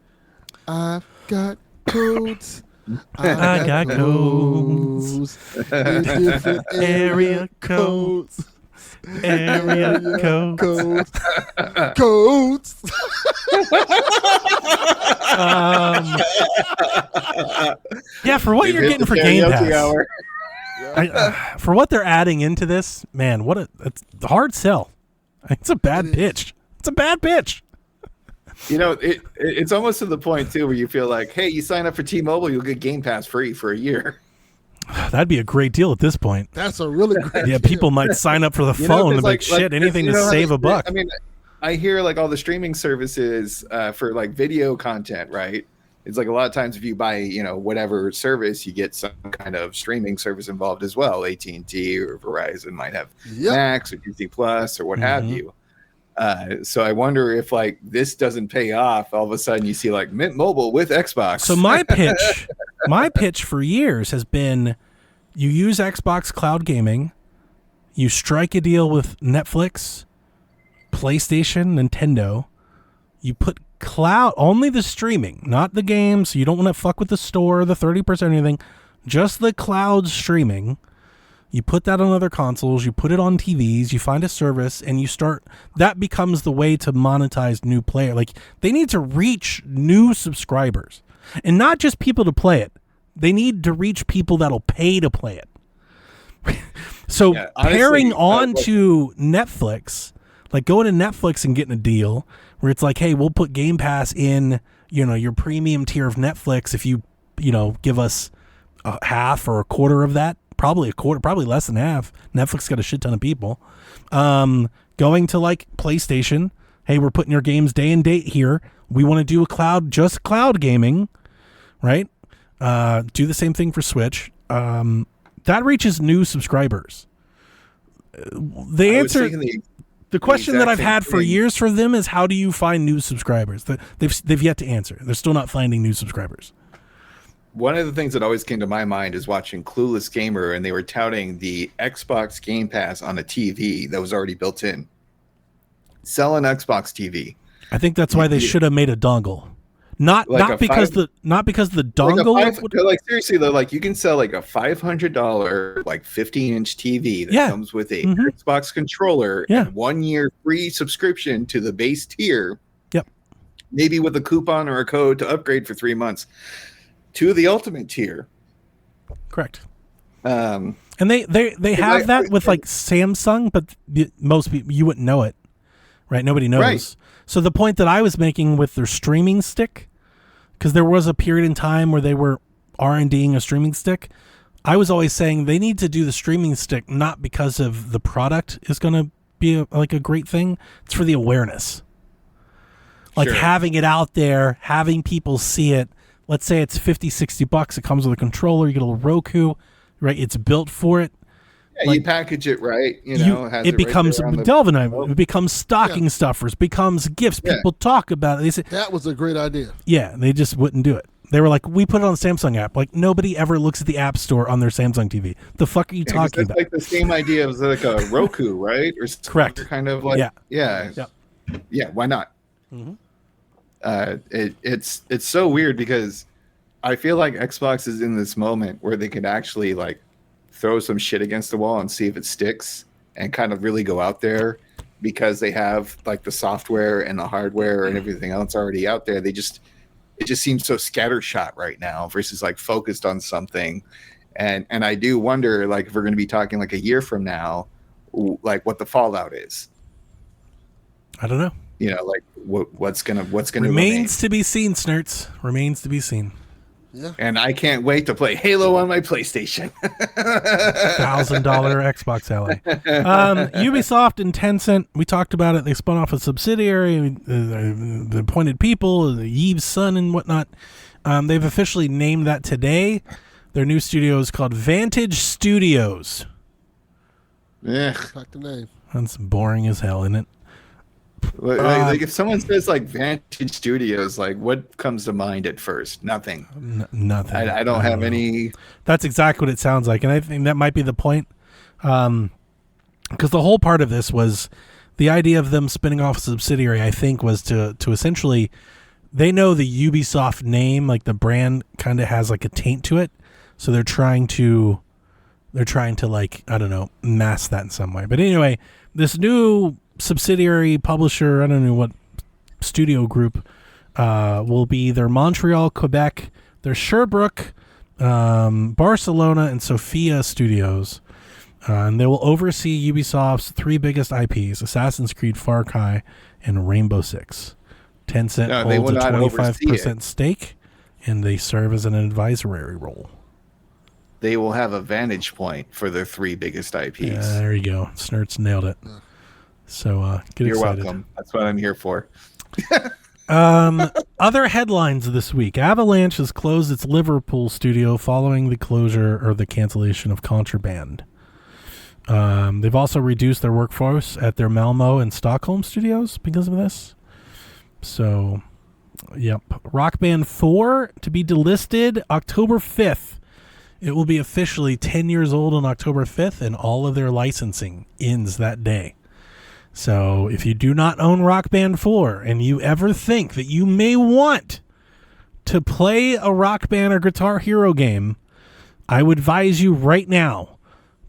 I've got codes. I got codes. Different Area codes. Area codes. Codes. Yeah, for what you're getting for Game Pass. For what they're adding into this, man, it's a hard sell. It's a bad pitch. It's a bad pitch. You know, it's almost to the point too where you feel like, hey, you sign up for T-Mobile, you'll get Game Pass free for a year. That'd be a great deal at this point. That's a really great deal. People might sign up for the phone and be like, shit, anything to save a buck. I mean, I hear like all the streaming services for like video content, right? It's like a lot of times if you buy, you know, whatever service, you get some kind of streaming service involved as well. AT&T or Verizon might have Max or Disney Plus or what have you. So I wonder if like this doesn't pay off, all of a sudden you see like Mint Mobile with Xbox. So my pitch for years has been, you use Xbox Cloud Gaming, you strike a deal with Netflix, PlayStation, Nintendo, you put cloud, only the streaming, not the games. So you don't want to fuck with the store, the 30% or anything, just the cloud streaming. You put that on other consoles, you put it on TVs, you find a service, and you start, that becomes the way to monetize new player. Like, they need to reach new subscribers, and not just people to play it. They need to reach people that'll pay to play it. So honestly, pairing on to Netflix, like going to Netflix and getting a deal where it's like, hey, we'll put Game Pass in, you know, your premium tier of Netflix if you know, give us a half or a quarter of that. Probably a quarter, probably less than half. Netflix got a shit ton of people. Going to like PlayStation, hey, we're putting your games day and date here. We want to do just cloud gaming, right? Do the same thing for Switch. That reaches new subscribers. The answer, the question that I've had for years for them is, how do you find new subscribers? They've yet to answer. They're still not finding new subscribers. One of the things that always came to my mind is watching Clueless Gamer, and they were touting the Xbox Game Pass on a TV that was already built in. Sell an Xbox TV. I think that's why they should have made a dongle. Not because the dongle like seriously though, like you can sell like a $500 like 15-inch TV that comes with a Xbox controller and 1 year free subscription to the base tier. Yep. Maybe with a coupon or a code to upgrade for 3 months to the ultimate tier. Correct. And they have that with like Samsung, but most people, you wouldn't know it, right? Nobody knows. Right. So the point that I was making with their streaming stick, because there was a period in time where they were R&Ding a streaming stick, I was always saying they need to do the streaming stick not because of the product is going to be like a great thing. It's for the awareness. Like having it out there, having people see it. Let's say it's $50-$60. It comes with a controller. You get a little Roku, right? It's built for it. Yeah, like, you package it right. It becomes right Delvin. It becomes stocking stuffers. Becomes gifts. People talk about it. They say that was a great idea. Yeah, they just wouldn't do it. They were like, we put it on the Samsung app. Like nobody ever looks at the App Store on their Samsung TV. The fuck are you talking about? Like the same idea as like a Roku, right? Or correct. Kind of like yeah. Why not? Mm-hmm. It's so weird because I feel like Xbox is in this moment where they could actually like throw some shit against the wall and see if it sticks and kind of really go out there because they have like the software and the hardware and everything else already out there. It just seems so scattershot right now versus like focused on something. And I do wonder like if we're going to be talking like a year from now, like what the fallout is. I don't know. Like what's gonna remains to be seen, Snerts. Remains to be seen. Yeah. And I can't wait to play Halo on my PlayStation. $1,000 Xbox Ally. Ubisoft and Tencent, we talked about it. They spun off a subsidiary, the appointed people, Yves' son and whatnot. They've officially named that today. Their new studio is called Vantage Studios. Yeah. Like the name. That's boring as hell, isn't it? Like if someone says like Vantage Studios, like what comes to mind at first? Nothing. Nothing. I don't have any. That's exactly what it sounds like, and I think that might be the point. Because the whole part of this was the idea of them spinning off a subsidiary. I think was to essentially, they know the Ubisoft name, like the brand, kind of has like a taint to it, so they're trying to like, I don't know, mask that in some way. But anyway, this new subsidiary publisher, I don't know what studio group, will be their Montreal, Quebec, their Sherbrooke, Barcelona and Sofia Studios. And they will oversee Ubisoft's 3 biggest IPs, Assassin's Creed, Far Cry, and Rainbow Six. Tencent holds a 25% stake, and they serve as an advisory role. They will have a vantage point for their 3 biggest IPs. Yeah, there you go. Snerts nailed it. So get You're excited. welcome. That's what I'm here for. Other headlines this week. Avalanche has closed its Liverpool studio following the closure or the cancellation of Contraband. They've also reduced their workforce at their Malmo and Stockholm studios because of this. So, yep. Rock Band 4 to be delisted October 5th. It will be officially 10 years old on October 5th, and all of their licensing ends that day. So, if you do not own Rock Band 4 and you ever think that you may want to play a Rock Band or Guitar Hero game, I would advise you right now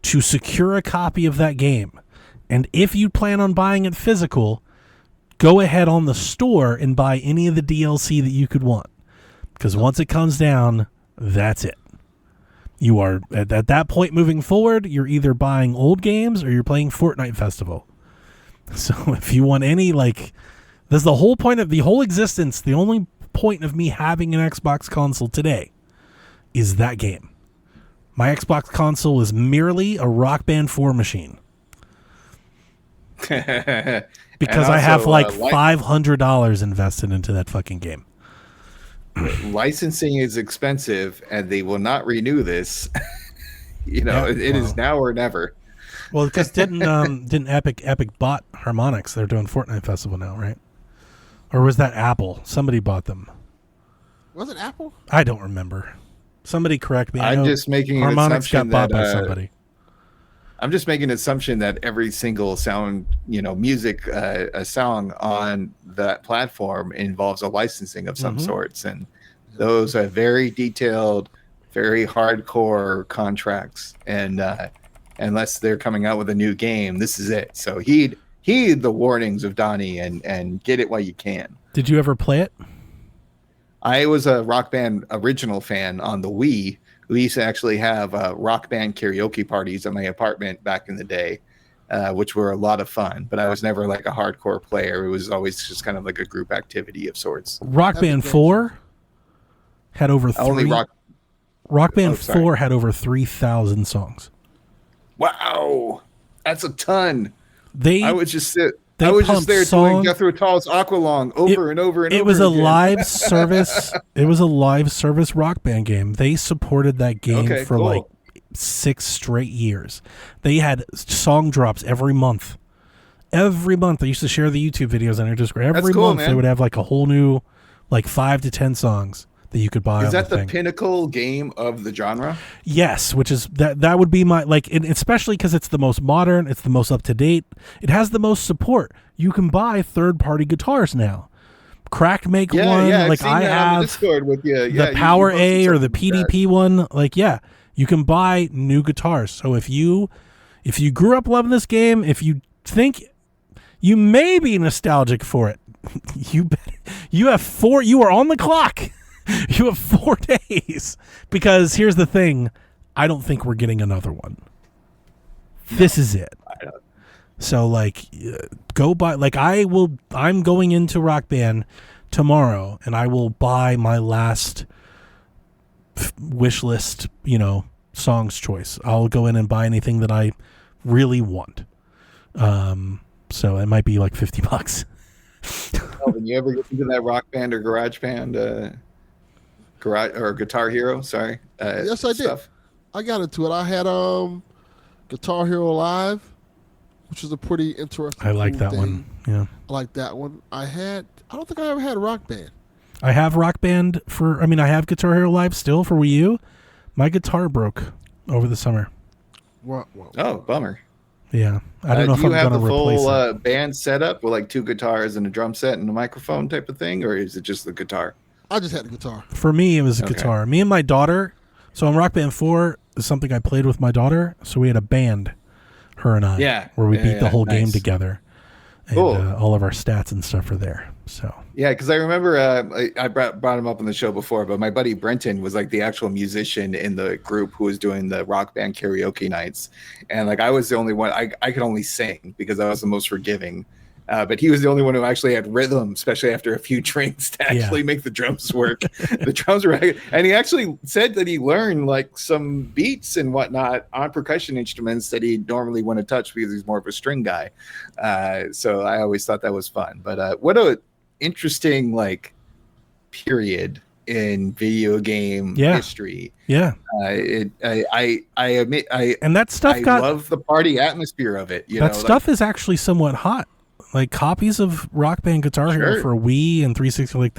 to secure a copy of that game. And if you plan on buying it physical, go ahead on the store and buy any of the DLC that you could want. Because once it comes down, that's it. You are, at that point moving forward, you're either buying old games or you're playing Fortnite Festival. So if you want any, like, that's the whole point of the whole existence, the only point of me having an Xbox console today is that game. My Xbox console is merely a Rock Band 4 machine. Because also, I have like $500 invested into that fucking game. Licensing is expensive, and they will not renew this. It is now or never. Well, because didn't Epic bought Harmonix? They're doing Fortnite Festival now, right? Or was that Apple? Somebody bought them. Was it Apple? I don't remember. Somebody correct me. I'm just making an Harmonix assumption got bought that, by somebody. I'm just making an assumption that every single sound, music, a song on that platform involves a licensing of some sorts, and those are very detailed, very hardcore contracts. And unless they're coming out with a new game, this is it. So heed the warnings of Donnie and get it while you can. Did you ever play it? I was a Rock Band original fan on the Wii. We used to actually have Rock Band karaoke parties at my apartment back in the day, which were a lot of fun. But I was never like a hardcore player. It was always just kind of like a group activity of sorts. Rock Band 4 had over Rock Band 4 had over 3,000 songs. Wow, that's a ton. I was just there doing Jethro Tull's Aqualung over and over and over. It was a again. live service. It was a live service Rock Band game. They supported that game for like 6 straight years. They had song drops every month. Every month, they used to share the YouTube videos on their Discord. Every month, they would have like a whole new, like 5 to 10 songs that you could buy. Is that the pinnacle game of the genre? Yes, which is that would be my especially because it's the most modern, it's the most up to date, it has the most support. You can buy third-party guitars now. Cracked make one. Like I have Discord with you. The Power A or the PDP one. Like you can buy new guitars. So if you grew up loving this game, if you think you may be nostalgic for it, you are on the clock. You have 4 days, because here's the thing, I don't think we're getting another one. This is it. So go buy. I'm going into Rock Band tomorrow, and I will buy my last wish list, songs choice. I'll go in and buy anything that I really want. So it might be like $50. When you ever get into that Rock Band or Garage Band, or Guitar Hero, sorry. Yes, I did. I got into it. I had Guitar Hero Live, which is a pretty interesting. I like that one. Yeah, I like that one. I don't think I ever had Rock Band. I have Rock Band I have Guitar Hero Live still for Wii U. My guitar broke over the summer. Oh, bummer. Yeah, I don't know if I'm going to replace it. Do you have the full band setup with like 2 guitars and a drum set and a microphone type of thing, or is it just the guitar? I just had the guitar. For me, it was a guitar. Me and my daughter. So on Rock Band 4 is something I played with my daughter. So we had a band, her and I, where we beat the whole game together. And all of our stats and stuff are there. So Yeah, because I remember I brought him up on the show before, but my buddy Brenton was like the actual musician in the group who was doing the rock band karaoke nights, and like I was the only one. I could only sing because I was the most forgiving. But he was the only one who actually had rhythm, especially after a few drinks, to actually make the drums work. The drums were, and he actually said that he learned like some beats and whatnot on percussion instruments that he normally wouldn't touch because he's more of a string guy. So I always thought that was fun. But what a interesting like period in video game history. Yeah. I admit and that stuff I love the party atmosphere of it. That stuff is actually somewhat hot. Like copies of Rock Band Guitar Hero for Wii and 360, like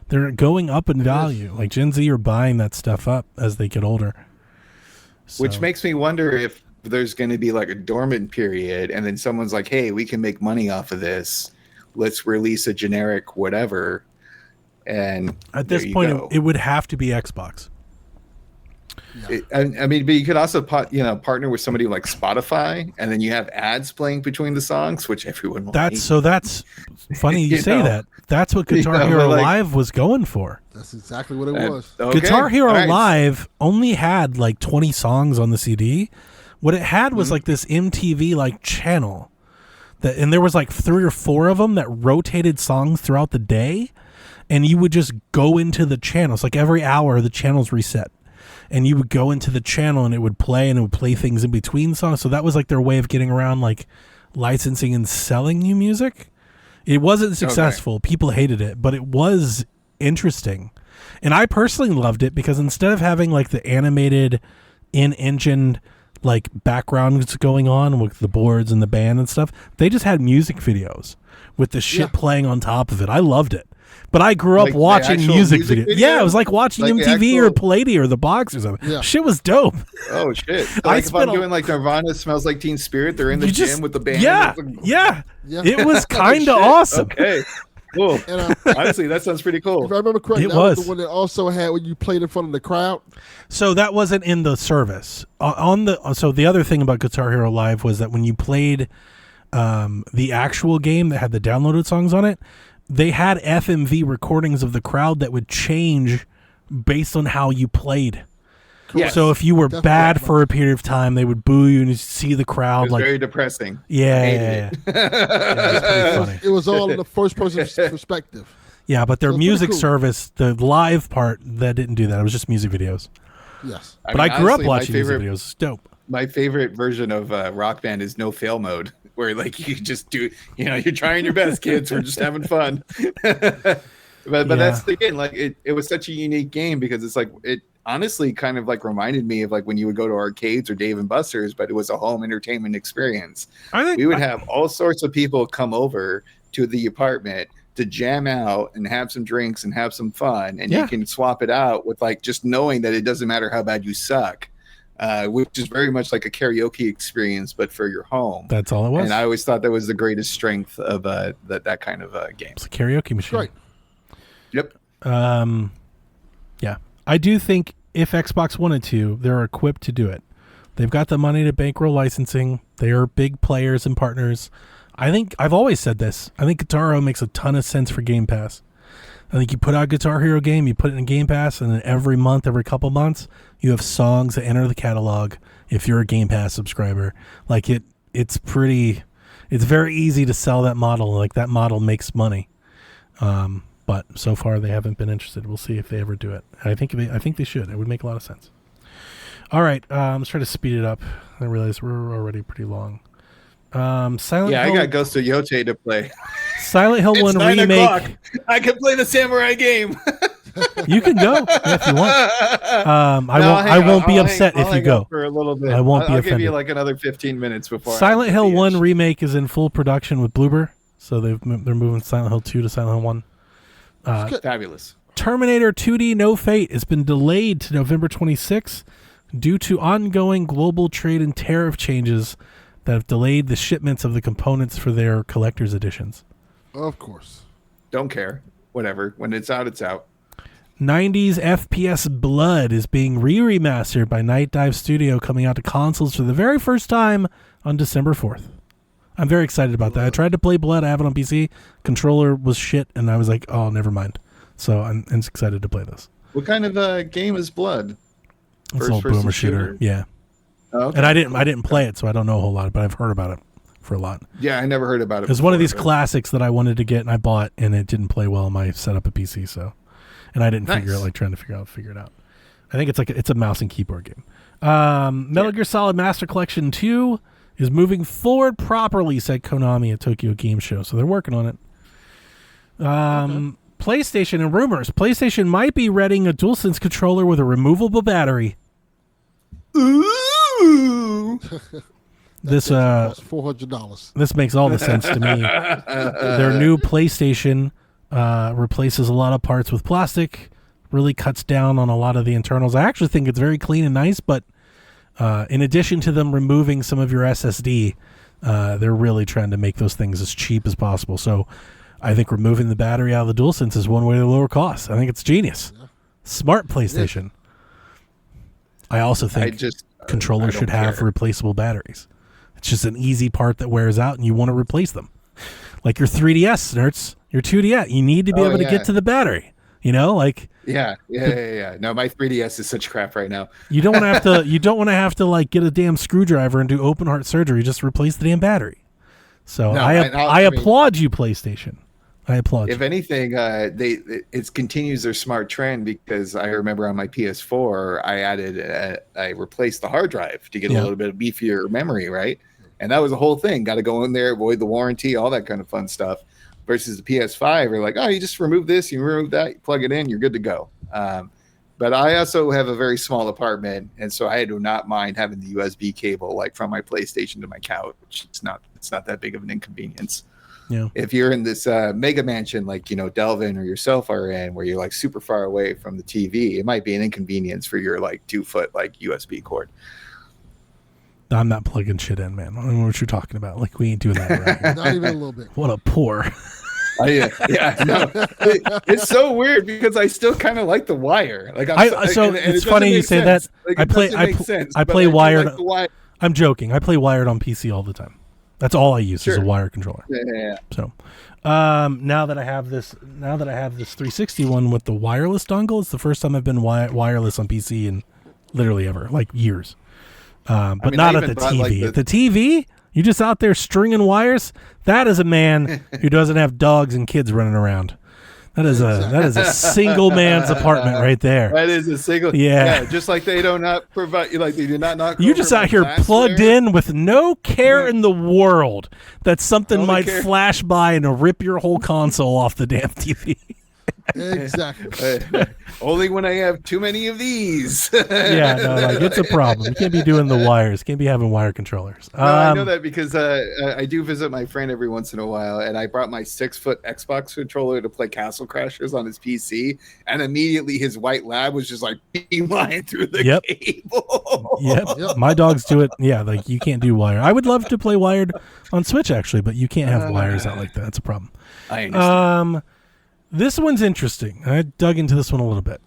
they're going up in value. Like Gen Z are buying that stuff up as they get older. So. Which makes me wonder if there's going to be like a dormant period, and then someone's like, "Hey, we can make money off of this. Let's release a generic whatever." And at this point, it would have to be Xbox. Yeah. I mean, but you could also partner with somebody like Spotify, and then you have ads playing between the songs, which everyone will That's funny you say that. That's what Guitar Hero Live was going for. That's exactly what it was. Okay. Guitar Hero Live only had like 20 songs on the CD. What it had was like this MTV like channel and there was like 3 or 4 of them that rotated songs throughout the day, and you would just go into the channels. Like every hour the channels reset. And you would go into the channel and it would play things in between songs. So that was like their way of getting around like licensing and selling new music. It wasn't successful. Okay. People hated it, but it was interesting. And I personally loved it because instead of having like the animated in-engine like backgrounds going on with the boards and the band and stuff, they just had music videos with the shit playing on top of it. I loved it. But I grew up watching music videos. Yeah, it was like watching MTV or Palladium or The Box or something. Yeah. Shit was dope. Oh, shit. So like if I'm doing like Nirvana Smells Like Teen Spirit, they're in the gym with the band. Yeah. It was kind of awesome. Okay. Cool. And, honestly, that sounds pretty cool. If I remember correctly, that was the one that also had when you played in front of the crowd. So that wasn't in the service. So the other thing about Guitar Hero Live was that when you played the actual game that had the downloaded songs on it, they had FMV recordings of the crowd that would change based on how you played. Yes. So if you were bad for a period of time, they would boo you and you see the crowd. It was very depressing. Yeah. It was pretty funny. It was all in the first person perspective. Yeah, but their music service, the live part, that didn't do that. It was just music videos. Yes. But I grew up watching music videos. It's dope. My favorite version of Rock Band is no fail mode, where like you just do, you're trying your best, kids. We're just having fun. but that's again, like it was such a unique game because it's like it honestly kind of like reminded me of like when you would go to arcades or Dave and Buster's, but it was a home entertainment experience. I think we would have all sorts of people come over to the apartment to jam out and have some drinks and have some fun, and you can swap it out with like just knowing that it doesn't matter how bad you suck. Which is very much like a karaoke experience, but for your home. That's all it was. And I always thought that was the greatest strength of that kind of game. It's a karaoke machine. Right. Yep. Yeah. I do think if Xbox wanted to, they're equipped to do it. They've got the money to bankroll licensing. They are big players and partners. I think I've always said this. I think Guitar Hero makes a ton of sense for Game Pass. I think you put out a Guitar Hero game, you put it in Game Pass, and then every month, every couple months, you have songs that enter the catalog if you're a Game Pass subscriber. Like it's very easy to sell that model. Like that model makes money. But so far they haven't been interested. We'll see if they ever do it. I think they should. It would make a lot of sense. All right, let's try to speed it up. I realize we're already pretty long. Silent Hill. I got Ghost of Yote to play. Silent Hill 1 remake. I can play the samurai game. You can go if you want. I won't be upset if you go. For a little bit. I won't be I'll offended. give you like another 15 minutes before. Silent Hill 1 remake is in full production with Bloober, so they're moving Silent Hill 2 to Silent Hill 1. Fabulous. Terminator 2D No Fate has been delayed to November 26th due to ongoing global trade and tariff changes that have delayed the shipments of the components for their collector's editions. Of course. Don't care. Whatever. When it's out, it's out. 90s FPS Blood is being remastered by Night Dive Studio, coming out to consoles for the very first time on December 4th. I'm very excited about that. I tried to play Blood. I have it on PC. Controller was shit, and I was like, oh, never mind. So I'm excited to play this. What kind of game is Blood? It's an old boomer shooter. Yeah. Oh, okay. And I didn't play it, so I don't know a whole lot, but I've heard about it for a lot. Yeah, I never heard about it. It was one of these classics that I wanted to get, and I bought, and it didn't play well on my setup at PC. So, and I didn't figure it out. I think it's a mouse and keyboard game. Metal Gear Solid Master Collection 2 is moving forward properly, said Konami at Tokyo Game Show. So they're working on it. PlayStation and rumors. PlayStation might be readying a DualSense controller with a removable battery. Ooh. This $400. This makes all the sense to me. Their new PlayStation replaces a lot of parts with plastic, really cuts down on a lot of the internals. I actually think it's very clean and nice, but in addition to them removing some of your SSD, they're really trying to make those things as cheap as possible. So I think removing the battery out of the DualSense is one way to lower costs. I think it's genius. Yeah. Smart PlayStation. I also think controllers should have replaceable batteries. It's just an easy part that wears out, and you want to replace them. Like your 3DS, Snerts, your 2DS. You need to be able to get to the battery. You know, like yeah. No, my 3DS is such crap right now. You don't want to have to. You don't want to have to like get a damn screwdriver and do open heart surgery. Just replace the damn battery. So I applaud you, PlayStation. I applaud you. If anything, it continues their smart trend, because I remember on my PS4, I replaced the hard drive to get a little bit of beefier memory, right? And that was the whole thing. Got to go in there, avoid the warranty, all that kind of fun stuff. Versus the PS5, you're like, oh, you just remove this, you remove that, you plug it in, you're good to go. But I also have a very small apartment, and so I do not mind having the USB cable like from my PlayStation to my couch. It's not that big of an inconvenience. Yeah. If you're in this mega mansion like Delvin or yourself are in, where you're like super far away from the TV, it might be an inconvenience for your like 2-foot like USB cord. I'm not plugging shit in, man. I don't know what you're talking about. Like, we ain't doing that right here. Not even a little bit. What a poor. Yeah. No, it's so weird because I still kind of like the wire. Like, it's funny you say that. Like, I play wired. Like I'm joking. I play wired on PC all the time. That's all I use is a wire controller. Yeah. So, now that I have this 360 one with the wireless dongle, it's the first time I've been wireless on PC in literally ever, like years. But not at the TV. Like at the TV, you just out there stringing wires. That is a man who doesn't have dogs and kids running around. That is a single man's apartment right there. That is a single. Yeah. Just like they do not provide. Like they do not knock. You just out here plugged in with no care in the world that something might flash by and rip your whole console off the damn TV. Exactly. Only when I have too many of these. Yeah, no, like it's a problem. You can't be doing the wires. Can't be having wire controllers. No, I know that because I do visit my friend every once in a while, and I brought my 6-foot Xbox controller to play Castle Crashers on his PC, and immediately his white lab was just like beeline through the cable. Yep. My dogs do it. Yeah, like you can't do wire. I would love to play wired on Switch actually, but you can't have wires out like that. That's a problem. I understand. This one's interesting. I dug into this one a little bit.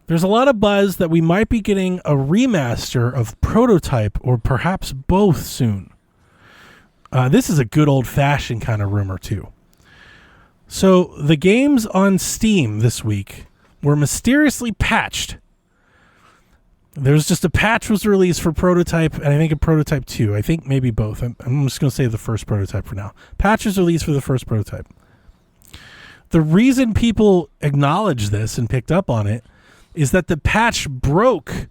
There's a lot of buzz that we might be getting a remaster of Prototype or perhaps both soon. This is a good old-fashioned kind of rumor, too. So the games on Steam this week were mysteriously patched. There's just a patch was released for Prototype, and I think a Prototype 2. I think maybe both. I'm just going to say the first Prototype for now. Patch was released for the first Prototype. The reason people acknowledged this and picked up on it is that the patch broke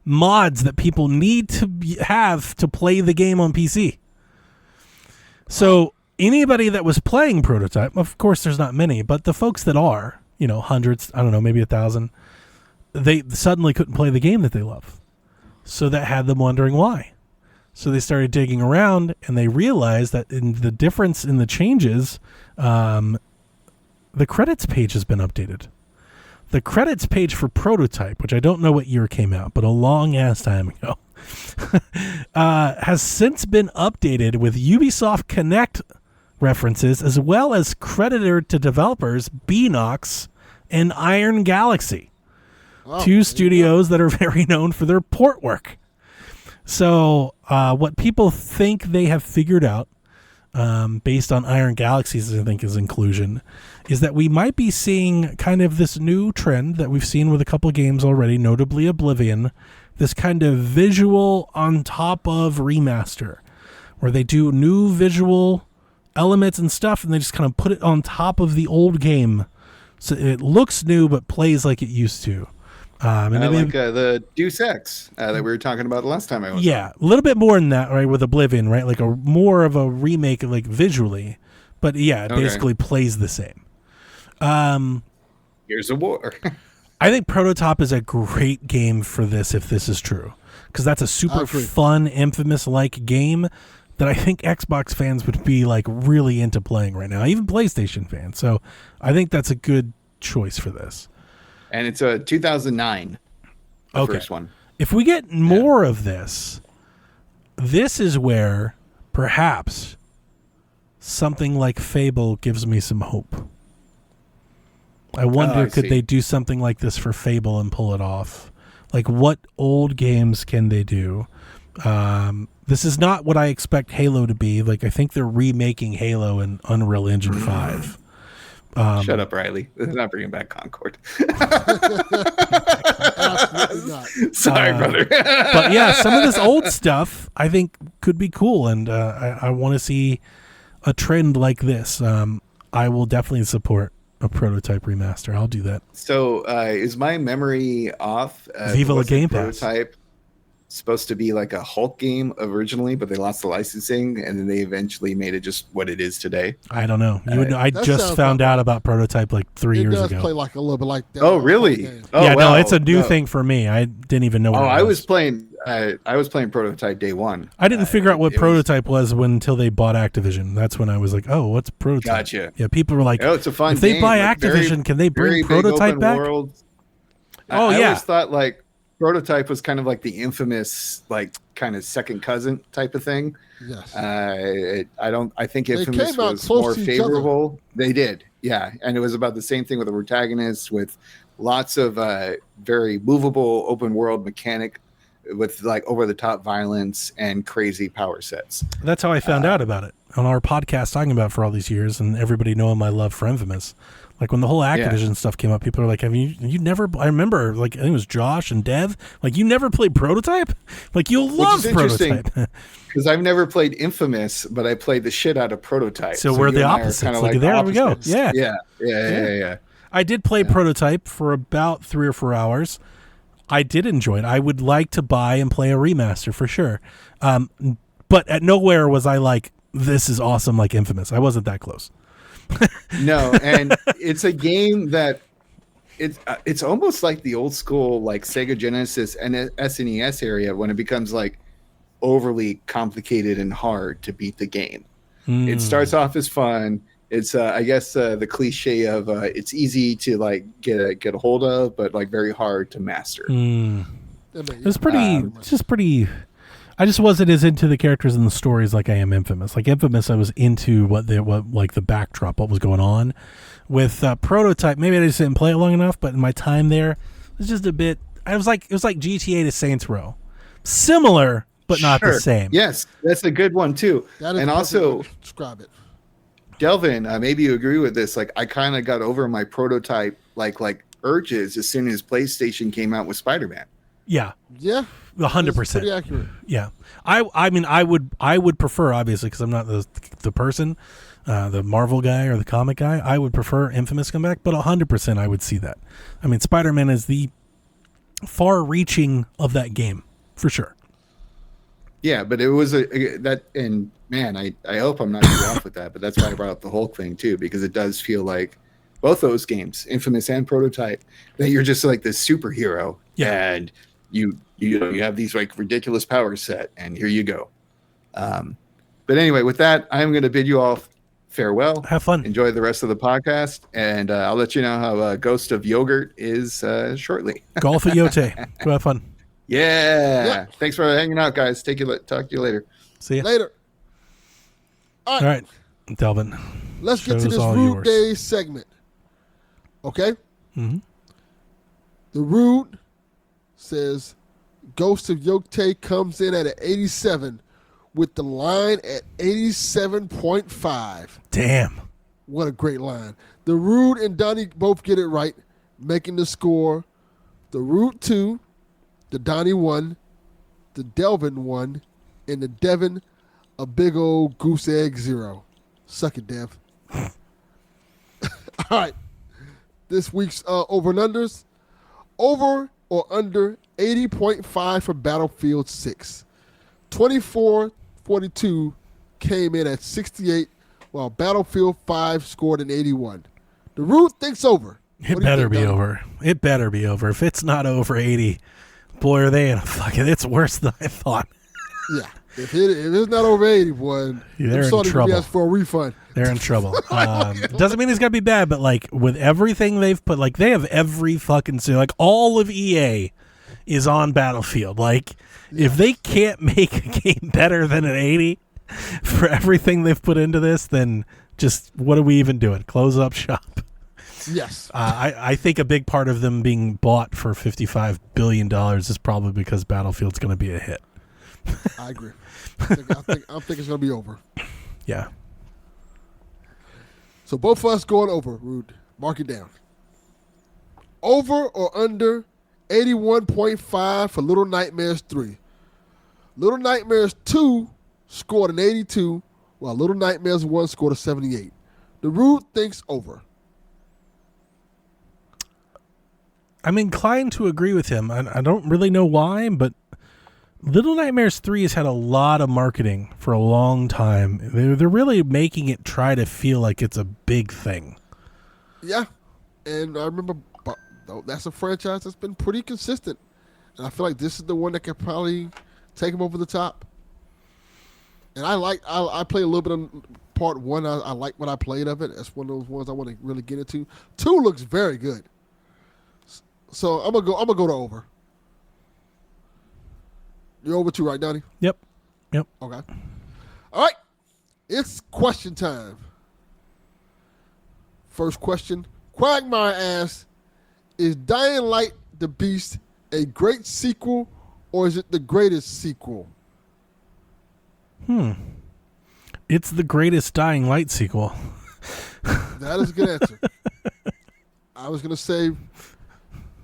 mods that people need to have to play the game on PC. So anybody that was playing Prototype, of course there's not many, but the folks that are, hundreds, I don't know, maybe 1,000, they suddenly couldn't play the game that they love. So that had them wondering why. So they started digging around and they realized that in the difference in the changes, the credits page has been updated. The credits page for Prototype, which I don't know what year it came out, but a long-ass time ago, has since been updated with Ubisoft Connect references, as well as credited to developers Beanox and Iron Galaxy, two studios that are very known for their port work. So what people think they have figured out based on Iron Galaxies, I think, is inclusion, is that we might be seeing kind of this new trend that we've seen with a couple of games already, notably Oblivion, this kind of visual on top of remaster, where they do new visual elements and stuff, and they just kind of put it on top of the old game. So it looks new, but plays like it used to. And like the Deus Ex that we were talking about the last time I was. Yeah, a little bit more than that, right? With Oblivion, right? Like a more of a remake, like visually, but yeah, it basically plays the same. Here's a war. I think Prototype is a great game for this, if this is true, because that's a super fun, Infamous-like game that I think Xbox fans would be like really into playing right now, even PlayStation fans. So I think that's a good choice for this. And it's a 2009, the first one. If we get more of this, this is where perhaps something like Fable gives me some hope. I wonder, could they do something like this for Fable and pull it off? Like, what old games can they do? This is not what I expect Halo to be. Like, I think they're remaking Halo in Unreal Engine 5. Shut up, Riley. This is not bringing back Concord. Sorry, brother. But yeah, some of this old stuff I think could be cool, and I want to see a trend like this. I will definitely support a Prototype remaster. I'll do that. So is my memory off? Viva la Game Pass. Prototype supposed to be like a Hulk game originally, but they lost the licensing, and then they eventually made it just what it is today. I don't know. I just found out about Prototype like 3 years ago. It does play like a little bit like that. Oh, really? Oh, yeah, no, it's a new thing for me. I didn't even know what it was. I was playing Prototype day one. I didn't figure out what Prototype was until they bought Activision. That's when I was like, oh, what's Prototype? Gotcha. Yeah, people were like, oh, it's a fun if they game, buy Activision, can they bring Prototype back? I always thought like Prototype was kind of like the Infamous, like kind of second cousin type of thing. Yes. I think Infamous was more favorable. They did, yeah, and it was about the same thing with the protagonist, with lots of very movable open world mechanic, with like over the top violence and crazy power sets. That's how I found out about it on our podcast, talking about it for all these years, and everybody knowing my love for Infamous. Like when the whole Activision stuff came up, people are like, "Have you never?" I remember, like, I think it was Josh and Dev. Like, you never played Prototype? Like, you'll love Prototype. Because I've never played Infamous, but I played the shit out of Prototype. So we're the opposites. Like, like there we go. Yeah. I did play Prototype for about 3 or 4 hours. I did enjoy it. I would like to buy and play a remaster for sure. But at nowhere was I like, this is awesome like Infamous. I wasn't that close. No, and it's a game that it's almost like the old school like Sega Genesis and SNES area when it becomes like overly complicated and hard to beat the game. It starts off as fun. It's I guess the cliche of it's easy to like get a hold of, but like very hard to master. It was pretty. I just wasn't as into the characters and the stories like I am Infamous. Like Infamous, I was into what like the backdrop, what was going on. With Prototype, maybe I just didn't play it long enough, but in my time there, it was just a bit. It was like GTA to Saints Row, similar but not the same. Yes, that's a good one too. And also describe it. Delvin, maybe you agree with this. Like, I kind of got over my Prototype like urges as soon as PlayStation came out with Spider-Man. Yeah. 100%. Pretty accurate. Yeah. I mean, I would prefer, obviously, because I'm not the person, the Marvel guy or the comic guy. I would prefer Infamous come back, but 100% I would see that. I mean, Spider-Man is the far-reaching of that game for sure. Yeah, but it was and man, I hope I'm not too off with that, but that's why I brought up the Hulk thing too, because it does feel like both those games, Infamous and Prototype, that you're just like this superhero, and you have these like ridiculous power set, and here you go. But anyway, with that, I'm going to bid you all farewell. Have fun. Enjoy the rest of the podcast, and I'll let you know how Ghost of Yogurt is shortly. Golf at Yote. Go have fun. Yeah. Thanks for hanging out, guys. Talk to you later. See you later. All right, Delvin. Let's get to this Rude Day segment. Okay? Mm-hmm. The Rude says Ghost of Yote comes in at an 87 with the line at 87.5. Damn. What a great line. The Rude and Donnie both get it right, making the score. The Rude 2, the Donnie 1, the Delvin 1, and the Devin a big old goose egg 0. Suck it, Dev. All right. This week's over and unders. Over or under 80.5 for Battlefield 6. 2442 came in at 68, while Battlefield 5 scored an 81. The Root thinks over. It better be over. It better be over. If it's not over 80, boy, are they in a fucking... It's worse than I thought. Yeah. If it's not over 80, boy, they're in trouble. Ask for a refund. They're in trouble. Doesn't mean it's going to be bad, but like with everything they've put, like they have every fucking... Like all of EA is on Battlefield. Like if they can't make a game better than an 80 for everything they've put into this, then just what are we even doing? Close up shop. Yes. I think a big part of them being bought for $55 billion is probably because Battlefield's going to be a hit. I agree. I think it's going to be over. Yeah. So both of us going over, Rude. Mark it down. Over or under 81.5 for Little Nightmares 3. Little Nightmares 2 scored an 82, while Little Nightmares 1 scored a 78. The Rude thinks over. I'm inclined to agree with him. I don't really know why, but Little Nightmares 3 has had a lot of marketing for a long time. They're really making it try to feel like it's a big thing. Yeah, and I remember that's a franchise that's been pretty consistent, and I feel like this is the one that could probably take them over the top. And I played a little bit of part 1. I like what I played of it. That's one of those ones I want to really get into. 2 looks very good. So I'm gonna go to over. You're over 2, right, Donnie? Yep. Okay. All right. It's question time. First question. Quagmire asks, is Dying Light the Beast a great sequel, or is it the greatest sequel? It's the greatest Dying Light sequel. That is a good answer. I was going to say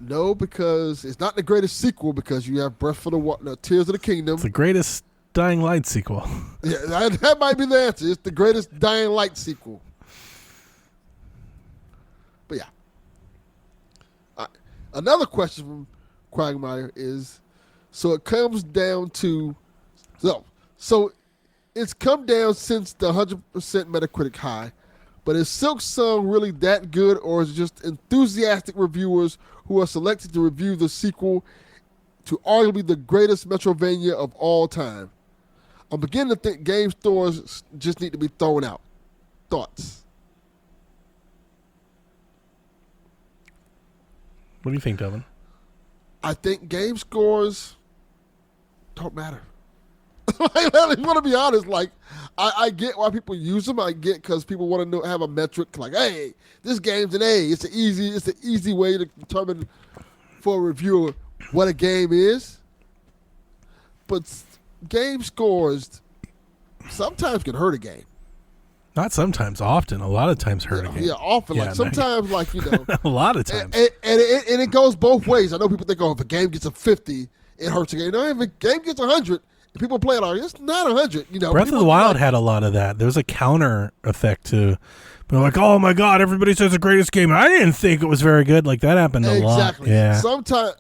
no, because it's not the greatest sequel, because you have Breath of the Tears of the Kingdom. It's the greatest Dying Light sequel. Yeah, that might be the answer. It's the greatest Dying Light sequel. But yeah. Another question from Quagmire is, so it comes down to, so it's come down since the 100% Metacritic high, but is Silk Song really that good, or is it just enthusiastic reviewers who are selected to review the sequel to arguably the greatest Metroidvania of all time? I'm beginning to think game stores just need to be thrown out. Thoughts? What do you think, Devin? I think game scores don't matter. I want to be honest. Like, I get why people use them. I get because people want to have a metric. Like, hey, this game's an A. It's an easy way to determine for a reviewer what a game is. But game scores sometimes can hurt a game. Not sometimes, often. A lot of times hurt a game. Yeah, often. Yeah, like sometimes, like, you know. A lot of times. And it goes both ways. I know people think, oh, if a game gets a 50, it hurts a game. No, if a game gets 100, and people play it all, it's not 100. You know, Breath of the Wild had a lot of that. There was a counter effect to, but like, oh my god, everybody says the greatest game. I didn't think it was very good. Like that happened a lot. Yeah.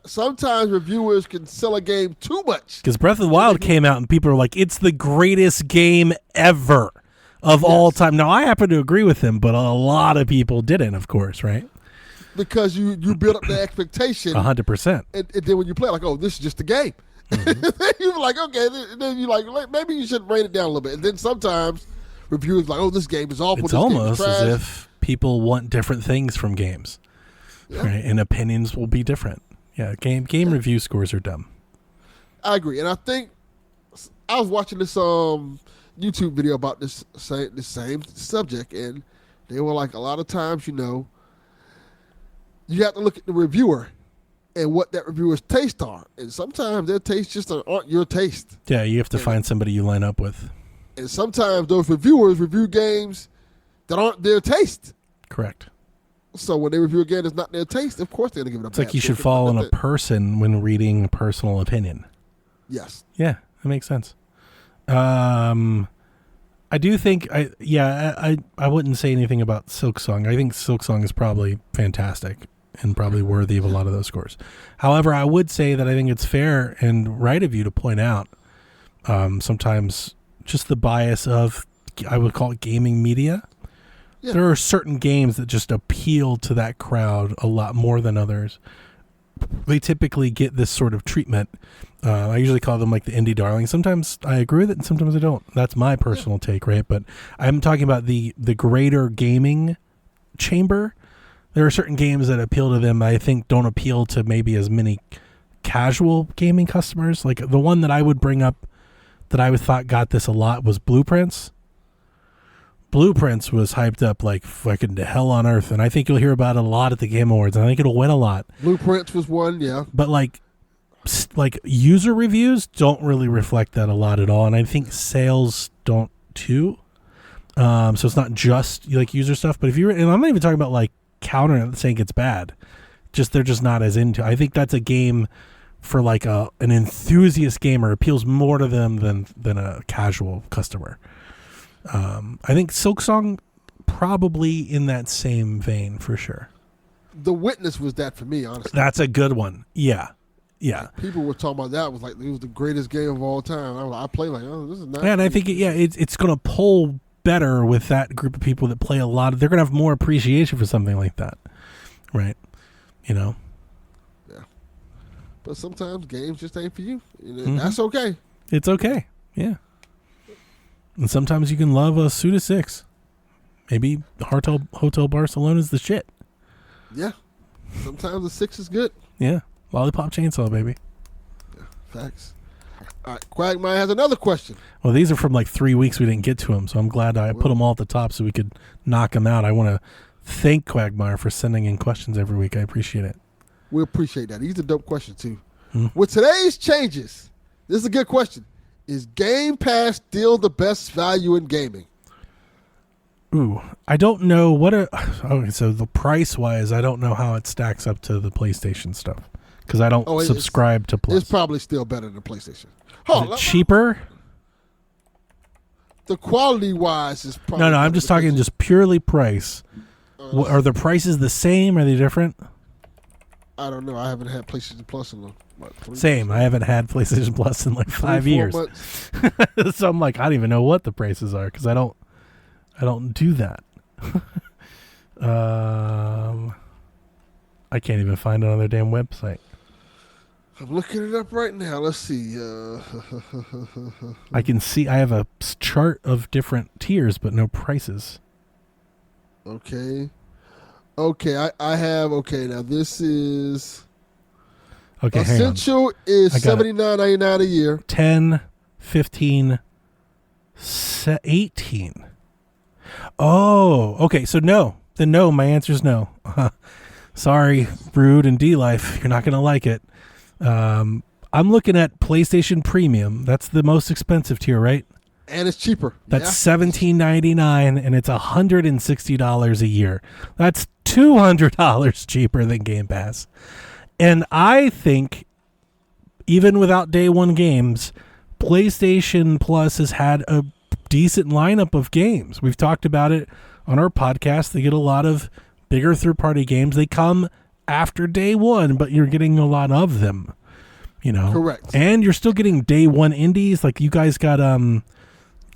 Sometimes reviewers can sell a game too much. Because Breath of the Wild came out and people were like, it's the greatest game ever of all time. Now I happen to agree with him, but a lot of people didn't, of course, right? Because you build up the expectation 100%. And then when you play, like, oh, this is just a game. Mm-hmm. You're like, okay, then you're like, maybe you should rate it down a little bit. And then sometimes reviewers like, oh, this game is awful. It's almost as if people want different things from games, right? And opinions will be different. Yeah, game review scores are dumb. I agree, and I think I was watching this YouTube video about this same subject, and they were like, a lot of times, you know, you have to look at the reviewer and what that reviewer's tastes are. And sometimes their tastes just aren't your taste. Yeah, you have to find somebody you line up with. And sometimes those reviewers review games that aren't their taste. Correct. So when they review a game that's not their taste, of course they're going to give it a It's like you should follow a person when reading a personal opinion. Yes. Yeah, that makes sense. I do think I wouldn't say anything about Silksong. I think Silksong is probably fantastic and probably worthy of a lot of those scores. However, I would say that I think it's fair and right of you to point out sometimes just the bias of, I would call it, gaming media. Yeah. There are certain games that just appeal to that crowd a lot more than others. They typically get this sort of treatment. I usually call them like the indie darlings. Sometimes I agree with it and sometimes I don't. That's my personal take, right? But I'm talking about the greater gaming chamber. There are certain games that appeal to them I think don't appeal to maybe as many casual gaming customers. Like the one that I would bring up that I thought got this a lot was Blueprints. Blueprints was hyped up like fucking to hell on earth, and I think you'll hear about it a lot at the Game Awards, and I think it'll win a lot. Blueprints was one, yeah. But like user reviews don't really reflect that a lot at all, and I think sales don't too. So it's not just like user stuff, but and I'm not even talking about like countering it saying it's bad. Just they're just not as into. I think that's a game for like an enthusiast gamer, appeals more to them than a casual customer. I think Silksong probably in that same vein for sure. The Witness was that for me, honestly. That's a good one. Yeah. Yeah. Like, people were talking about that. It was like, it was the greatest game of all time. I play like, oh, this is nice. And I think, it's going to pull better with that group of people that play a lot. They're going to have more appreciation for something like that. Right. You know? Yeah. But sometimes games just ain't for you. That's okay. It's okay. Yeah. And sometimes you can love a Suda 6. Maybe Hotel Barcelona is the shit. Yeah. Sometimes the 6 is good. Yeah. Lollipop Chainsaw, baby. Yeah. Facts. All right. Quagmire has another question. Well, these are from like 3 weeks. We didn't get to them, so I'm glad I put them all at the top so we could knock them out. I want to thank Quagmire for sending in questions every week. I appreciate it. We appreciate that. He's a dope question, too. With today's changes, this is a good question. Is Game Pass still the best value in gaming? Ooh, I don't know okay, so the price-wise, I don't know how it stacks up to the PlayStation stuff because I don't subscribe to Plus. It's probably still better than PlayStation. Is it cheaper? The quality-wise is probably... No, I'm just talking just purely price. Are the prices the same? Are they different? I don't know. I haven't had PlayStation Plus in Same. I haven't had PlayStation Plus in like 5 years. So I'm like, I don't even know what the prices are because I don't do that. I can't even find it on their damn website. I'm looking it up right now. Let's see. I can see I have a chart of different tiers, but no prices. Okay. I have. Okay, now this is. Okay, Essential is $79.99 a year. 10, 15, 18. Oh, okay. So no. Then no. My answer is no. Sorry, Brood and D-Life. You're not going to like it. I'm looking at PlayStation Premium. That's the most expensive tier, right? And it's cheaper. That's $17.99, and it's $160 a year. That's $200 cheaper than Game Pass. And I think, even without day one games, PlayStation Plus has had a decent lineup of games. We've talked about it on our podcast. They get a lot of bigger third-party games. They come after day one, but you're getting a lot of them. Correct. And you're still getting day one indies. Like you guys got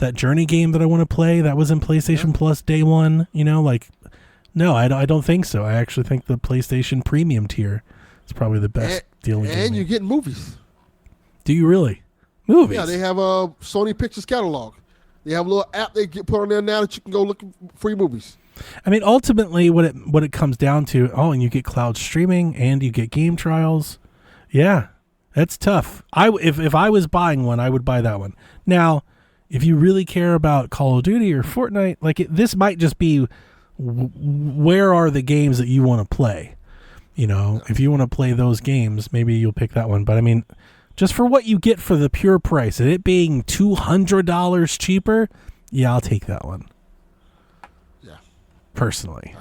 that Journey game that I want to play. That was in PlayStation Plus day one. No, I don't think so. I actually think the PlayStation Premium tier is probably the best deal in gaming. And you get movies. Do you really? Movies? Yeah, they have a Sony Pictures catalog. They have a little app they get put on there now that you can go look for free movies. I mean, ultimately, what it comes down to, and you get cloud streaming and you get game trials. Yeah, that's tough. If I was buying one, I would buy that one. Now, if you really care about Call of Duty or Fortnite, this might just be where are the games that you want to play. You know, if you want to play those games, maybe you'll pick that one. But I mean, just for what you get for the pure price, and it being $200 cheaper, yeah, I'll take that one. Yeah. Personally.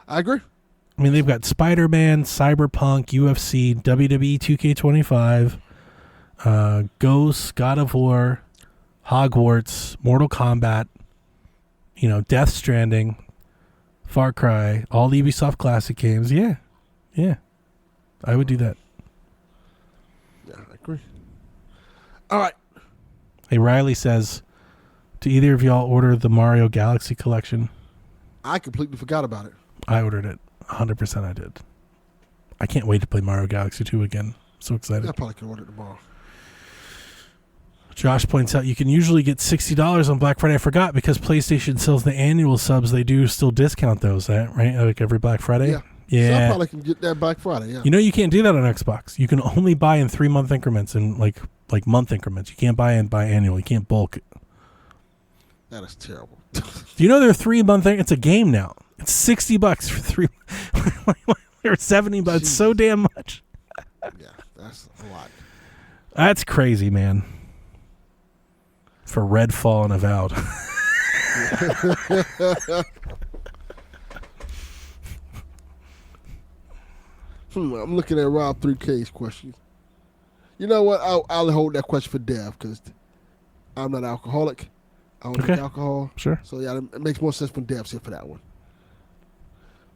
I agree. I mean, they've got Spider-Man, Cyberpunk, UFC, WWE 2K25, Ghost, God of War, Hogwarts, Mortal Kombat, you know, Death Stranding, Far Cry, all the Ubisoft classic games. Yeah. I would do that. Yeah, I agree. All right. Hey, Riley says, do either of y'all order the Mario Galaxy collection? I completely forgot about it. I ordered it. 100% I did. I can't wait to play Mario Galaxy 2 again. So excited. I probably can order it tomorrow. Josh points out you can usually get $60 on Black Friday. I forgot because PlayStation sells the annual subs. They do still discount those, right? Like every Black Friday? Yeah. So I probably can get that Black Friday, yeah. You know you can't do that on Xbox. You can only buy in 3-month increments and like month increments. You can't buy annual. You can't bulk. That is terrible. Do you know they're 3-month? It's a game now. It's $60 for 3. Or $70. It's so damn much. Yeah, that's a lot. That's crazy, man. For Redfall and Avowed. I'm looking at Rob 3K's question. You know what? I'll hold that question for Dev because I'm not alcoholic. I don't drink alcohol. Sure. So yeah, it makes more sense when Dev's here for that one.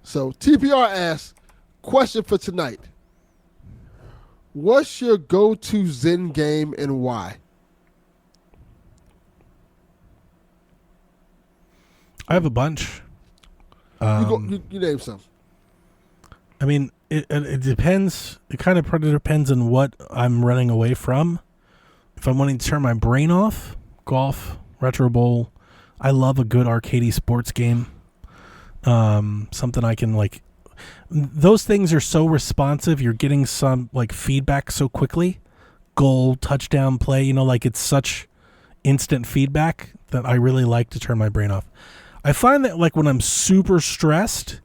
So TPR asks, question for tonight. What's your go-to Zen game and why? I have a bunch. You name some. I mean, it depends. It kind of depends on what I'm running away from. If I'm wanting to turn my brain off, golf, retro bowl. I love a good arcadey sports game. Something I can like. Those things are so responsive. You're getting some like feedback so quickly. Goal, touchdown, play. You know, like it's such instant feedback that I really like to turn my brain off. I find that like when I'm super stressed,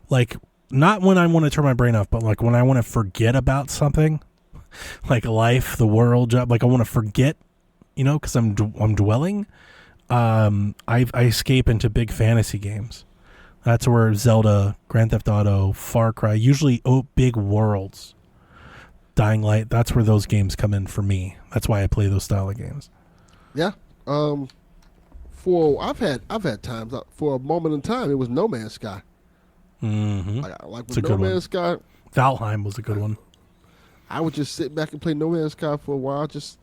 like not when I want to turn my brain off, but like when I want to forget about something, like life, the world, job, like I want to forget, you know, because I'm dwelling. I escape into big fantasy games. That's where Zelda, Grand Theft Auto, Far Cry, usually big worlds, Dying Light. That's where those games come in for me. That's why I play those style of games. Yeah. I've had times for a moment in time it was No Man's Sky. Mm-hmm. Like with No Man's Sky. Valheim was a good one. I would just sit back and play No Man's Sky for a while, just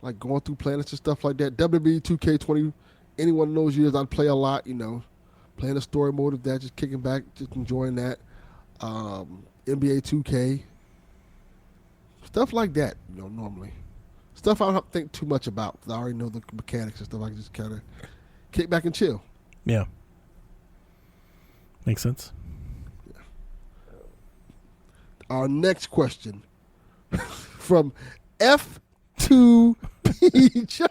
like going through planets and stuff like that. WWE 2K20, any one of those years I'd play a lot, you know, playing the story mode of that, just kicking back, just enjoying that. NBA 2K, stuff like that, you know, normally. Stuff I don't think too much about because I already know the mechanics and stuff. I can just kind of kick back and chill. Yeah. Makes sense. Yeah. Our next question from F2P Joe.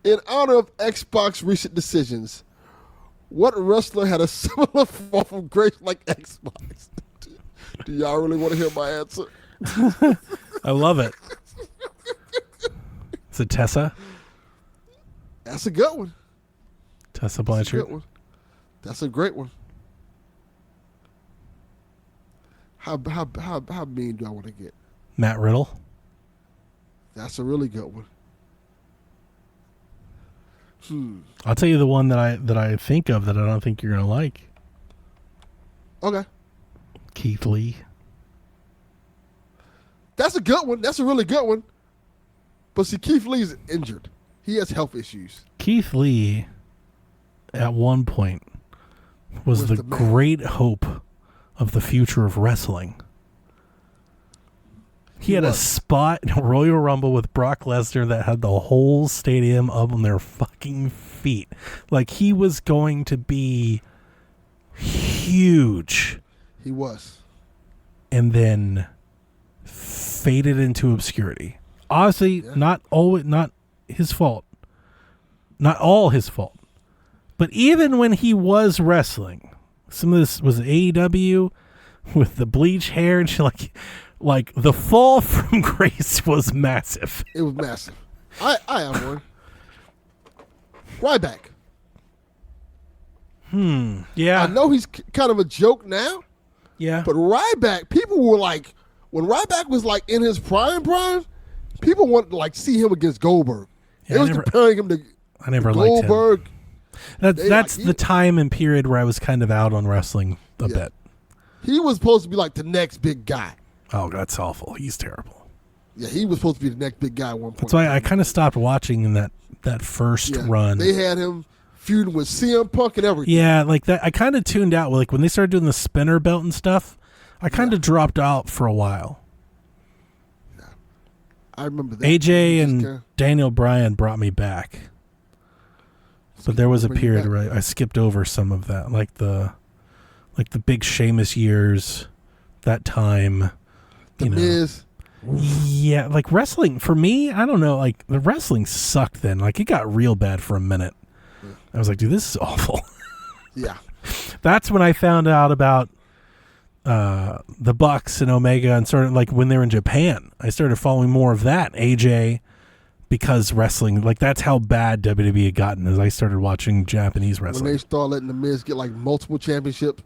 In honor of Xbox recent decisions, what wrestler had a similar fall from grace like Xbox? Do y'all really want to hear my answer? I love it. Is it Tessa? That's a good one. Tessa Blanchard. That's a great one. How mean do I want to get? Matt Riddle. That's a really good one. I'll tell you the one that I think of that I don't think you're gonna like. Okay. Keith Lee. That's a good one. That's a really good one. But see, Keith Lee's injured. He has health issues. Keith Lee, at one point, was the great hope of the future of wrestling. He had a spot in Royal Rumble with Brock Lesnar that had the whole stadium up on their fucking feet. Like, he was going to be huge. He was. And then faded into obscurity. Obviously, not his fault. Not all his fault. But even when he was wrestling, some of this was AEW with the bleach hair and shit, like the fall from grace was massive. It was massive. I have one. Ryback. Yeah. I know he's kind of a joke now, Yeah. but Ryback, people were like, when Ryback was like in his prime, people wanted to like see him against Goldberg. Yeah, They was comparing him to I never liked him. Goldberg. That's the time and period where I was kind of out on wrestling a bit. He was supposed to be like the next big guy. Oh, that's awful. He's terrible. Yeah, he was supposed to be the next big guy at one point. That's why I kind of stopped watching in that first run. They had him feuding with CM Punk and everything. Yeah, like that. I kind of tuned out. Like when they started doing the spinner belt and stuff, I kind of dropped out for a while. Yeah. I remember that. AJ and Daniel Bryan brought me back. But there was a period where I skipped over some of that, like the big Sheamus years, that time. The Miz. Yeah, like wrestling for me, I don't know. Like the wrestling sucked then. Like it got real bad for a minute. I was like, dude, this is awful. Yeah. That's when I found out about the Bucks and Omega, and sort of like when they were in Japan, I started following more of that. AJ. Because wrestling, like that's how bad WWE had gotten as I started watching Japanese wrestling. When they start letting the Miz get like multiple championships.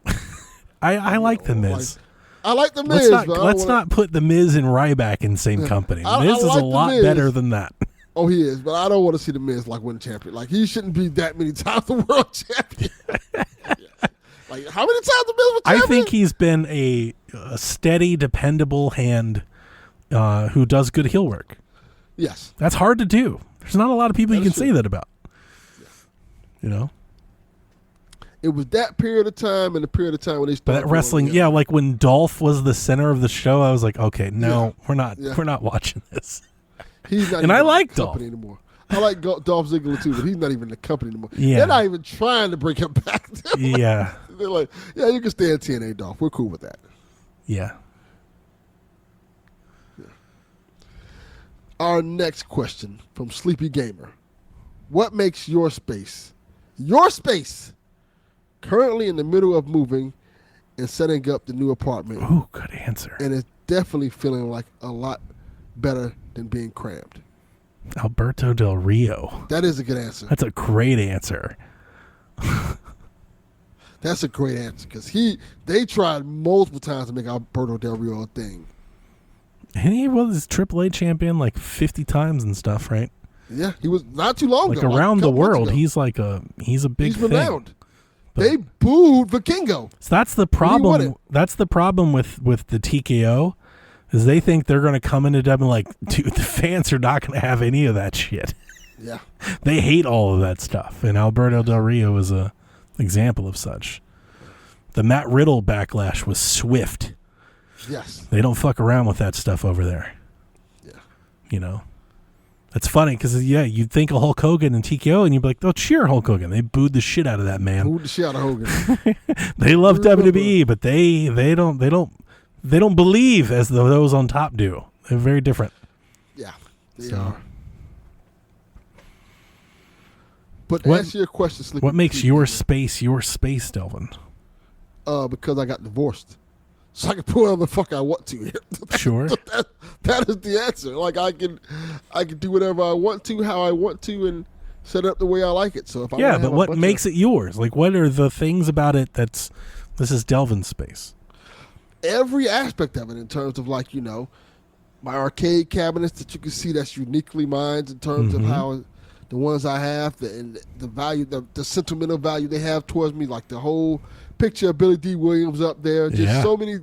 I like the Miz. I like the Miz. Let's not put the Miz and Ryback in the same company. Miz is a lot better than that. Oh, he is, but I don't want to see the Miz like win champion. Like he shouldn't be that many times the world champion. Like how many times the Miz was champion? I think he's been a steady, dependable hand who does good heel work. Yes. That's hard to do. There's not a lot of people you can say that about. Yeah. You know? It was that period of time and the period of time when they started. But that wrestling, like when Dolph was the center of the show, I was like, okay, no, we're not watching this. He's not and even I in like the Dolph company anymore. I like Dolph Ziggler too, but he's not even in the company anymore. Yeah. They're not even trying to bring him back. Yeah. They're like, yeah, you can stay in TNA, Dolph. We're cool with that. Yeah. Our next question from Sleepy Gamer. What makes your space, currently in the middle of moving and setting up the new apartment? Oh, good answer. And it's definitely feeling like a lot better than being crammed. Alberto Del Rio. That is a good answer. That's a great answer. That's a great answer because they tried multiple times to make Alberto Del Rio a thing. And he was AAA champion like 50 times and stuff, right? Yeah, he was not too long like ago. Around the world, he's he's a big thing. Renowned. They booed Vikingo. So that's the problem. That's the problem with the TKO, is they think they're going to come into W like, dude, the fans are not going to have any of that shit. Yeah, they hate all of that stuff, and Alberto Del Rio is a example of such. The Matt Riddle backlash was swift. Yes. They don't fuck around with that stuff over there. Yeah. You know? It's funny because, you'd think of Hulk Hogan and TKO and you'd be like, oh, cheer Hulk Hogan. They booed the shit out of that man. Booed the shit out of Hogan. They love WWE, but they don't believe as those on top do. They're very different. Yeah, they are. But to answer your question, Sleepy, what makes your space, Delvin? Because I got divorced. So I can put whatever the fuck I want to here. Sure. That is the answer. Like I can do whatever I want to, how I want to, and set it up the way I like it. So if I but what makes it yours? Like, what are the things about it this is Delvin's space? Every aspect of it, in terms of like, my arcade cabinets that you can see that's uniquely mine, in terms of how the ones I have, and the value, the sentimental value they have towards me, like the whole picture of Billy D. Williams up there. Just so many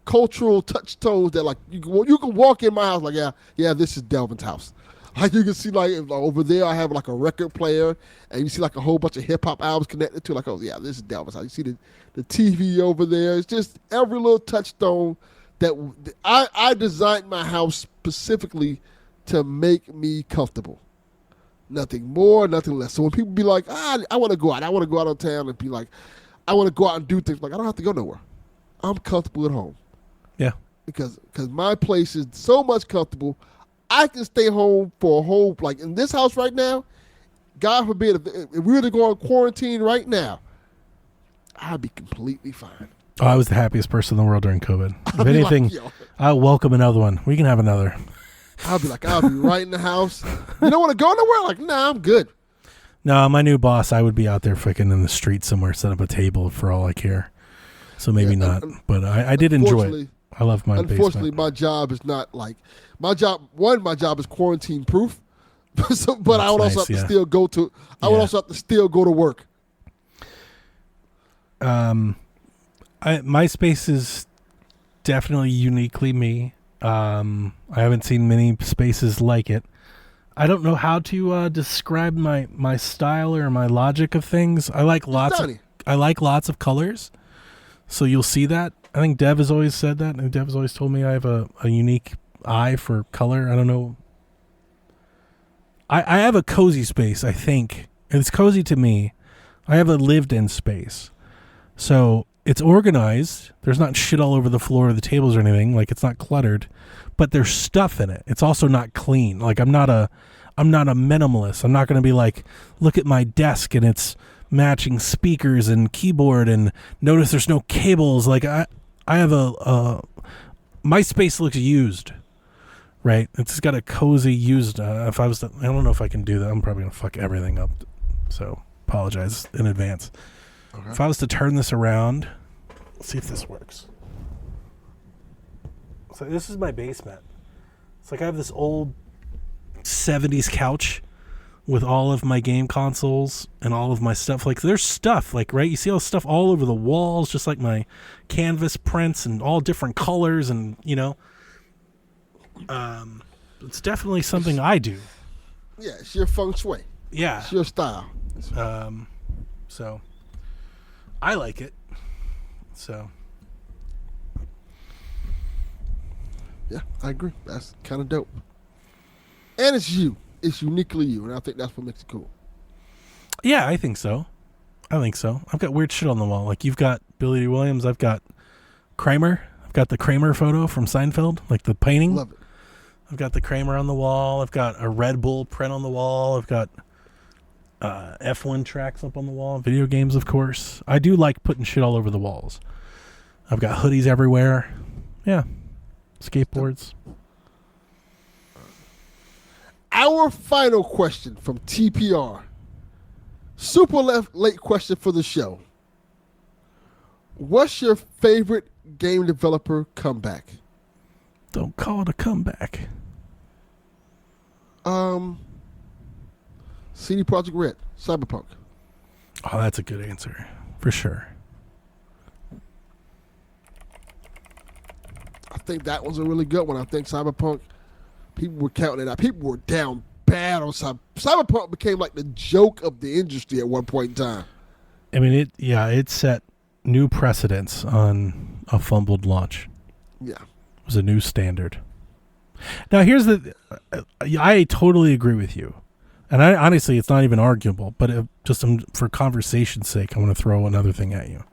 cultural touchstones that like you can walk in my house like, yeah, this is Delvin's house. Like you can see like over there I have like a record player and you see like a whole bunch of hip hop albums connected to, like, oh yeah, this is Delvin's house. You see the TV over there. It's just every little touchstone that I designed my house specifically to make me comfortable. Nothing more, nothing less. So when people be like, I want to go out. I want to go out on town and be like, I want to go out and do things. Like, I don't have to go nowhere. I'm comfortable at home. Yeah. Because my place is so much comfortable. I can stay home for a whole, like in this house right now, God forbid, if we were to go on quarantine right now, I'd be completely fine. Oh, I was the happiest person in the world during COVID. If I'd be anything, like, yo. I'll welcome another one. We can have another. I'll be right in the house. You don't want to go nowhere? Like, nah, I'm good. No, my new boss, I would be out there freaking in the street somewhere, set up a table for all I care. So maybe not. But I did enjoy it. I love my Unfortunately, basement. my job is not like my job. My job is quarantine proof. But I would also have to still go to. I would also have to still go to work. My space is definitely uniquely me. I haven't seen many spaces like it. I don't know how to describe my style or my logic of things. I like lots of colors. So you'll see that. I think Dev has always said that. And Dev has always told me I have a unique eye for color. I don't know. I have a cozy space, I think. It's cozy to me. I have a lived-in space. So it's organized. There's not shit all over the floor of the tables or anything. Like, it's not cluttered. But there's stuff in it. It's also not clean. Like, I'm not a minimalist. I'm not going to be like, look at my desk and it's matching speakers and keyboard and notice there's no cables. Like, I have my space looks used. Right, it's got a cozy used. I don't know if I can do that. I'm probably gonna fuck everything up. So apologize in advance. Okay. If I was to turn this around, let's see if this works. So this is my basement. It's like I have this old 70s couch with all of my game consoles and all of my stuff. Like there's stuff, like, right? You see all the stuff all over the walls, just like my canvas prints and all different colors, and you know. It's definitely something I do. Yeah, it's your feng shui. Yeah. It's your style. So I like it. So yeah, I agree. That's kind of dope. And it's you. It's uniquely you, and I think that's what makes it cool. Yeah, I think so. I've got weird shit on the wall. Like you've got Billy D. Williams. I've got Kramer. I've got the Kramer photo from Seinfeld, like the painting. Love it. I've got the Kramer on the wall. I've got a Red Bull print on the wall. I've got F1 tracks up on the wall. Video games, of course. I do like putting shit all over the walls. I've got hoodies everywhere. Yeah. Skateboards. Our final question from TPR. Super late question for the show. What's your favorite game developer comeback? Don't call it a comeback. CD Projekt Red, Cyberpunk. Oh, that's a good answer. For sure. I think that was a really good one. I think Cyberpunk, people were counting it out. People were down bad on Cyberpunk became like the joke of the industry at one point in time. I mean, it set new precedents on a fumbled launch. Yeah. It was a new standard. Now, here's I totally agree with you. And honestly, it's not even arguable, but for conversation's sake, I want to throw another thing at you.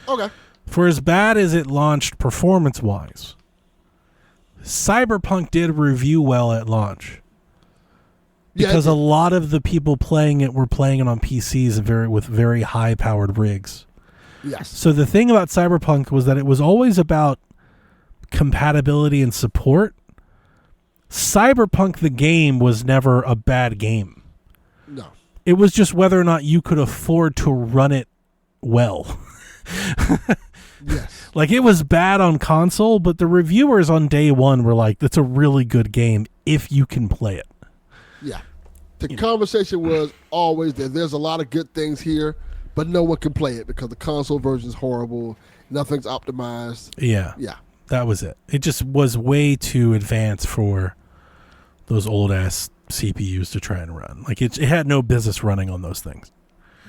Okay. For as bad as it launched performance-wise, Cyberpunk did review well at launch. Because a lot of the people playing it were playing it on PCs with very high-powered rigs. Yes. So the thing about Cyberpunk was that it was always about compatibility and support. Cyberpunk the game was never a bad game. No. It was just whether or not you could afford to run it well. Yes. Like, it was bad on console, but the reviewers on day one were like, that's a really good game if you can play it. Yeah. The conversation was always that there's a lot of good things here, but no one can play it because the console version is horrible. Nothing's optimized. Yeah. Yeah. That was it. It just was way too advanced for those old-ass CPUs to try and run. Like, it had no business running on those things.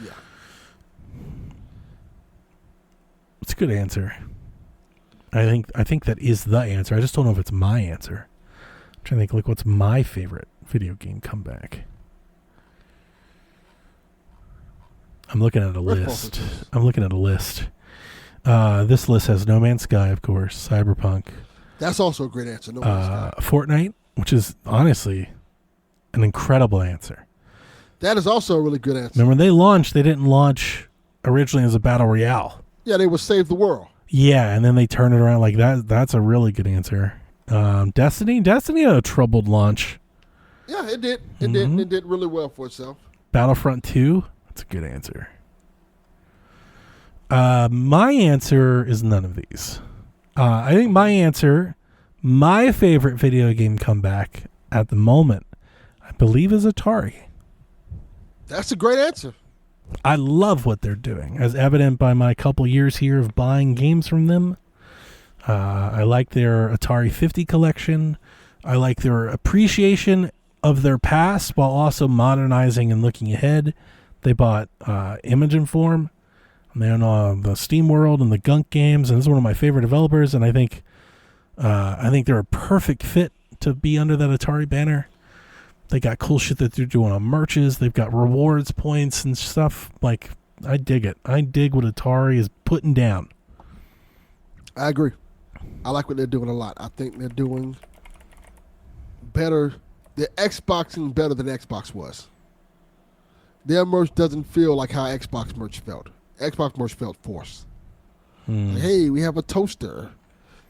Yeah. It's a good answer. I think that is the answer. I just don't know if it's my answer. I'm trying to think, like, what's my favorite video game comeback? I'm looking at a list. This list has No Man's Sky, of course, Cyberpunk. That's also a great answer. No Man's Sky. Fortnite, which is honestly an incredible answer. That is also a really good answer. Remember, when they launched, they didn't launch originally as a battle royale. Yeah, they would save the world. Yeah, and then they turned it around like that. That's a really good answer. Destiny had a troubled launch. Yeah, it did. It did. It did really well for itself. Battlefront 2, that's a good answer. My answer is none of these. I think my favorite video game comeback at the moment, I believe, is Atari. That's a great answer. I love what they're doing, as evident by my couple years here of buying games from them. I like their Atari 50 collection. I like their appreciation of their past while also modernizing and looking ahead. They bought Image and Form. And they own the Steam World and the Gunk games, and this is one of my favorite developers. And I think they're a perfect fit to be under that Atari banner. They got cool shit that they're doing on merches. They've got rewards points and stuff. Like, I dig it. I dig what Atari is putting down. I agree. I like what they're doing a lot. I think they're doing better. They're Xboxing better than Xbox was. Their merch doesn't feel like how Xbox merch felt. Xbox merch felt forced. Like, hey, we have a toaster.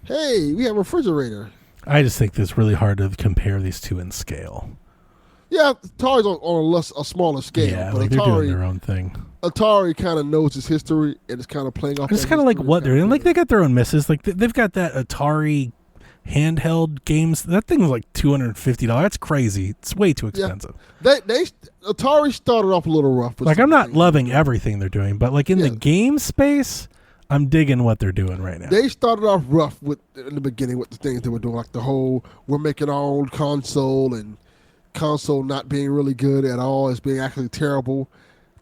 Hey, we have a refrigerator. I just think it's really hard to compare these two in scale. Yeah, Atari's on a smaller scale. Yeah, but like they're doing their own thing. Atari kind of knows its history and it's kind of playing off. It's kind of like what they're doing. Like, they got their own misses. Like, they've got that Atari handheld games. That thing was like $250. That's crazy. It's way too expensive. Yeah. Atari started off a little rough. Like, I'm not loving everything they're doing, but like in the game space, I'm digging what they're doing right now. They started off rough in the beginning with the things they were doing, like the whole we're making our own console and console not being really good at all, as being actually terrible.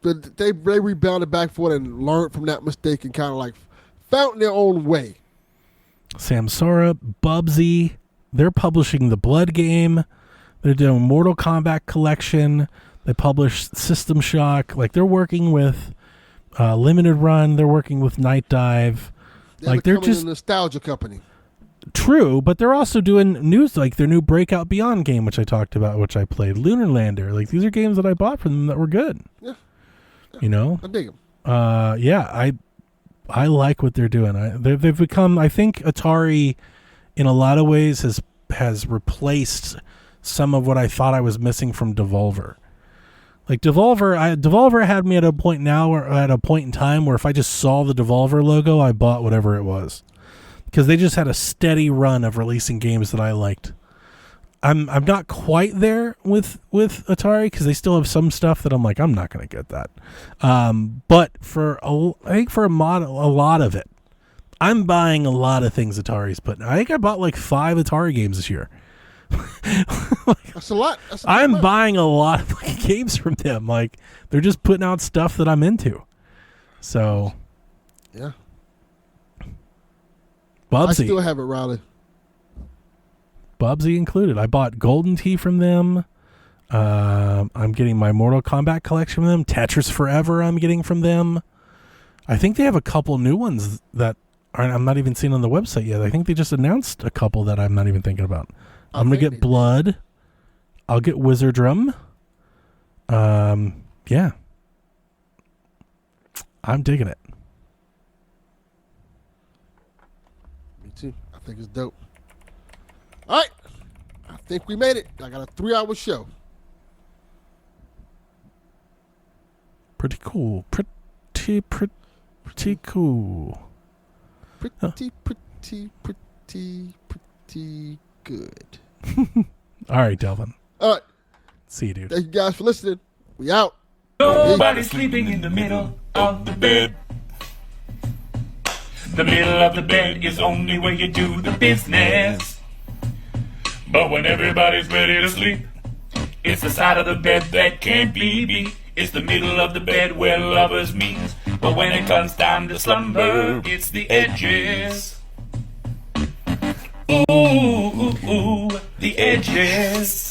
But they rebounded back for it and learned from that mistake and kind of like found their own way. Samsara, Bubsy, they're publishing the Blood game. They're doing Mortal Kombat collection. They published System Shock. Like, they're working with Limited Run. They're working with Night Dive. They're just a nostalgia company. True, but they're also doing news, like their new Breakout Beyond game, which I talked about, which I played. Lunar Lander. Like, these are games that I bought from them that were good. Yeah. You know? I dig them. I like what they're doing. They've become, I think Atari in a lot of ways has replaced some of what I thought I was missing from Devolver. Like, Devolver had me at a point in time where if I just saw the Devolver logo, I bought whatever it was. Because they just had a steady run of releasing games that I liked. I'm not quite there with Atari because they still have some stuff that I'm like, I'm not going to get that. But I think for a lot of it, I'm buying a lot of things Atari's putting. I think I bought like 5 Atari games this year. That's a lot. I'm buying a lot of games from them. Like, they're just putting out stuff that I'm into. So, yeah. Bubsy. I still have it, Riley. Bubsy included. I bought Golden Tee from them. I'm getting my Mortal Kombat collection from them. Tetris Forever I'm getting from them. I think they have a couple new ones that I'm not even seeing on the website yet. I think they just announced a couple that I'm not even thinking about. I'm going to get Blood. I'll get Wizardrum. Yeah. I'm digging it. Me too. I think it's dope. All right. I think we made it. I got a 3-hour show. Pretty cool. Pretty cool. Pretty good. All right, Delvin. All right. See you, dude. Thank you guys for listening. We out. Nobody's sleeping in the middle of the bed. The middle of the bed is only where you do the business. But when everybody's ready to sleep, it's the side of the bed that can't be beat. It's the middle of the bed where lovers meet. But when it comes time to slumber, it's the edges. Ooh, ooh, ooh, the edges.